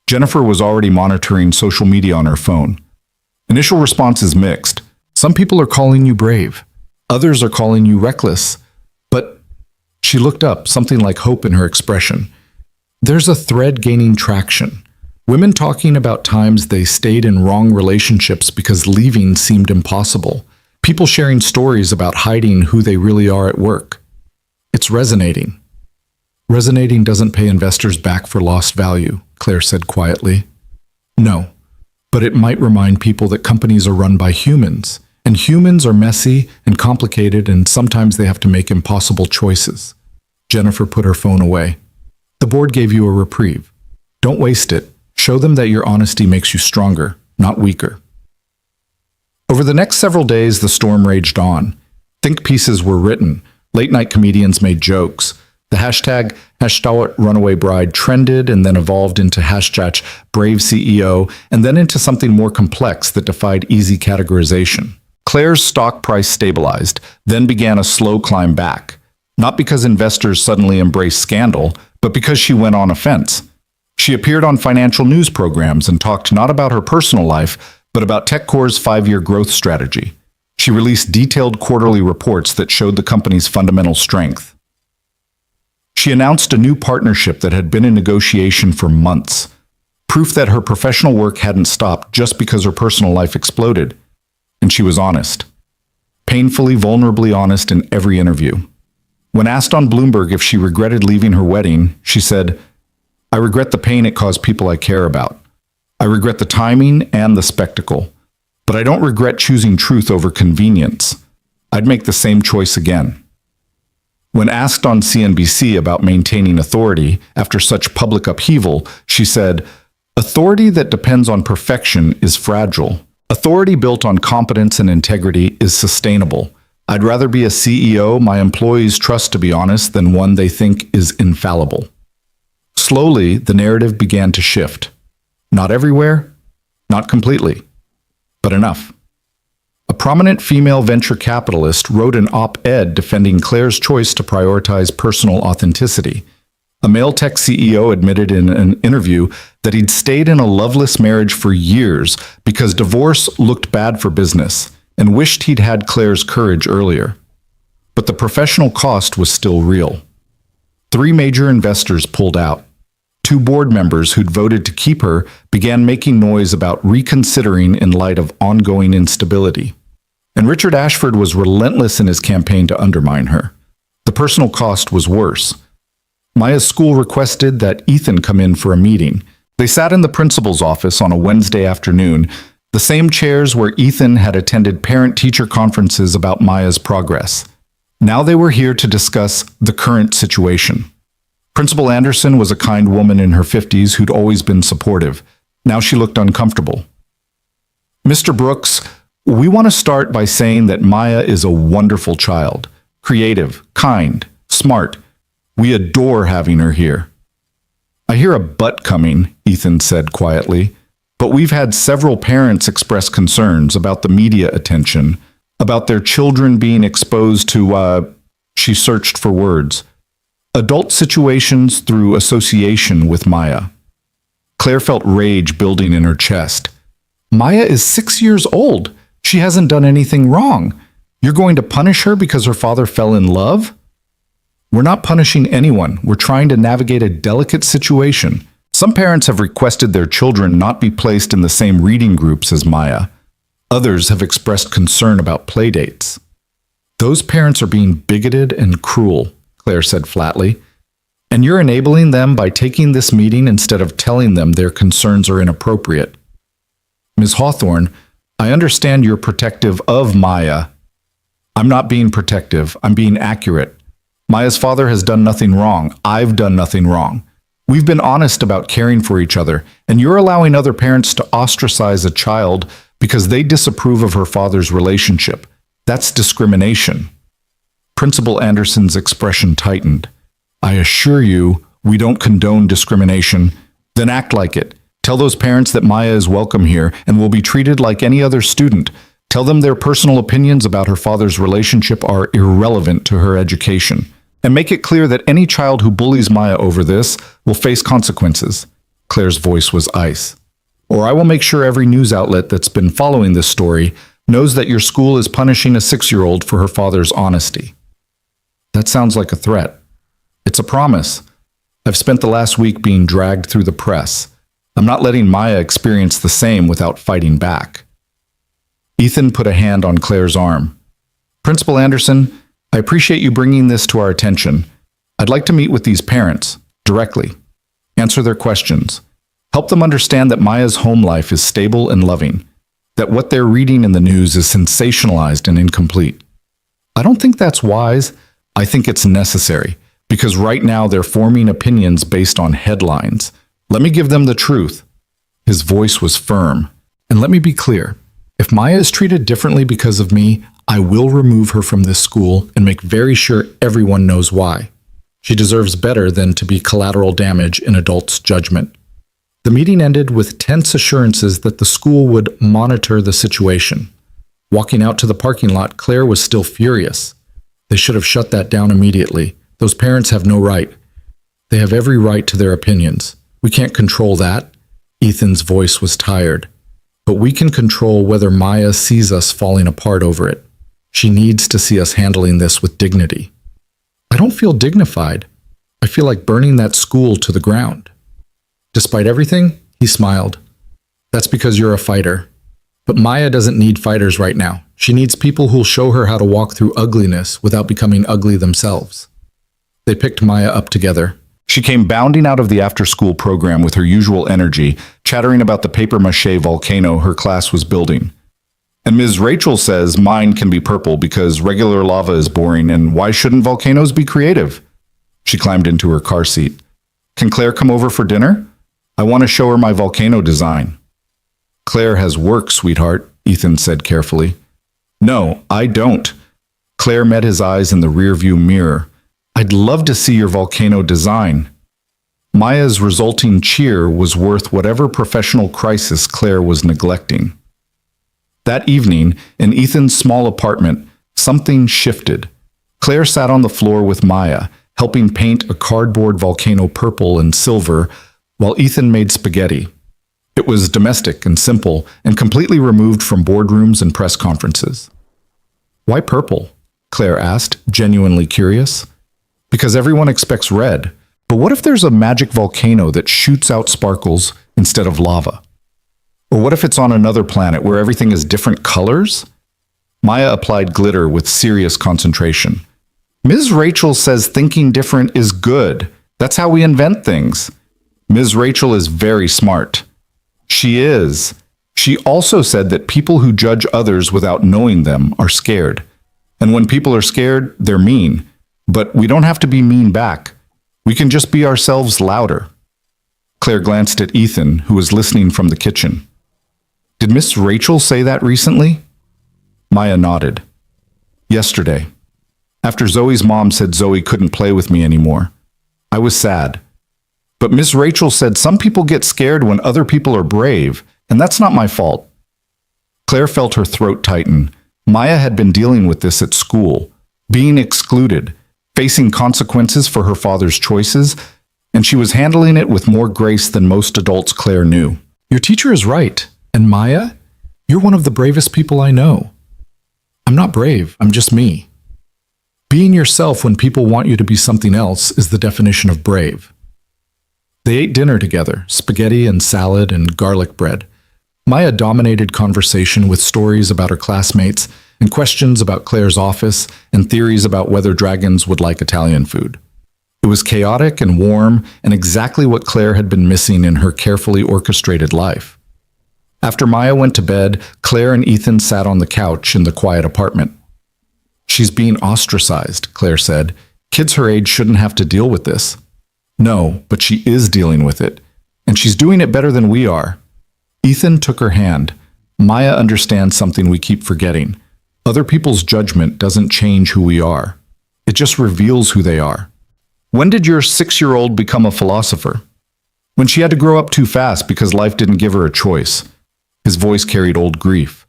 Jennifer was already monitoring social media on her phone. Initial response is mixed. Some people are calling you brave. Others are calling you reckless. But she looked up, something like hope in her expression. There's a thread gaining traction. Women talking about times they stayed in wrong relationships because leaving seemed impossible. People sharing stories about hiding who they really are at work. It's resonating. Resonating doesn't pay investors back for lost value, Claire said quietly. No, but it might remind people that companies are run by humans, and humans are messy and complicated, and sometimes they have to make impossible choices. Jennifer put her phone away. The board gave you a reprieve. Don't waste it. Show them that your honesty makes you stronger, not weaker. Over the next several days, the storm raged on. Think pieces were written. Late-night comedians made jokes. The hashtag #RunawayBride trended and then evolved into hashtag #BraveCEO and then into something more complex that defied easy categorization. Claire's stock price stabilized, then began a slow climb back. Not because investors suddenly embraced scandal, but because she went on offense. She appeared on financial news programs and talked not about her personal life, but about TechCore's 5-year growth strategy. She released detailed quarterly reports that showed the company's fundamental strength. She announced a new partnership that had been in negotiation for months. Proof that her professional work hadn't stopped just because her personal life exploded. And she was honest. Painfully, vulnerably honest in every interview. When asked on Bloomberg if she regretted leaving her wedding, she said, "I regret the pain it caused people I care about. I regret the timing and the spectacle. But I don't regret choosing truth over convenience. I'd make the same choice again." When asked on CNBC about maintaining authority after such public upheaval, she said, "Authority that depends on perfection is fragile. Authority built on competence and integrity is sustainable. I'd rather be a CEO my employees trust to be honest than one they think is infallible." Slowly, the narrative began to shift. Not everywhere, not completely, but enough. A prominent female venture capitalist wrote an op-ed defending Claire's choice to prioritize personal authenticity. A male tech CEO admitted in an interview that he'd stayed in a loveless marriage for years because divorce looked bad for business and wished he'd had Claire's courage earlier. But the professional cost was still real. 3 major investors pulled out. 2 board members who'd voted to keep her began making noise about reconsidering in light of ongoing instability. And Richard Ashford was relentless in his campaign to undermine her. The personal cost was worse. Maya's school requested that Ethan come in for a meeting. They sat in the principal's office on a Wednesday afternoon, the same chairs where Ethan had attended parent-teacher conferences about Maya's progress. Now they were here to discuss the current situation. Principal Anderson was a kind woman in her 50s who'd always been supportive. Now she looked uncomfortable. "Mr. Brooks, we want to start by saying that Maya is a wonderful child. Creative, kind, smart. We adore having her here." "I hear a but coming," Ethan said quietly, "but we've had several parents express concerns about the media attention, about their children being exposed to, she searched for words, adult situations through association with Maya." Claire felt rage building in her chest. "Maya is 6 years old. She hasn't done anything wrong. You're going to punish her because her father fell in love?" "We're not punishing anyone. We're trying to navigate a delicate situation. Some parents have requested their children not be placed in the same reading groups as Maya. Others have expressed concern about playdates." "Those parents are being bigoted and cruel," Claire said flatly. "And you're enabling them by taking this meeting instead of telling them their concerns are inappropriate." "Ms. Hawthorne, I understand you're protective of Maya." "I'm not being protective. I'm being accurate. Maya's father has done nothing wrong. I've done nothing wrong. We've been honest about caring for each other, and you're allowing other parents to ostracize a child because they disapprove of her father's relationship. That's discrimination." Principal Anderson's expression tightened. "I assure you, we don't condone discrimination. Then act like it. Tell those parents that Maya is welcome here and will be treated like any other student. Tell them their personal opinions about her father's relationship are irrelevant to her education. And make it clear that any child who bullies Maya over this will face consequences." Claire's voice was ice. "Or I will make sure every news outlet that's been following this story knows that your school is punishing a 6-year-old for her father's honesty." "That sounds like a threat." "It's a promise. I've spent the last week being dragged through the press. I'm not letting Maya experience the same without fighting back." Ethan put a hand on Claire's arm. "Principal Anderson, I appreciate you bringing this to our attention. I'd like to meet with these parents, directly. Answer their questions. Help them understand that Maya's home life is stable and loving, that what they're reading in the news is sensationalized and incomplete. I don't think that's wise. I think it's necessary, because right now they're forming opinions based on headlines. Let me give them the truth." His voice was firm. "And let me be clear. If Maya is treated differently because of me, I will remove her from this school and make very sure everyone knows why. She deserves better than to be collateral damage in adults' judgment." The meeting ended with tense assurances that the school would monitor the situation. Walking out to the parking lot, Claire was still furious. They should have shut that down immediately. Those parents have no right. They have every right to their opinions. We can't control that. Ethan's voice was tired. But we can control whether Maya sees us falling apart over it. She needs to see us handling this with dignity. I don't feel dignified. I feel like burning that school to the ground. Despite everything,
He smiled. That's because you're a fighter. But Maya doesn't need fighters right now. She needs people who'll show her how to walk through ugliness without becoming ugly themselves. They picked Maya up together.
She came bounding out of the after-school program with her usual energy, chattering about the papier-mâché volcano her class was building. And Ms. Rachel says mine can be purple because regular lava is boring, and why shouldn't volcanoes be creative? She climbed into her car seat. Can Claire come over for dinner? I want to show her my volcano design. Claire has work, sweetheart, Ethan said carefully. No, I don't. Claire met his eyes in the rearview mirror. I'd love to see your volcano design. Maya's resulting cheer was worth whatever professional crisis Claire was neglecting. That evening, in Ethan's small apartment, something shifted. Claire sat on the floor with Maya, helping paint a cardboard volcano purple and silver, while Ethan made spaghetti. It was domestic and simple, and completely removed from boardrooms and press conferences. Why purple? Claire asked, genuinely curious. Because everyone expects red. But what if there's a magic volcano that shoots out sparkles instead of lava? Or what if it's on another planet where everything is different colors? Maya applied glitter with serious concentration. Ms. Rachel says thinking different is good. That's how we invent things. Ms. Rachel is very smart. She is. She also said that people who judge others without knowing them are scared. And when people are scared, they're mean. But we don't have to be mean back. We can just be ourselves louder. Claire glanced at Ethan, who was listening from the kitchen. Did Miss Rachel say that recently? Maya nodded. Yesterday. After Zoe's mom said Zoe couldn't play with me anymore. I was sad. But Miss Rachel said some people get scared when other people are brave, and that's not my fault. Claire felt her throat tighten. Maya had been dealing with this at school, being excluded, facing consequences for her father's choices, and she was handling it with more grace than most adults Claire knew. Your teacher is right. And Maya, you're one of the bravest people I know. I'm not brave, I'm just me. Being yourself when people want you to be something else is the definition of brave. They ate dinner together, spaghetti and salad and garlic bread. Maya dominated conversation with stories about her classmates and questions about Claire's office and theories about whether dragons would like Italian food. It was chaotic and warm and exactly what Claire had been missing in her carefully orchestrated life. After Maya went to bed, Claire and Ethan sat on the couch in the quiet apartment. She's being ostracized, Claire said. Kids her age shouldn't have to deal with this. No, but she is dealing with it, and she's doing it better than we are. Ethan took her hand. Maya understands something we keep forgetting. Other people's judgment doesn't change who we are. It just reveals who they are. When did your 6-year-old become a philosopher? When she had to grow up too fast because life didn't give her a choice. His voice carried old grief.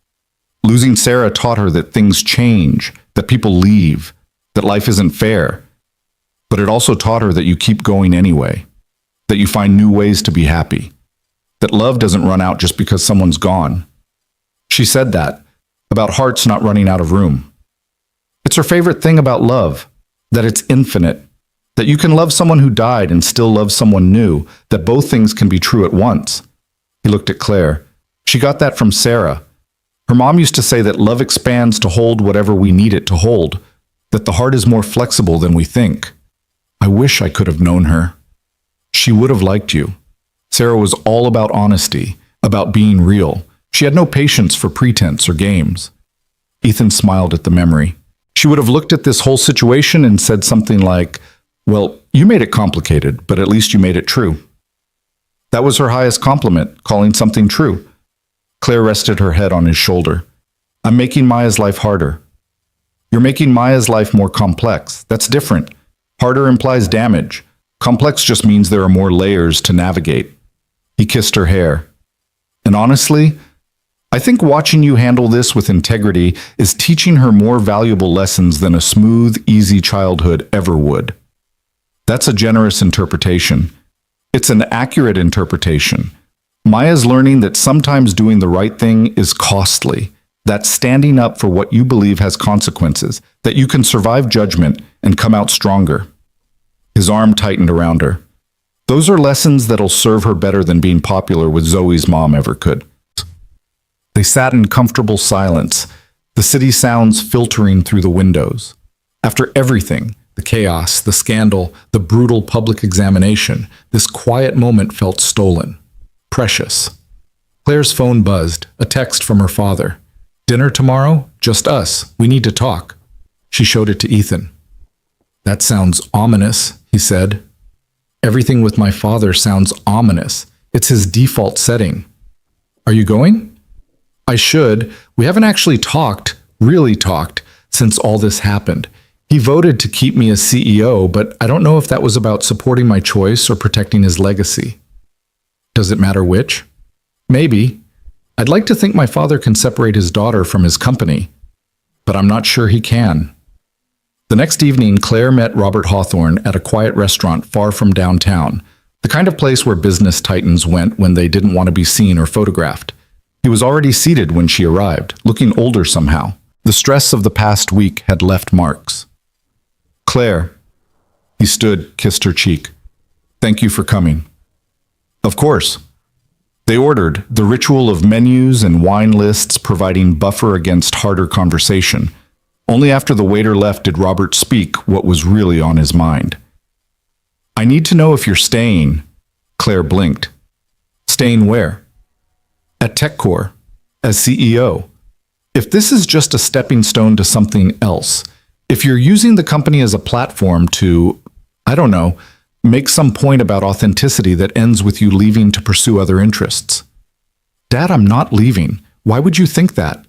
Losing Sarah taught her that things change, that people leave, that life isn't fair. But it also taught her that you keep going anyway, that you find new ways to be happy, that love doesn't run out just because someone's gone. She said that, about hearts not running out of room. It's her favorite thing about love, that it's infinite, that you can love someone who died and still love someone new, that both things can be true at once. He looked at Claire. She got that from Sarah. Her mom used to say that love expands to hold whatever we need it to hold, that the heart is more flexible than we think. I wish I could have known her. She would have liked you. Sarah was all about honesty, about being real. She had no patience for pretense or games. Ethan smiled at the memory. She would have looked at this whole situation and said something like, well, you made it complicated, but at least you made it true. That was her highest compliment, calling something true. Claire rested her head on his shoulder. I'm making Maya's life harder. You're making Maya's life more complex. That's different. Harder implies damage. Complex just means there are more layers to navigate. He kissed her hair. And honestly, I think watching you handle this with integrity is teaching her more valuable lessons than a smooth, easy childhood ever would. That's a generous interpretation. It's an accurate interpretation. Maya's learning that sometimes doing the right thing is costly, that standing up for what you believe has consequences, that you can survive judgment and come out stronger. His arm tightened around her. Those are lessons that'll serve her better than being popular with Zoe's mom ever could. They sat in comfortable silence, the city sounds filtering through the windows. After everything, the chaos, the scandal, the brutal public examination, this quiet moment felt stolen, precious. Claire's phone buzzed, a text from her father. "Dinner tomorrow? Just us. We need to talk." She showed it to Ethan. "That sounds ominous," he said. "Everything with my father sounds ominous. It's his default setting." "Are you going?" "I should. We haven't actually talked, really talked, since all this happened. He voted to keep me as CEO, but I don't know if that was about supporting my choice or protecting his legacy." "Does it matter which?" "Maybe. I'd like to think my father can separate his daughter from his company, but I'm not sure he can." The next evening, Claire met Robert Hawthorne at a quiet restaurant far from downtown, the kind of place where business titans went when they didn't want to be seen or photographed. He was already seated when she arrived, looking older somehow. The stress of the past week had left marks. "Claire." He stood, kissed her cheek. "Thank you for coming." "Of course." They ordered, the ritual of menus and wine lists providing buffer against harder conversation. Only after the waiter left did Robert speak what was really on his mind. "I need to know if you're staying." Claire blinked. "Staying where?" "At TechCore, as CEO. If this is just a stepping stone to something else, if you're using the company as a platform to, I don't know, make some point about authenticity that ends with you leaving to pursue other interests." "Dad, I'm not leaving. Why would you think that?"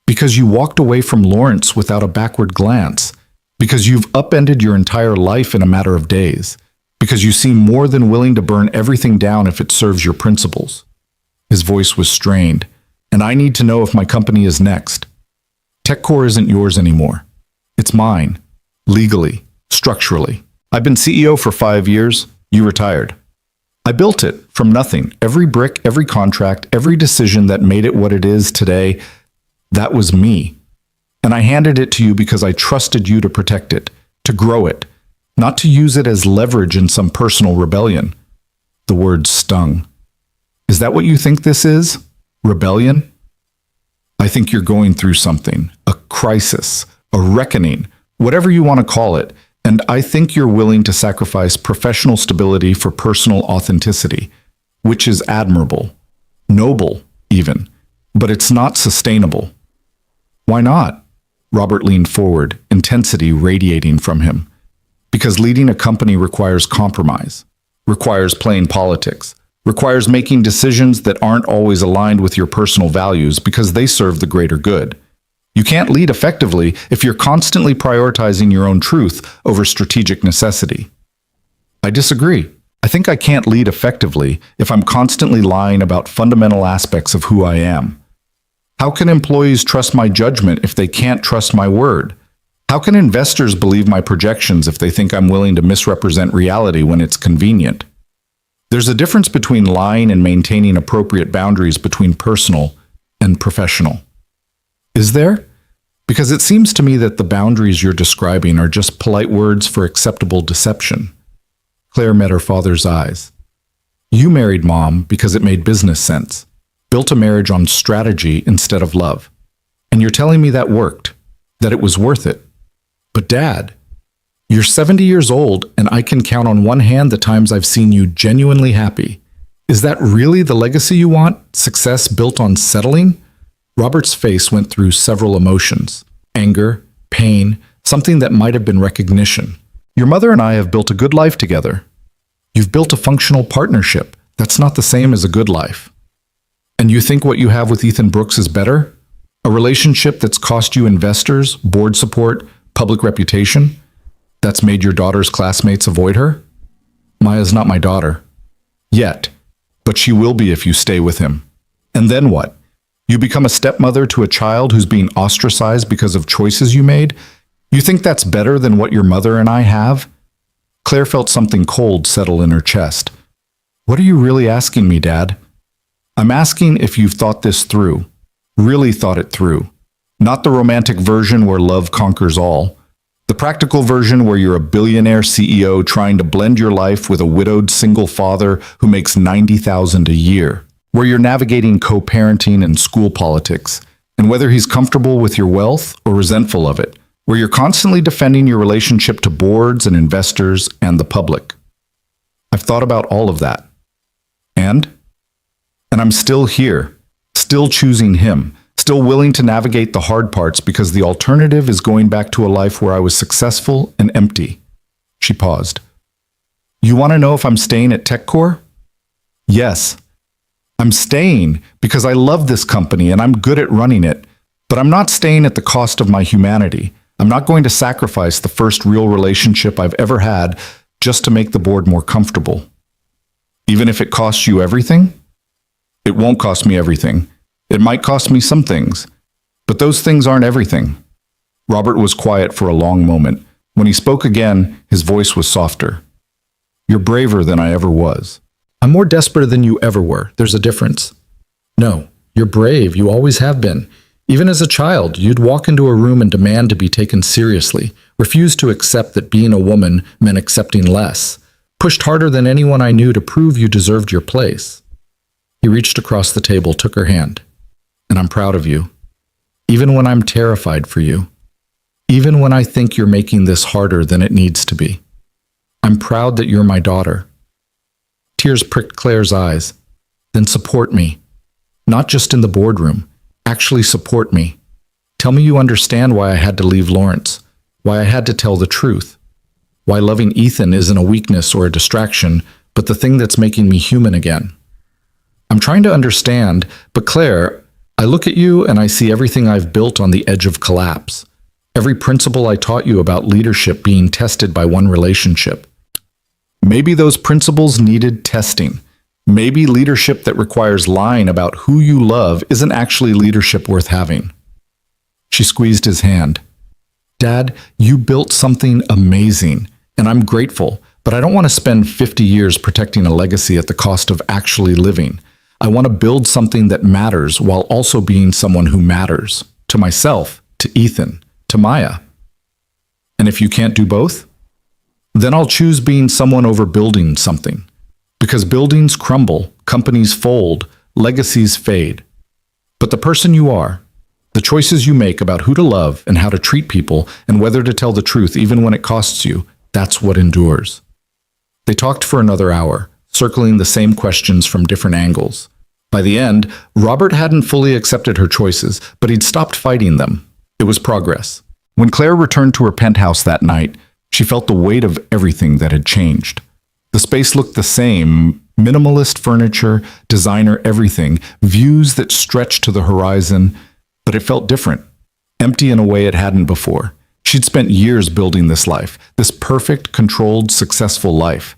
"Because you walked away from Lawrence without a backward glance. Because you've upended your entire life in a matter of days. Because you seem more than willing to burn everything down if it serves your principles." His voice was strained. "And I need to know if my company is next. TechCore isn't yours anymore. It's mine. Legally, structurally. I've been CEO for 5 years. You retired. I built it from nothing. Every brick, every contract, every decision that made it what it is today, that was me. And I handed it to you because I trusted you to protect it, to grow it, not to use it as leverage in some personal rebellion." The words stung. "Is that what you think this is? Rebellion?" "I think you're going through something, a crisis, a reckoning, whatever you want to call it, and I think you're willing to sacrifice professional stability for personal authenticity, which is admirable, noble even, but it's not sustainable." "Why not?" Robert leaned forward, intensity radiating from him. "Because leading a company requires compromise, requires playing politics, requires making decisions that aren't always aligned with your personal values because they serve the greater good. You can't lead effectively if you're constantly prioritizing your own truth over strategic necessity." "I disagree. I think I can't lead effectively if I'm constantly lying about fundamental aspects of who I am. How can employees trust my judgment if they can't trust my word? How can investors believe my projections if they think I'm willing to misrepresent reality when it's convenient? There's a difference between lying and maintaining appropriate boundaries between personal and professional." "Is there? Because it seems to me that the boundaries you're describing are just polite words for acceptable deception." Claire met her father's eyes. "You married Mom because it made business sense, built a marriage on strategy instead of love. And you're telling me that worked, that it was worth it. But Dad, you're 70 years old and I can count on one hand the times I've seen you genuinely happy. Is that really the legacy you want? Success built on settling?" Robert's face went through several emotions. Anger, pain, something that might have been recognition. "Your mother and I have built a good life together. You've built a functional partnership. That's not the same as a good life. And you think what you have with Ethan Brooks is better? A relationship that's cost you investors, board support, public reputation? That's made your daughter's classmates avoid her? Maya's not my daughter. Yet. But she will be if you stay with him. And then what? You become a stepmother to a child who's being ostracized because of choices you made? You think that's better than what your mother and I have?" Claire felt something cold settle in her chest. "What are you really asking me, Dad?" "I'm asking if you've thought this through. Really thought it through. Not the romantic version where love conquers all, The practical version where you're a billionaire CEO trying to blend your life with a widowed single father who makes $90,000 a year, where you're navigating co-parenting and school politics, and whether he's comfortable with your wealth or resentful of it, where you're constantly defending your relationship to boards and investors and the public. I've thought about all of that. And I'm still here, still choosing him, still willing to navigate the hard parts because the alternative is going back to a life where I was successful and empty. She paused. You want to know if I'm staying at TechCore? Yes. I'm staying because I love this company and I'm good at running it, but I'm not staying at the cost of my humanity. I'm not going to sacrifice the first real relationship I've ever had just to make the board more comfortable. Even if it costs you everything? It won't cost me everything. It might cost me some things, but those things aren't everything. Robert was quiet for a long moment. When he spoke again, his voice was softer. You're braver than I ever was.
I'm more desperate than you ever were. There's a difference. No, you're brave. You always have been. Even as a child, you'd walk into a room and demand to be taken seriously, refuse to accept that being a woman meant accepting less, pushed harder than anyone I knew to prove you deserved your place. He reached across the table, took her hand. And I'm proud of you. Even when I'm terrified for you. Even when I think you're making this harder than it needs to be. I'm proud that you're my daughter. Tears pricked Claire's eyes. Then support me. Not just in the boardroom. Actually support me. Tell me you understand why I had to leave Lawrence. Why I had to tell the truth. Why loving Ethan isn't a weakness or a distraction, but the thing that's making me human again. I'm trying to understand, but Claire, I look at you and I see everything I've built on the edge of collapse. Every principle I taught you about leadership being tested by one relationship. Maybe those principles needed testing. Maybe leadership that requires lying about who you love isn't actually leadership worth having. She squeezed his hand. Dad, you built something amazing, and I'm grateful, but I don't want to spend 50 years protecting a legacy at the cost of actually living. I want to build something that matters while also being someone who matters. To myself, to Ethan, to Maya. And if you can't do both, then I'll choose being someone over building something. Because buildings crumble, companies fold, legacies fade. But the person you are, the choices you make about who to love and how to treat people and whether to tell the truth even when it costs you, that's what endures. They talked for another hour, circling the same questions from different angles. By the end, Robert hadn't fully accepted her choices, but he'd stopped fighting them. It was progress. When Claire returned to her penthouse that night, she felt the weight of everything that had changed. The space looked the same, minimalist furniture, designer everything, views that stretched to the horizon, but it felt different, empty in a way it hadn't before. She'd spent years building this life, this perfect, controlled, successful life.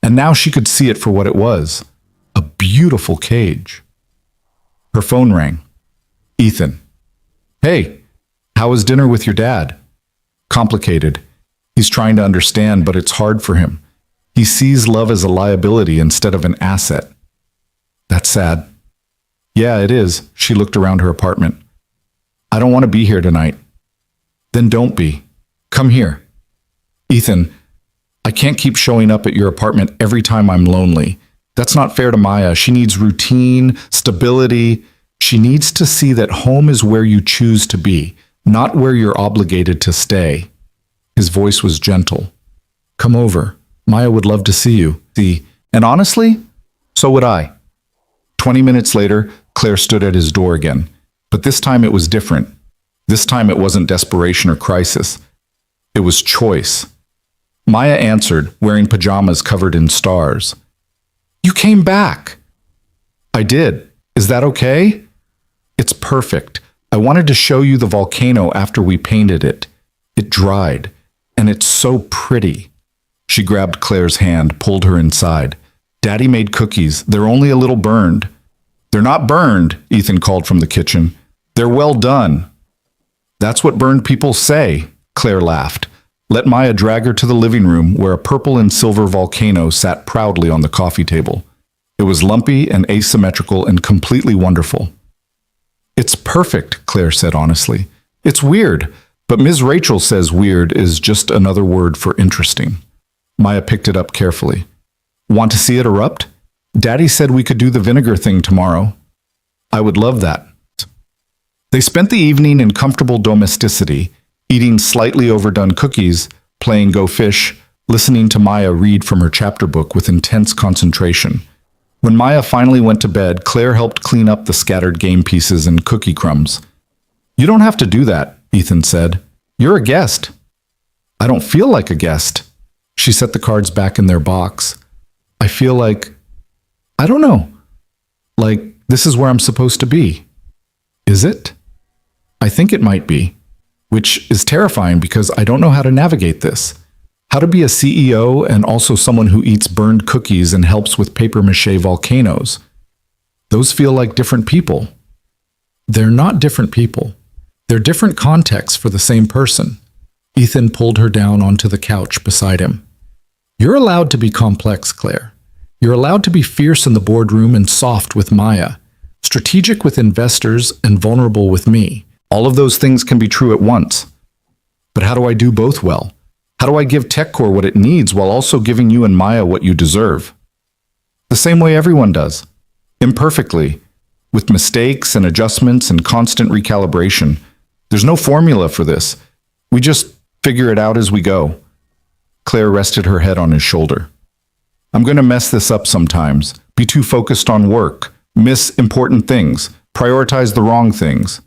And now she could see it for what it was, a beautiful cage. Her phone rang. Ethan. Hey, how was dinner with your dad? Complicated. He's trying to understand, but it's hard for him. He sees love as a liability instead of an asset. That's sad. Yeah, it is. She looked around her apartment. I don't want to be here tonight. Then don't be. Come here. Ethan, I can't keep showing up at your apartment every time I'm lonely. That's not fair to Maya. She needs routine, stability. She needs to see that home is where you choose to be, not where you're obligated to stay. His voice was gentle. Come over. Maya would love to see you. And honestly, so would I. 20 minutes later, Claire stood at his door again. But this time it was different. This time it wasn't desperation or crisis. It was choice. Maya answered, wearing pajamas covered in stars. You came back. I did. Is that okay? It's perfect. I wanted to show you the volcano after we painted it. It dried, and it's so pretty. She grabbed Claire's hand, pulled her inside. Daddy made cookies. They're only a little burned. They're not burned, Ethan called from the kitchen. They're well done. That's what burned people say, Claire laughed. Let Maya drag her to the living room where a purple and silver volcano sat proudly on the coffee table. It was lumpy and asymmetrical and completely wonderful. It's perfect, Claire said honestly. It's weird,
But Ms. Rachel says weird is just another word for interesting. Maya picked it up carefully. Want to see it erupt? Daddy said we could do the vinegar thing tomorrow. I would love that. They spent the evening in comfortable domesticity, eating slightly overdone cookies, playing Go Fish, listening to Maya read from her chapter book with intense concentration. When Maya finally went to bed, Claire helped clean up the scattered game pieces and cookie crumbs. You don't have to do that, Ethan said. You're a guest. I don't feel like a guest. She set the cards back in their box. I feel like, I don't know, like this is where I'm supposed to be. Is it? I think it might be, which is terrifying because I don't know how to navigate this. How to be a CEO and also someone who eats burned cookies and helps with papier-mâché volcanoes. Those feel like different people. They're not different people. They're different contexts for the same person. Ethan pulled her down onto the couch beside him. You're allowed to be complex, Claire. You're allowed to be fierce in the boardroom and soft with Maya, strategic with investors and vulnerable with me. All of those things can be true at once. But how do I do both well? How do I give TechCore what it needs while also giving you and Maya what you deserve? The same way everyone does. Imperfectly, with mistakes and adjustments and constant recalibration. There's no formula for this. We just figure it out as we go. Claire rested her head on his shoulder. I'm going to mess this up sometimes, be too focused on work, miss important things, prioritize the wrong things.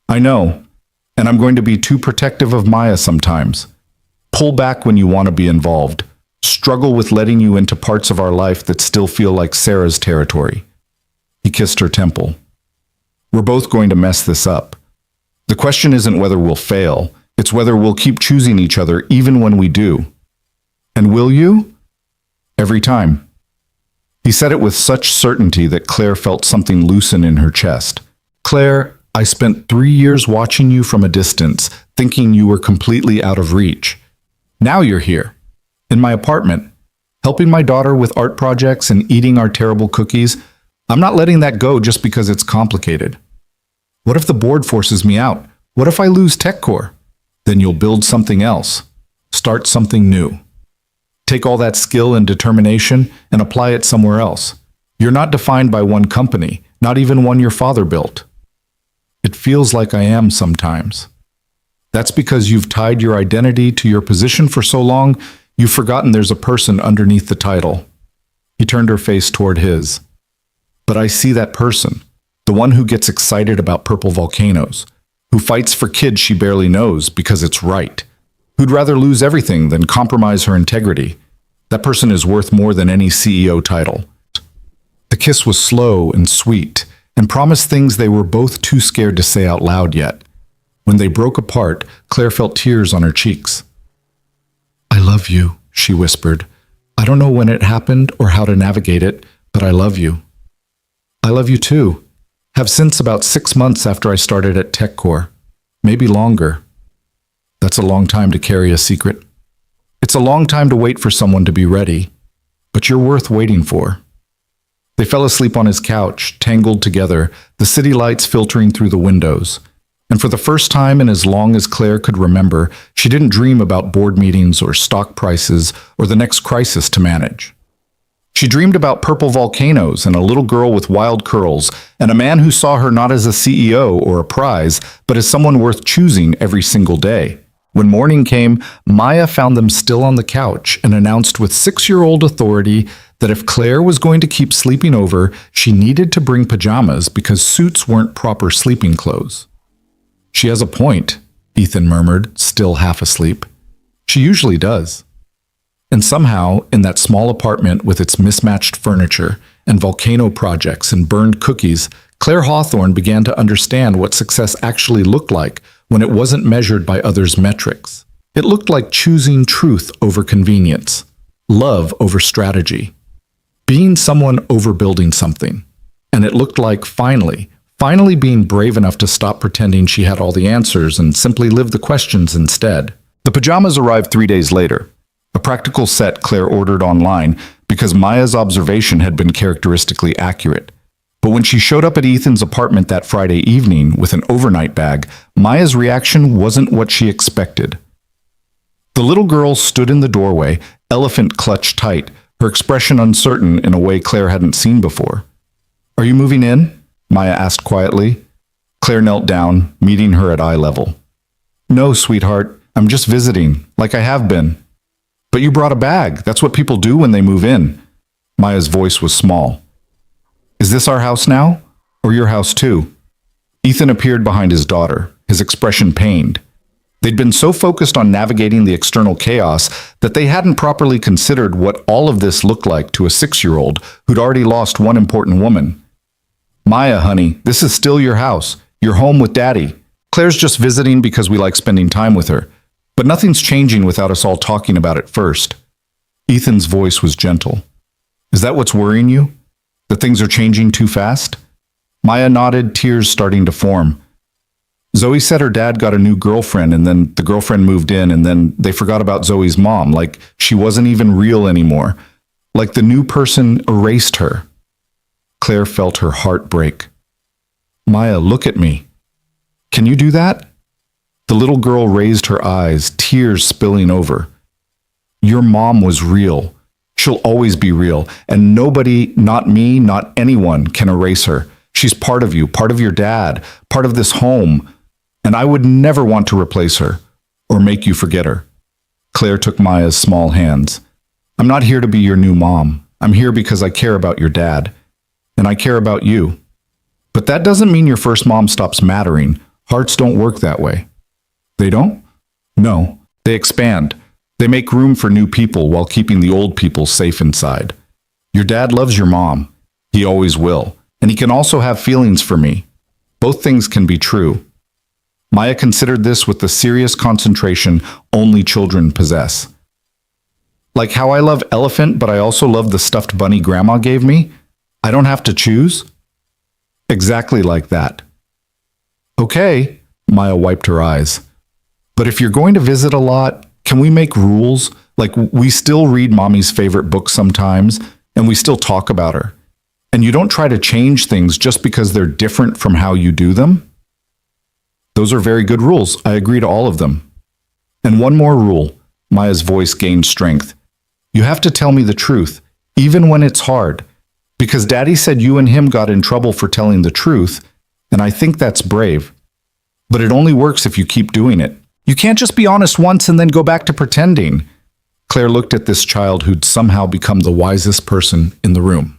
I know, and I'm going to be too protective of Maya sometimes. Pull back when you want to be involved. Struggle with letting you into parts of our life that still feel like Sarah's territory. He kissed her temple. We're both going to mess this up. The question isn't whether we'll fail, it's whether we'll keep choosing each other even when we do. And will you? Every time. He said it with such certainty that Claire felt something loosen in her chest. Claire, I spent 3 years watching you from a distance, thinking you were completely out of reach. Now you're here, in my apartment, helping my daughter with art projects and eating our terrible cookies. I'm not letting that go just because it's complicated. What if the board forces me out? What if I lose TechCore? Then you'll build something else. Start something new. Take all that skill and determination and apply it somewhere else. You're not defined by one company, not even one your father built. It feels like I am sometimes. That's because you've tied your identity to your position for so long, you've forgotten there's a person underneath the title. He turned her face toward his. But I see that person, the one who gets excited about purple volcanoes, who fights for kids she barely knows because it's right, who'd rather lose everything than compromise her integrity. That person is worth more than any CEO title. The kiss was slow and sweet, and promised things they were both too scared to say out loud yet. When they broke apart, Claire felt tears on her cheeks. I love you, she whispered. I don't know when it happened or how to navigate it, but I love you. I love you too. Have since about 6 months after I started at TechCore. Maybe longer. That's a long time to carry a secret. It's a long time to wait for someone to be ready, but you're worth waiting for. They fell asleep on his couch, tangled together, the city lights filtering through the windows. And for the first time in as long as Claire could remember, she didn't dream about board meetings or stock prices or the next crisis to manage. She dreamed about purple volcanoes and a little girl with wild curls and a man who saw her not as a CEO or a prize, but as someone worth choosing every single day. When morning came, Maya found them still on the couch and announced with 6-year-old authority that if Claire was going to keep sleeping over, she needed to bring pajamas because suits weren't proper sleeping clothes. She has a point, Ethan murmured, still half asleep. She usually does. And somehow, in that small apartment with its mismatched furniture and volcano projects and burned cookies, Claire Hawthorne began to understand what success actually looked like when it wasn't measured by others' metrics. It looked like choosing truth over convenience, love over strategy, being someone over building something. And it looked like finally being brave enough to stop pretending she had all the answers and simply live the questions instead. The pajamas arrived 3 days later, a practical set Claire ordered online because Maya's observation had been characteristically accurate. But when she showed up at Ethan's apartment that Friday evening with an overnight bag, Maya's reaction wasn't what she expected. The little girl stood in the doorway, elephant clutched tight, her expression uncertain in a way Claire hadn't seen before. "Are you moving in?" Maya asked quietly. Claire knelt down, meeting her at eye level. "No, sweetheart, I'm just visiting, like I have been." "But you brought a bag. That's what people do when they move in." Maya's voice was small. "Is this our house now? Or your house too?" Ethan appeared behind his daughter, his expression pained. They'd been so focused on navigating the external chaos that they hadn't properly considered what all of this looked like to a 6-year-old who'd already lost one important woman. "Maya, honey, this is still your house. You're home with Daddy. Claire's just visiting because we like spending time with her. But nothing's changing without us all talking about it first." Ethan's voice was gentle. "Is that what's worrying you? That things are changing too fast?" Maya nodded, tears starting to form. "Zoe said her dad got a new girlfriend, and then the girlfriend moved in, and then they forgot about Zoe's mom, like she wasn't even real anymore. Like the new person erased her." Claire felt her heart break. "Maya, look at me. Can you do that?" The little girl raised her eyes, tears spilling over. "Your mom was real. She'll always be real, and nobody, not me, not anyone, can erase her. She's part of you, part of your dad, part of this home, and I would never want to replace her or make you forget her." Claire took Maya's small hands. "I'm not here to be your new mom. I'm here because I care about your dad, and I care about you. But that doesn't mean your first mom stops mattering. Hearts don't work that way." "They don't?" "No, they expand. They make room for new people while keeping the old people safe inside. Your dad loves your mom. He always will. And he can also have feelings for me. Both things can be true." Maya considered this with the serious concentration only children possess. "Like how I love elephant, but I also love the stuffed bunny Grandma gave me? I don't have to choose?" "Exactly like that." "Okay," Maya wiped her eyes. "But if you're going to visit a lot, can we make rules? Like we still read Mommy's favorite book sometimes, and we still talk about her. And you don't try to change things just because they're different from how you do them?" "Those are very good rules. I agree to all of them." "And one more rule." Maya's voice gained strength. "You have to tell me the truth, even when it's hard. Because Daddy said you and him got in trouble for telling the truth, and I think that's brave. But it only works if you keep doing it. You can't just be honest once and then go back to pretending." Claire looked at this child who'd somehow become the wisest person in the room.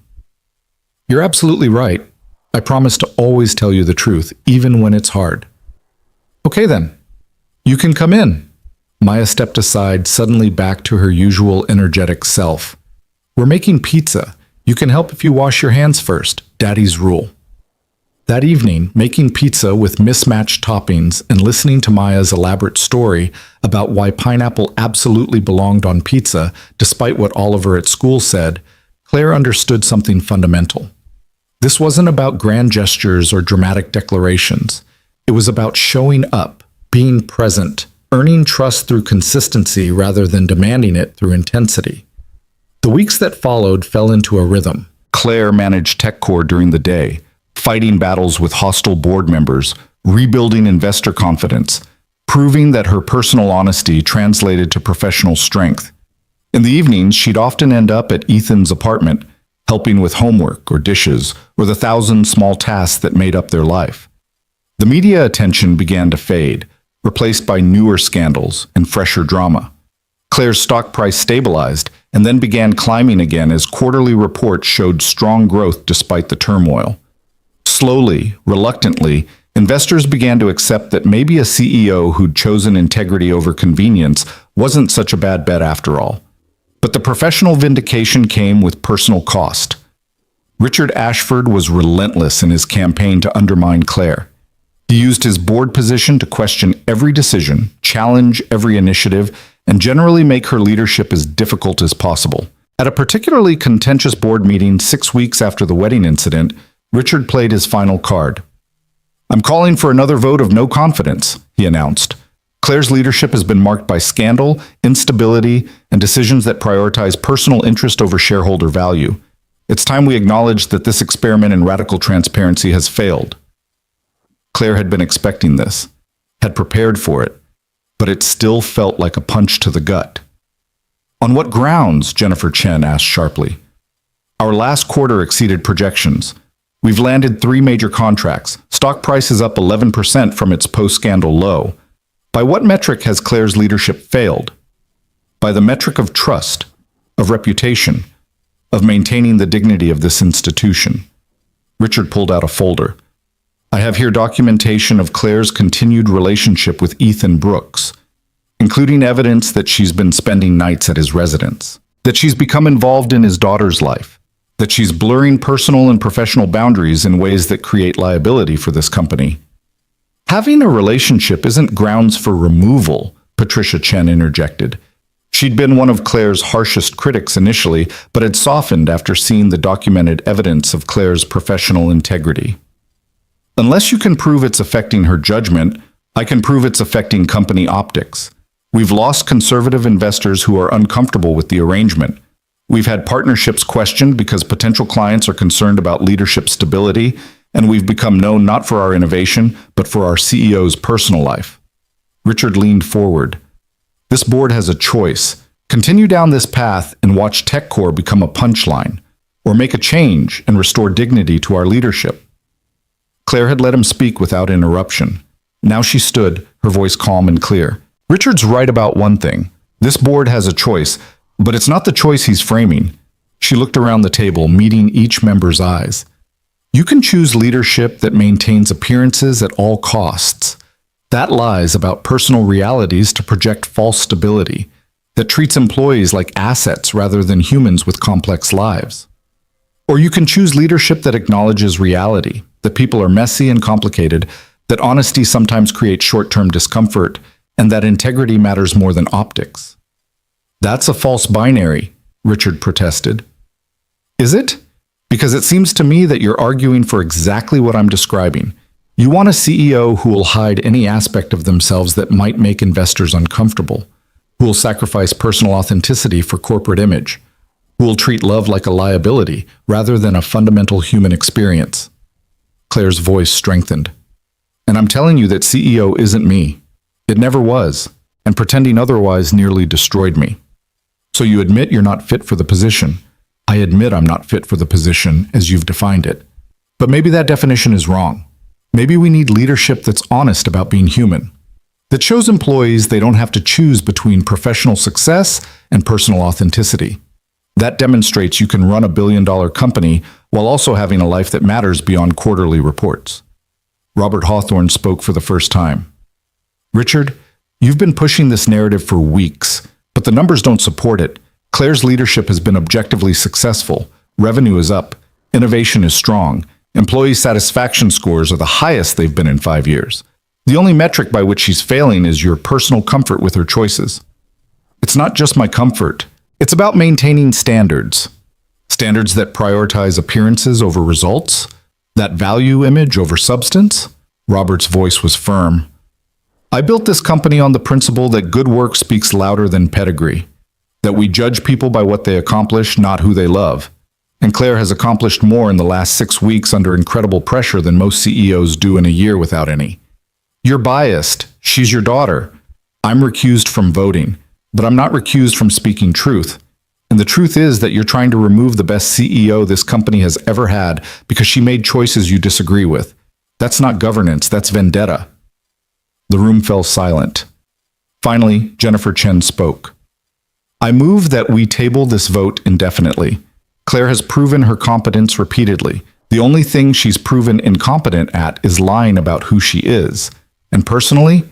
"You're absolutely right. I promise to always tell you the truth, even when it's hard." "Okay then. You can come in." Maya stepped aside, suddenly back to her usual energetic self. "We're making pizza. You can help if you wash your hands first. Daddy's rule." That evening, making pizza with mismatched toppings and listening to Maya's elaborate story about why pineapple absolutely belonged on pizza, despite what Oliver at school said, Claire understood something fundamental. This wasn't about grand gestures or dramatic declarations. It was about showing up, being present, earning trust through consistency rather than demanding it through intensity. The weeks that followed fell into a rhythm. Claire managed TechCore during the day, fighting battles with hostile board members, rebuilding investor confidence, proving that her personal honesty translated to professional strength. In the evenings, she'd often end up at Ethan's apartment, helping with homework or dishes or the 1,000 small tasks that made up their life. The media attention began to fade, replaced by newer scandals and fresher drama. Claire's stock price stabilized and then began climbing again as quarterly reports showed strong growth despite the turmoil. Slowly, reluctantly, investors began to accept that maybe a CEO who'd chosen integrity over convenience wasn't such a bad bet after all. But the professional vindication came with personal cost. Richard Ashford was relentless in his campaign to undermine Claire. He used his board position to question every decision, challenge every initiative, and generally make her leadership as difficult as possible. At a particularly contentious board meeting 6 weeks after the wedding incident, Richard played his final card. "I'm calling for another vote of no confidence," he announced. "Claire's leadership has been marked by scandal, instability, and decisions that prioritize personal interest over shareholder value. It's time we acknowledge that this experiment in radical transparency has failed. Claire had been expecting this, had prepared for it, but it still felt like a punch to the gut. On what grounds? Jennifer Chen asked sharply. Our last quarter exceeded projections. We've landed 3 major contracts. Stock price is up 11% from its post-scandal low. By what metric has Claire's leadership failed? By the metric of trust, of reputation, of maintaining the dignity of this institution. Richard pulled out a folder. I have here documentation of Claire's continued relationship with Ethan Brooks, including evidence that she's been spending nights at his residence, that she's become involved in his daughter's life, that she's blurring personal and professional boundaries in ways that create liability for this company. Having a relationship isn't grounds for removal, Patricia Chen interjected. She'd been one of Claire's harshest critics initially, but had softened after seeing the documented evidence of Claire's professional integrity. Unless you can prove it's affecting her judgment, I can prove it's affecting company optics. We've lost conservative investors who are uncomfortable with the arrangement. We've had partnerships questioned because potential clients are concerned about leadership stability, and we've become known not for our innovation, but for our CEO's personal life. Richard leaned forward. This board has a choice. Continue down this path and watch TechCore become a punchline, or make a change and restore dignity to our leadership. Claire had let him speak without interruption. Now she stood, her voice calm and clear. Richard's right about one thing. This board has a choice, but it's not the choice he's framing. She looked around the table, meeting each member's eyes. You can choose leadership that maintains appearances at all costs. That lies about personal realities to project false stability, that treats employees like assets rather than humans with complex lives. Or you can choose leadership that acknowledges reality, that people are messy and complicated, that honesty sometimes creates short-term discomfort, and that integrity matters more than optics. That's a false binary, Richard protested. Is it? Because it seems to me that you're arguing for exactly what I'm describing. You want a CEO who will hide any aspect of themselves that might make investors uncomfortable, who will sacrifice personal authenticity for corporate image, who will treat love like a liability rather than a fundamental human experience. Claire's voice strengthened. And I'm telling you that CEO isn't me. It never was, and pretending otherwise nearly destroyed me. So you admit you're not fit for the position. I admit I'm not fit for the position as you've defined it. But maybe that definition is wrong. Maybe we need leadership that's honest about being human, that shows employees they don't have to choose between professional success and personal authenticity. That demonstrates you can run a billion-dollar company while also having a life that matters beyond quarterly reports. Robert Hawthorne spoke for the first time. Richard, you've been pushing this narrative for weeks, but the numbers don't support it. Claire's leadership has been objectively successful. Revenue is up. Innovation is strong. Employee satisfaction scores are the highest they've been in 5 years. The only metric by which she's failing is your personal comfort with her choices. It's not just my comfort. It's about maintaining standards. Standards that prioritize appearances over results, that value image over substance. Robert's voice was firm. I built this company on the principle that good work speaks louder than pedigree, that we judge people by what they accomplish, not who they love. And Claire has accomplished more in the last 6 weeks under incredible pressure than most CEOs do in a year without any. You're biased. She's your daughter. I'm recused from voting, but I'm not recused from speaking truth. And the truth is that you're trying to remove the best CEO this company has ever had because she made choices you disagree with. That's not governance, that's vendetta. The room fell silent. Finally, Jennifer Chen spoke. I move that we table this vote indefinitely. Claire has proven her competence repeatedly. The only thing she's proven incompetent at is lying about who she is. And personally,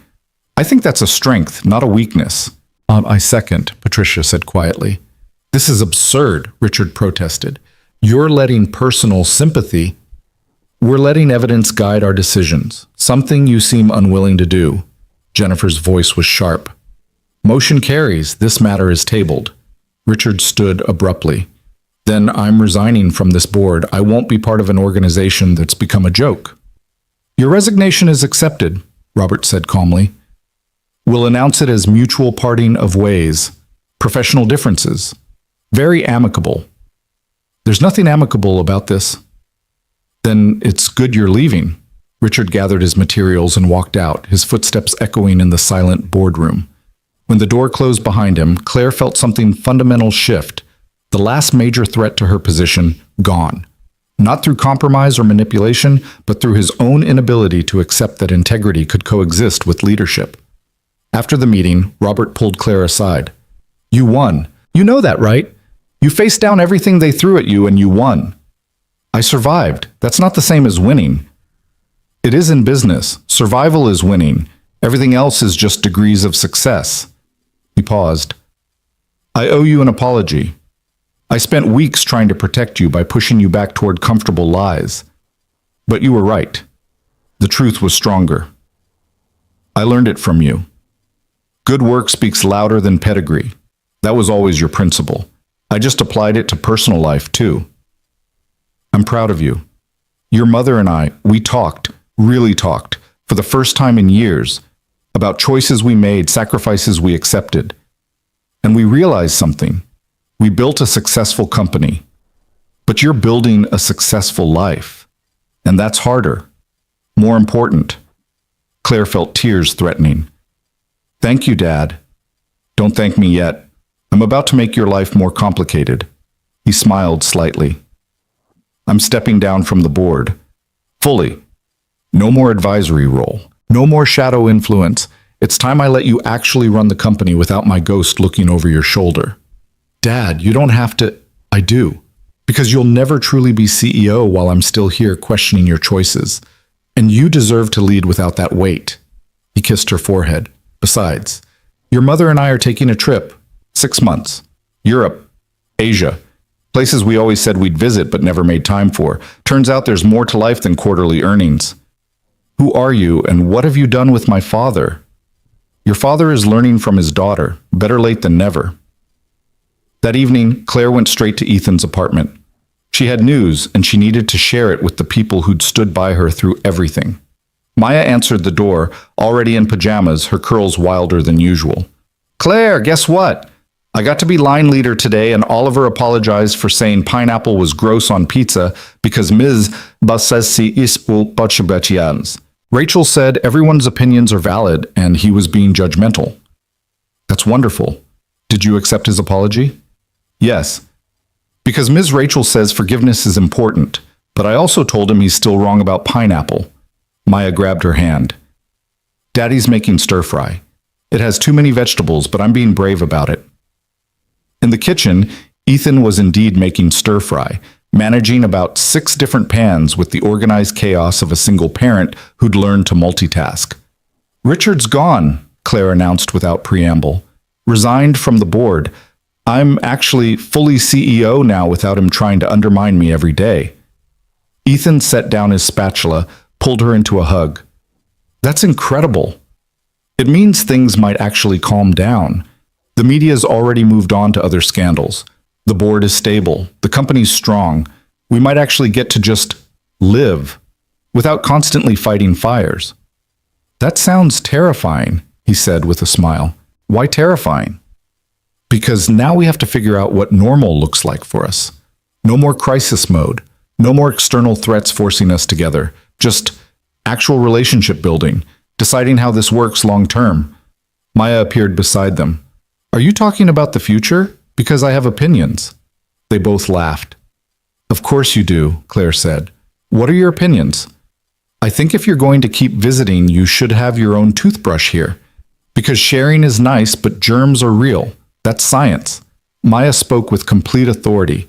I think that's a strength, not a weakness. I second, Patricia said quietly. This is absurd, Richard protested. You're letting personal sympathy. We're letting evidence guide our decisions, something you seem unwilling to do. Jennifer's voice was sharp. Motion carries. This matter is tabled. Richard stood abruptly. Then I'm resigning from this board. I won't be part of an organization that's become a joke. Your resignation is accepted, Robert said calmly. We'll announce it as mutual parting of ways, professional differences. Very amicable. There's nothing amicable about this. Then it's good you're leaving. Richard gathered his materials and walked out, his footsteps echoing in the silent boardroom. When the door closed behind him, Claire felt something fundamental shift. The last major threat to her position gone. Not through compromise or manipulation, but through his own inability to accept that integrity could coexist with leadership. After the meeting, Robert pulled Claire aside. You won. You know that, right? You faced down everything they threw at you and you won. I survived. That's not the same as winning. It is in business. Survival is winning. Everything else is just degrees of success. He paused. I owe you an apology. I spent weeks trying to protect you by pushing you back toward comfortable lies. But you were right. The truth was stronger. I learned it from you. Good work speaks louder than pedigree. That was always your principle. I just applied it to personal life, too. I'm proud of you. Your mother and I, we talked, really talked, for the first time in years, about choices we made, sacrifices we accepted. And we realized something. We built a successful company. But you're building a successful life. And that's harder. More important. Claire felt tears threatening. Thank you, Dad. Don't thank me yet. I'm about to make your life more complicated. He smiled slightly. I'm stepping down from the board. Fully. No more advisory role. No more shadow influence. It's time I let you actually run the company without my ghost looking over your shoulder. Dad, you don't have to. I do. Because you'll never truly be CEO while I'm still here questioning your choices. And you deserve to lead without that weight. He kissed her forehead. Besides, your mother and I are taking a trip. 6 months. Europe. Asia. Places we always said we'd visit but never made time for. Turns out there's more to life than quarterly earnings. Who are you and what have you done with my father? Your father is learning from his daughter. Better late than never. That evening, Claire went straight to Ethan's apartment. She had news, and she needed to share it with the people who'd stood by her through everything. Maya answered the door, already in pajamas, her curls wilder than usual. Claire, guess what? I got to be line leader today, and Oliver apologized for saying pineapple was gross on pizza because Ms. Basesi ispu pochibetians. Rachel said everyone's opinions are valid, and he was being judgmental. That's wonderful. Did you accept his apology? Yes. Because Ms. Rachel says forgiveness is important, but I also told him he's still wrong about pineapple. Maya grabbed her hand. Daddy's making stir-fry. It has too many vegetables, but I'm being brave about it. In the kitchen, Ethan was indeed making stir-fry, managing about 6 different pans with the organized chaos of a single parent who'd learned to multitask. Richard's gone, Claire announced without preamble. Resigned from the board. I'm actually fully CEO now without him trying to undermine me every day. Ethan set down his spatula, pulled her into a hug. That's incredible. It means things might actually calm down. The media's already moved on to other scandals. The board is stable. The company's strong. We might actually get to just live without constantly fighting fires. That sounds terrifying, he said with a smile. Why terrifying? Because now we have to figure out what normal looks like for us. No more crisis mode. No more external threats forcing us together. Just actual relationship building, deciding how this works long term. Maya appeared beside them. Are you talking about the future? Because I have opinions. They both laughed. Of course you do, Claire said. What are your opinions? I think if you're going to keep visiting, you should have your own toothbrush here. Because sharing is nice, but germs are real. That's science. Maya spoke with complete authority.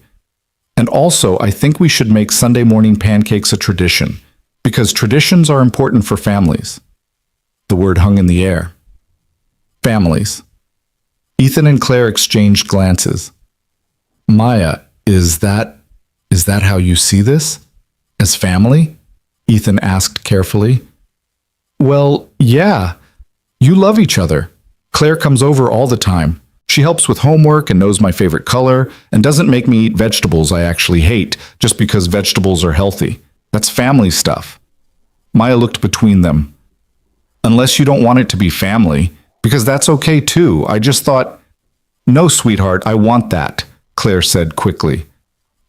And also, I think we should make Sunday morning pancakes a tradition, because traditions are important for families. The word hung in the air. Families. Ethan and Claire exchanged glances. Maya, is that how you see this? As family? Ethan asked carefully. Well, yeah. You love each other. Claire comes over all the time. She helps with homework and knows my favorite color and doesn't make me eat vegetables I actually hate just because vegetables are healthy. That's family stuff. Maya looked between them. Unless you don't want it to be family, because that's okay too. I just thought, no, sweetheart, I want that, Claire said quickly.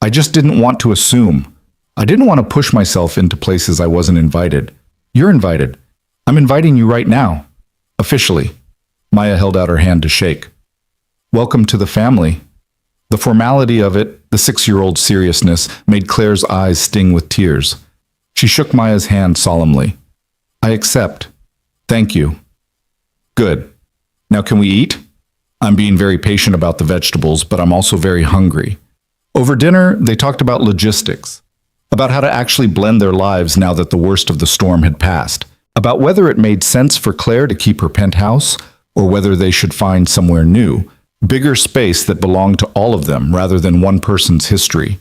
I just didn't want to assume. I didn't want to push myself into places I wasn't invited. You're invited. I'm inviting you right now. Officially. Maya held out her hand to shake. Welcome to the family. The formality of it, the 6-year-old seriousness, made Claire's eyes sting with tears. She shook Maya's hand solemnly. I accept. Thank you. Good. Now can we eat? I'm being very patient about the vegetables, but I'm also very hungry. Over dinner, they talked about logistics, about how to actually blend their lives now that the worst of the storm had passed, about whether it made sense for Claire to keep her penthouse, or whether they should find somewhere new, bigger space that belonged to all of them rather than one person's history.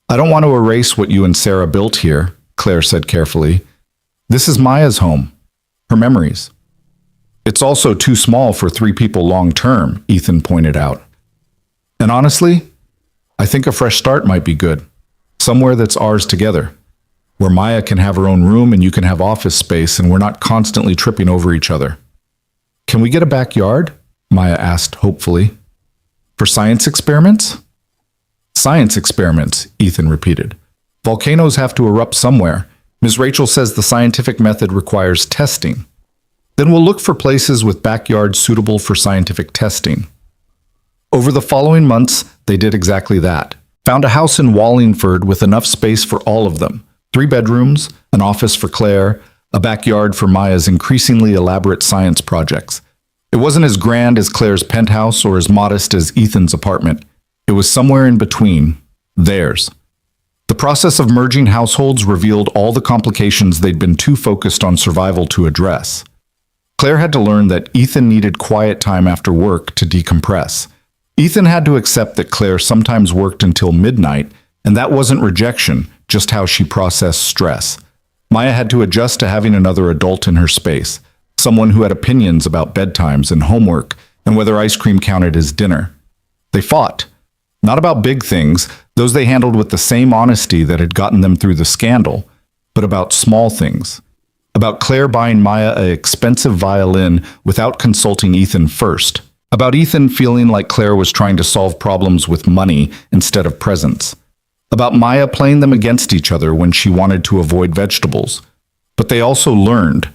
I don't want to erase what you and Sarah built here, Claire said carefully. This is Maya's home, her memories. It's also too small for 3 people long term, Ethan pointed out. And honestly, I think a fresh start might be good. Somewhere that's ours together, where Maya can have her own room and you can have office space and we're not constantly tripping over each other. Can we get a backyard? Maya asked hopefully. For science experiments? Science experiments, Ethan repeated. Volcanoes have to erupt somewhere. Ms. Rachel says the scientific method requires testing. Then we'll look for places with backyards suitable for scientific testing. Over the following months, they did exactly that. Found a house in Wallingford with enough space for all of them. 3 bedrooms, an office for Claire, a backyard for Maya's increasingly elaborate science projects. It wasn't as grand as Claire's penthouse or as modest as Ethan's apartment. It was somewhere in between, theirs. The process of merging households revealed all the complications they'd been too focused on survival to address. Claire had to learn that Ethan needed quiet time after work to decompress. Ethan had to accept that Claire sometimes worked until midnight, and that wasn't rejection, just how she processed stress. Maya had to adjust to having another adult in her space, someone who had opinions about bedtimes and homework and whether ice cream counted as dinner. They fought. Not about big things, those they handled with the same honesty that had gotten them through the scandal, but about small things. About Claire buying Maya an expensive violin without consulting Ethan first. About Ethan feeling like Claire was trying to solve problems with money instead of presents. About Maya playing them against each other when she wanted to avoid vegetables. But they also learned.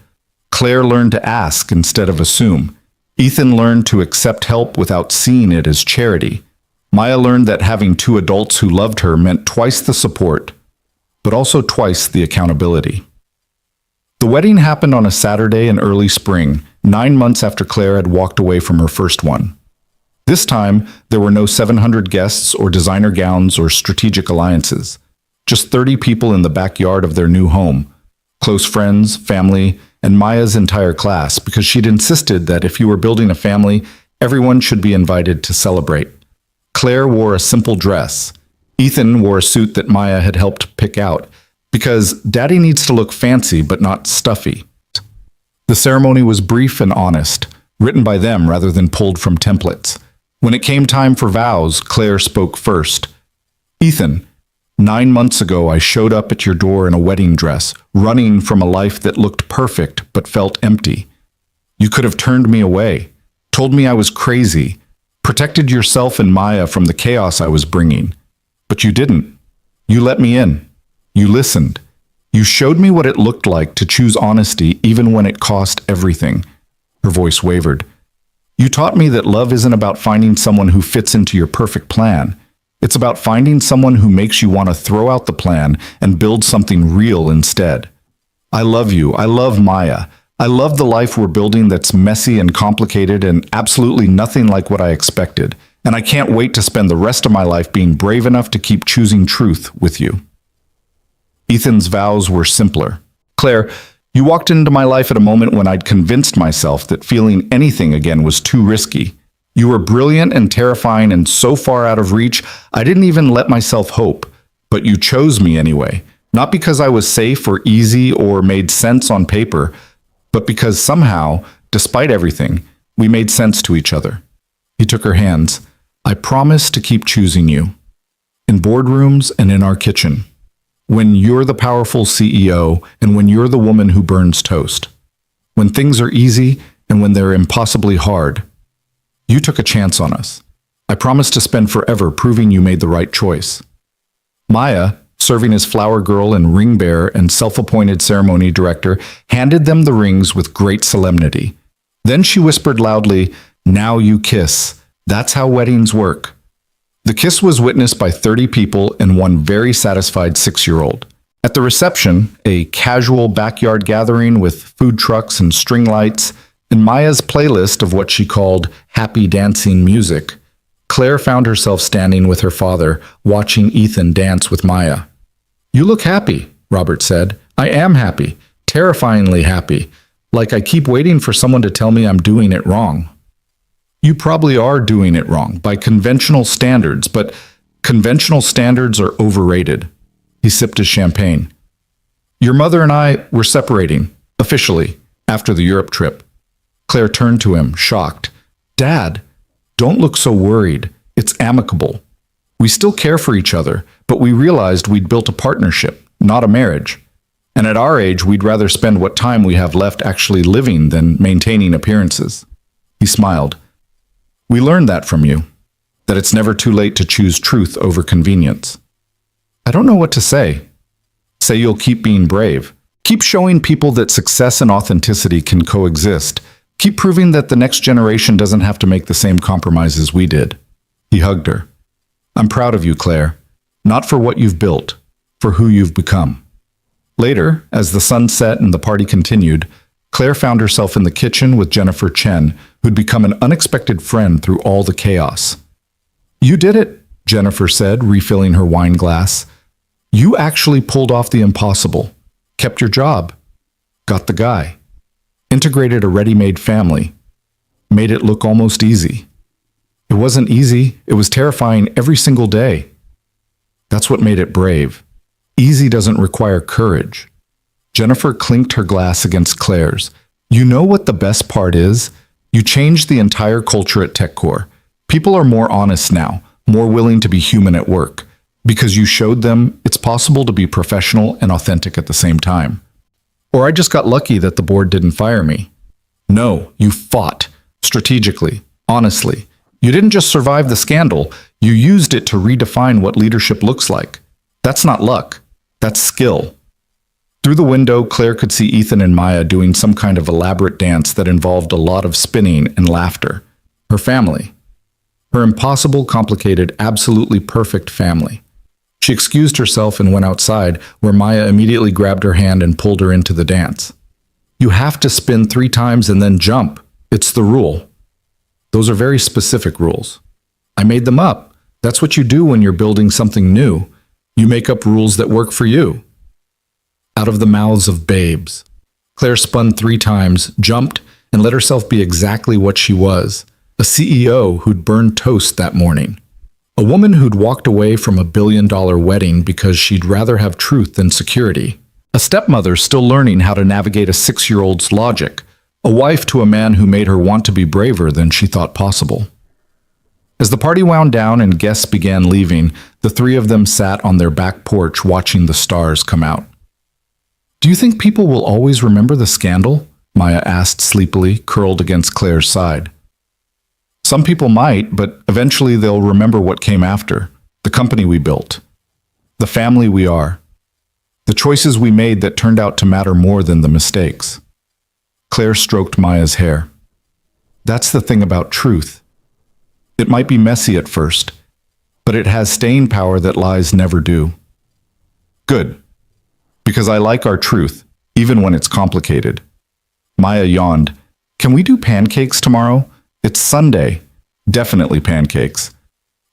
Claire learned to ask instead of assume. Ethan learned to accept help without seeing it as charity. Maya learned that having 2 adults who loved her meant twice the support, but also twice the accountability. The wedding happened on a Saturday in early spring, 9 months after Claire had walked away from her first one. This time, there were no 700 guests or designer gowns or strategic alliances. Just 30 people in the backyard of their new home. Close friends, family, and Maya's entire class, because she'd insisted that if you were building a family, everyone should be invited to celebrate. Claire wore a simple dress. Ethan wore a suit that Maya had helped pick out, because Daddy needs to look fancy but not stuffy. The ceremony was brief and honest, written by them rather than pulled from templates. When it came time for vows, Claire spoke first. Ethan, 9 months ago I showed up at your door in a wedding dress, running from a life that looked perfect but felt empty. You could have turned me away, told me I was crazy, protected yourself and Maya from the chaos I was bringing. But you didn't. You let me in. You listened. You showed me what it looked like to choose honesty even when it cost everything. Her voice wavered. You taught me that love isn't about finding someone who fits into your perfect plan. It's about finding someone who makes you want to throw out the plan and build something real instead. I love you. I love Maya. I love the life we're building that's messy and complicated and absolutely nothing like what I expected. And I can't wait to spend the rest of my life being brave enough to keep choosing truth with you. Ethan's vows were simpler. Claire, you walked into my life at a moment when I'd convinced myself that feeling anything again was too risky. You were brilliant and terrifying and so far out of reach, I didn't even let myself hope. But you chose me anyway, not because I was safe or easy or made sense on paper, but because somehow, despite everything, we made sense to each other. He took her hands. I promise to keep choosing you. In boardrooms and in our kitchen. When you're the powerful CEO and when you're the woman who burns toast. When things are easy and when they're impossibly hard. You took a chance on us. I promise to spend forever proving you made the right choice. Maya, serving as flower girl and ring bearer and self-appointed ceremony director, handed them the rings with great solemnity. Then she whispered loudly, "Now you kiss. That's how weddings work." The kiss was witnessed by 30 people and one very satisfied 6-year-old. At the reception, a casual backyard gathering with food trucks and string lights, and Maya's playlist of what she called happy dancing music, Claire found herself standing with her father, watching Ethan dance with Maya. "You look happy," Robert said. "I am happy, terrifyingly happy, like I keep waiting for someone to tell me I'm doing it wrong." "You probably are doing it wrong by conventional standards, but conventional standards are overrated." He sipped his champagne. "Your mother and I were separating, officially, after the Europe trip." Claire turned to him, shocked. "Dad, don't look so worried. It's amicable. We still care for each other, but we realized we'd built a partnership, not a marriage. And at our age, we'd rather spend what time we have left actually living than maintaining appearances." He smiled. "We learned that from you, that it's never too late to choose truth over convenience." "I don't know what to say." "Say you'll keep being brave. Keep showing people that success and authenticity can coexist. Keep proving that the next generation doesn't have to make the same compromises we did." He hugged her. "I'm proud of you, Claire. Not for what you've built, for who you've become." Later, as the sun set and the party continued, Claire found herself in the kitchen with Jennifer Chen, who'd become an unexpected friend through all the chaos. "You did it," Jennifer said, refilling her wine glass. "You actually pulled off the impossible, kept your job, got the guy, integrated a ready-made family, made it look almost easy. It wasn't easy, it was terrifying every single day. That's what made it brave. Easy doesn't require courage." Jennifer clinked her glass against Claire's. "You know what the best part is? You changed the entire culture at TechCore. People are more honest now, more willing to be human at work, because you showed them it's possible to be professional and authentic at the same time. Or I just got lucky that the board didn't fire me. No, you fought, strategically, honestly. You didn't just survive the scandal, you used it to redefine what leadership looks like. That's not luck, that's skill." Through the window, Claire could see Ethan and Maya doing some kind of elaborate dance that involved a lot of spinning and laughter. Her family. Her impossible, complicated, absolutely perfect family. She excused herself and went outside, where Maya immediately grabbed her hand and pulled her into the dance. "You have to spin 3 times and then jump. It's the rule." "Those are very specific rules." "I made them up. That's what you do when you're building something new. You make up rules that work for you." Out of the mouths of babes. Claire spun 3 times, jumped, and let herself be exactly what she was, a CEO who'd burned toast that morning. A woman who'd walked away from a billion-dollar wedding because she'd rather have truth than security. A stepmother still learning how to navigate a 6-year-old's logic. A wife to a man who made her want to be braver than she thought possible. As the party wound down and guests began leaving, the 3 of them sat on their back porch watching the stars come out. "Do you think people will always remember the scandal?" Maya asked sleepily, curled against Claire's side. "Some people might, but eventually they'll remember what came after. The company we built. The family we are. The choices we made that turned out to matter more than the mistakes." Claire stroked Maya's hair. "That's the thing about truth. It might be messy at first, but it has staying power that lies never do." "Good. Because I like our truth, even when it's complicated." Maya yawned. "Can we do pancakes tomorrow? It's Sunday. Definitely pancakes."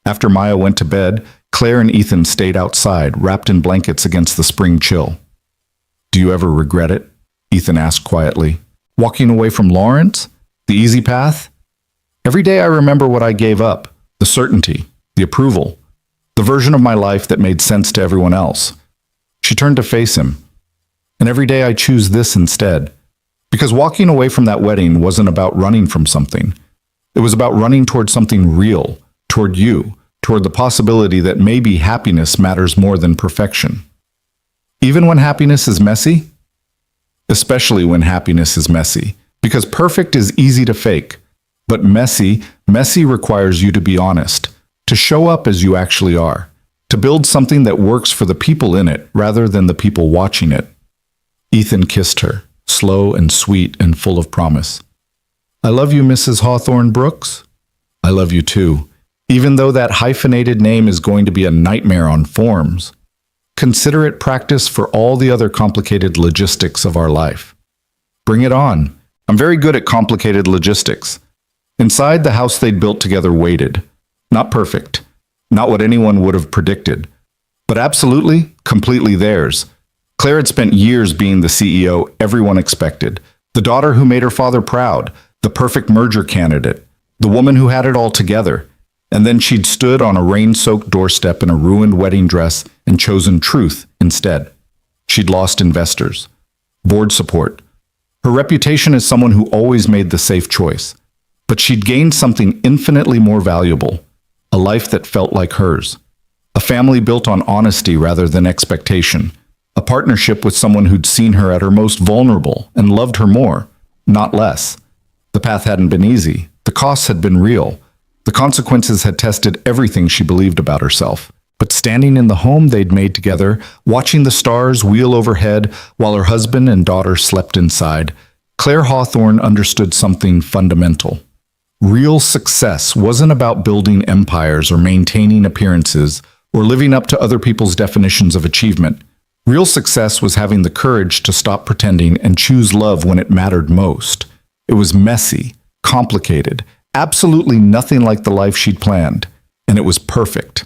After Maya went to bed, Claire and Ethan stayed outside, wrapped in blankets against the spring chill. "Do you ever regret it?" Ethan asked quietly. "Walking away from Lawrence? The easy path? Every day I remember what I gave up, the certainty, the approval, the version of my life that made sense to everyone else." She turned to face him. "And every day I choose this instead. Because walking away from that wedding wasn't about running from something. It was about running toward something real, toward you, toward the possibility that maybe happiness matters more than perfection. Even when happiness is messy? Especially when happiness is messy. Because perfect is easy to fake. But messy requires you to be honest, to show up as you actually are, to build something that works for the people in it rather than the people watching it. Ethan kissed her, slow and sweet and full of promise. I love you, Mrs. Hawthorne Brooks. I love you too, even though that hyphenated name is going to be a nightmare on forms. Consider it practice for all the other complicated logistics of our life. Bring it on. I'm very good at complicated logistics. Inside, the house they'd built together waited. Not perfect. Not what anyone would have predicted. But absolutely, completely theirs. Claire had spent years being the CEO everyone expected. The daughter who made her father proud. The perfect merger candidate. The woman who had it all together. And then she'd stood on a rain-soaked doorstep in a ruined wedding dress and chosen truth instead. She'd lost investors. Board support. Her reputation as someone who always made the safe choice. But she'd gained something infinitely more valuable. A life that felt like hers. A family built on honesty rather than expectation. A partnership with someone who'd seen her at her most vulnerable and loved her more, not less. The path hadn't been easy. The costs had been real. The consequences had tested everything she believed about herself. But standing in the home they'd made together, watching the stars wheel overhead while her husband and daughter slept inside, Claire Hawthorne understood something fundamental. Real success wasn't about building empires or maintaining appearances or living up to other people's definitions of achievement. Real success was having the courage to stop pretending and choose love when it mattered most. It was messy, complicated, absolutely nothing like the life she'd planned, and it was perfect.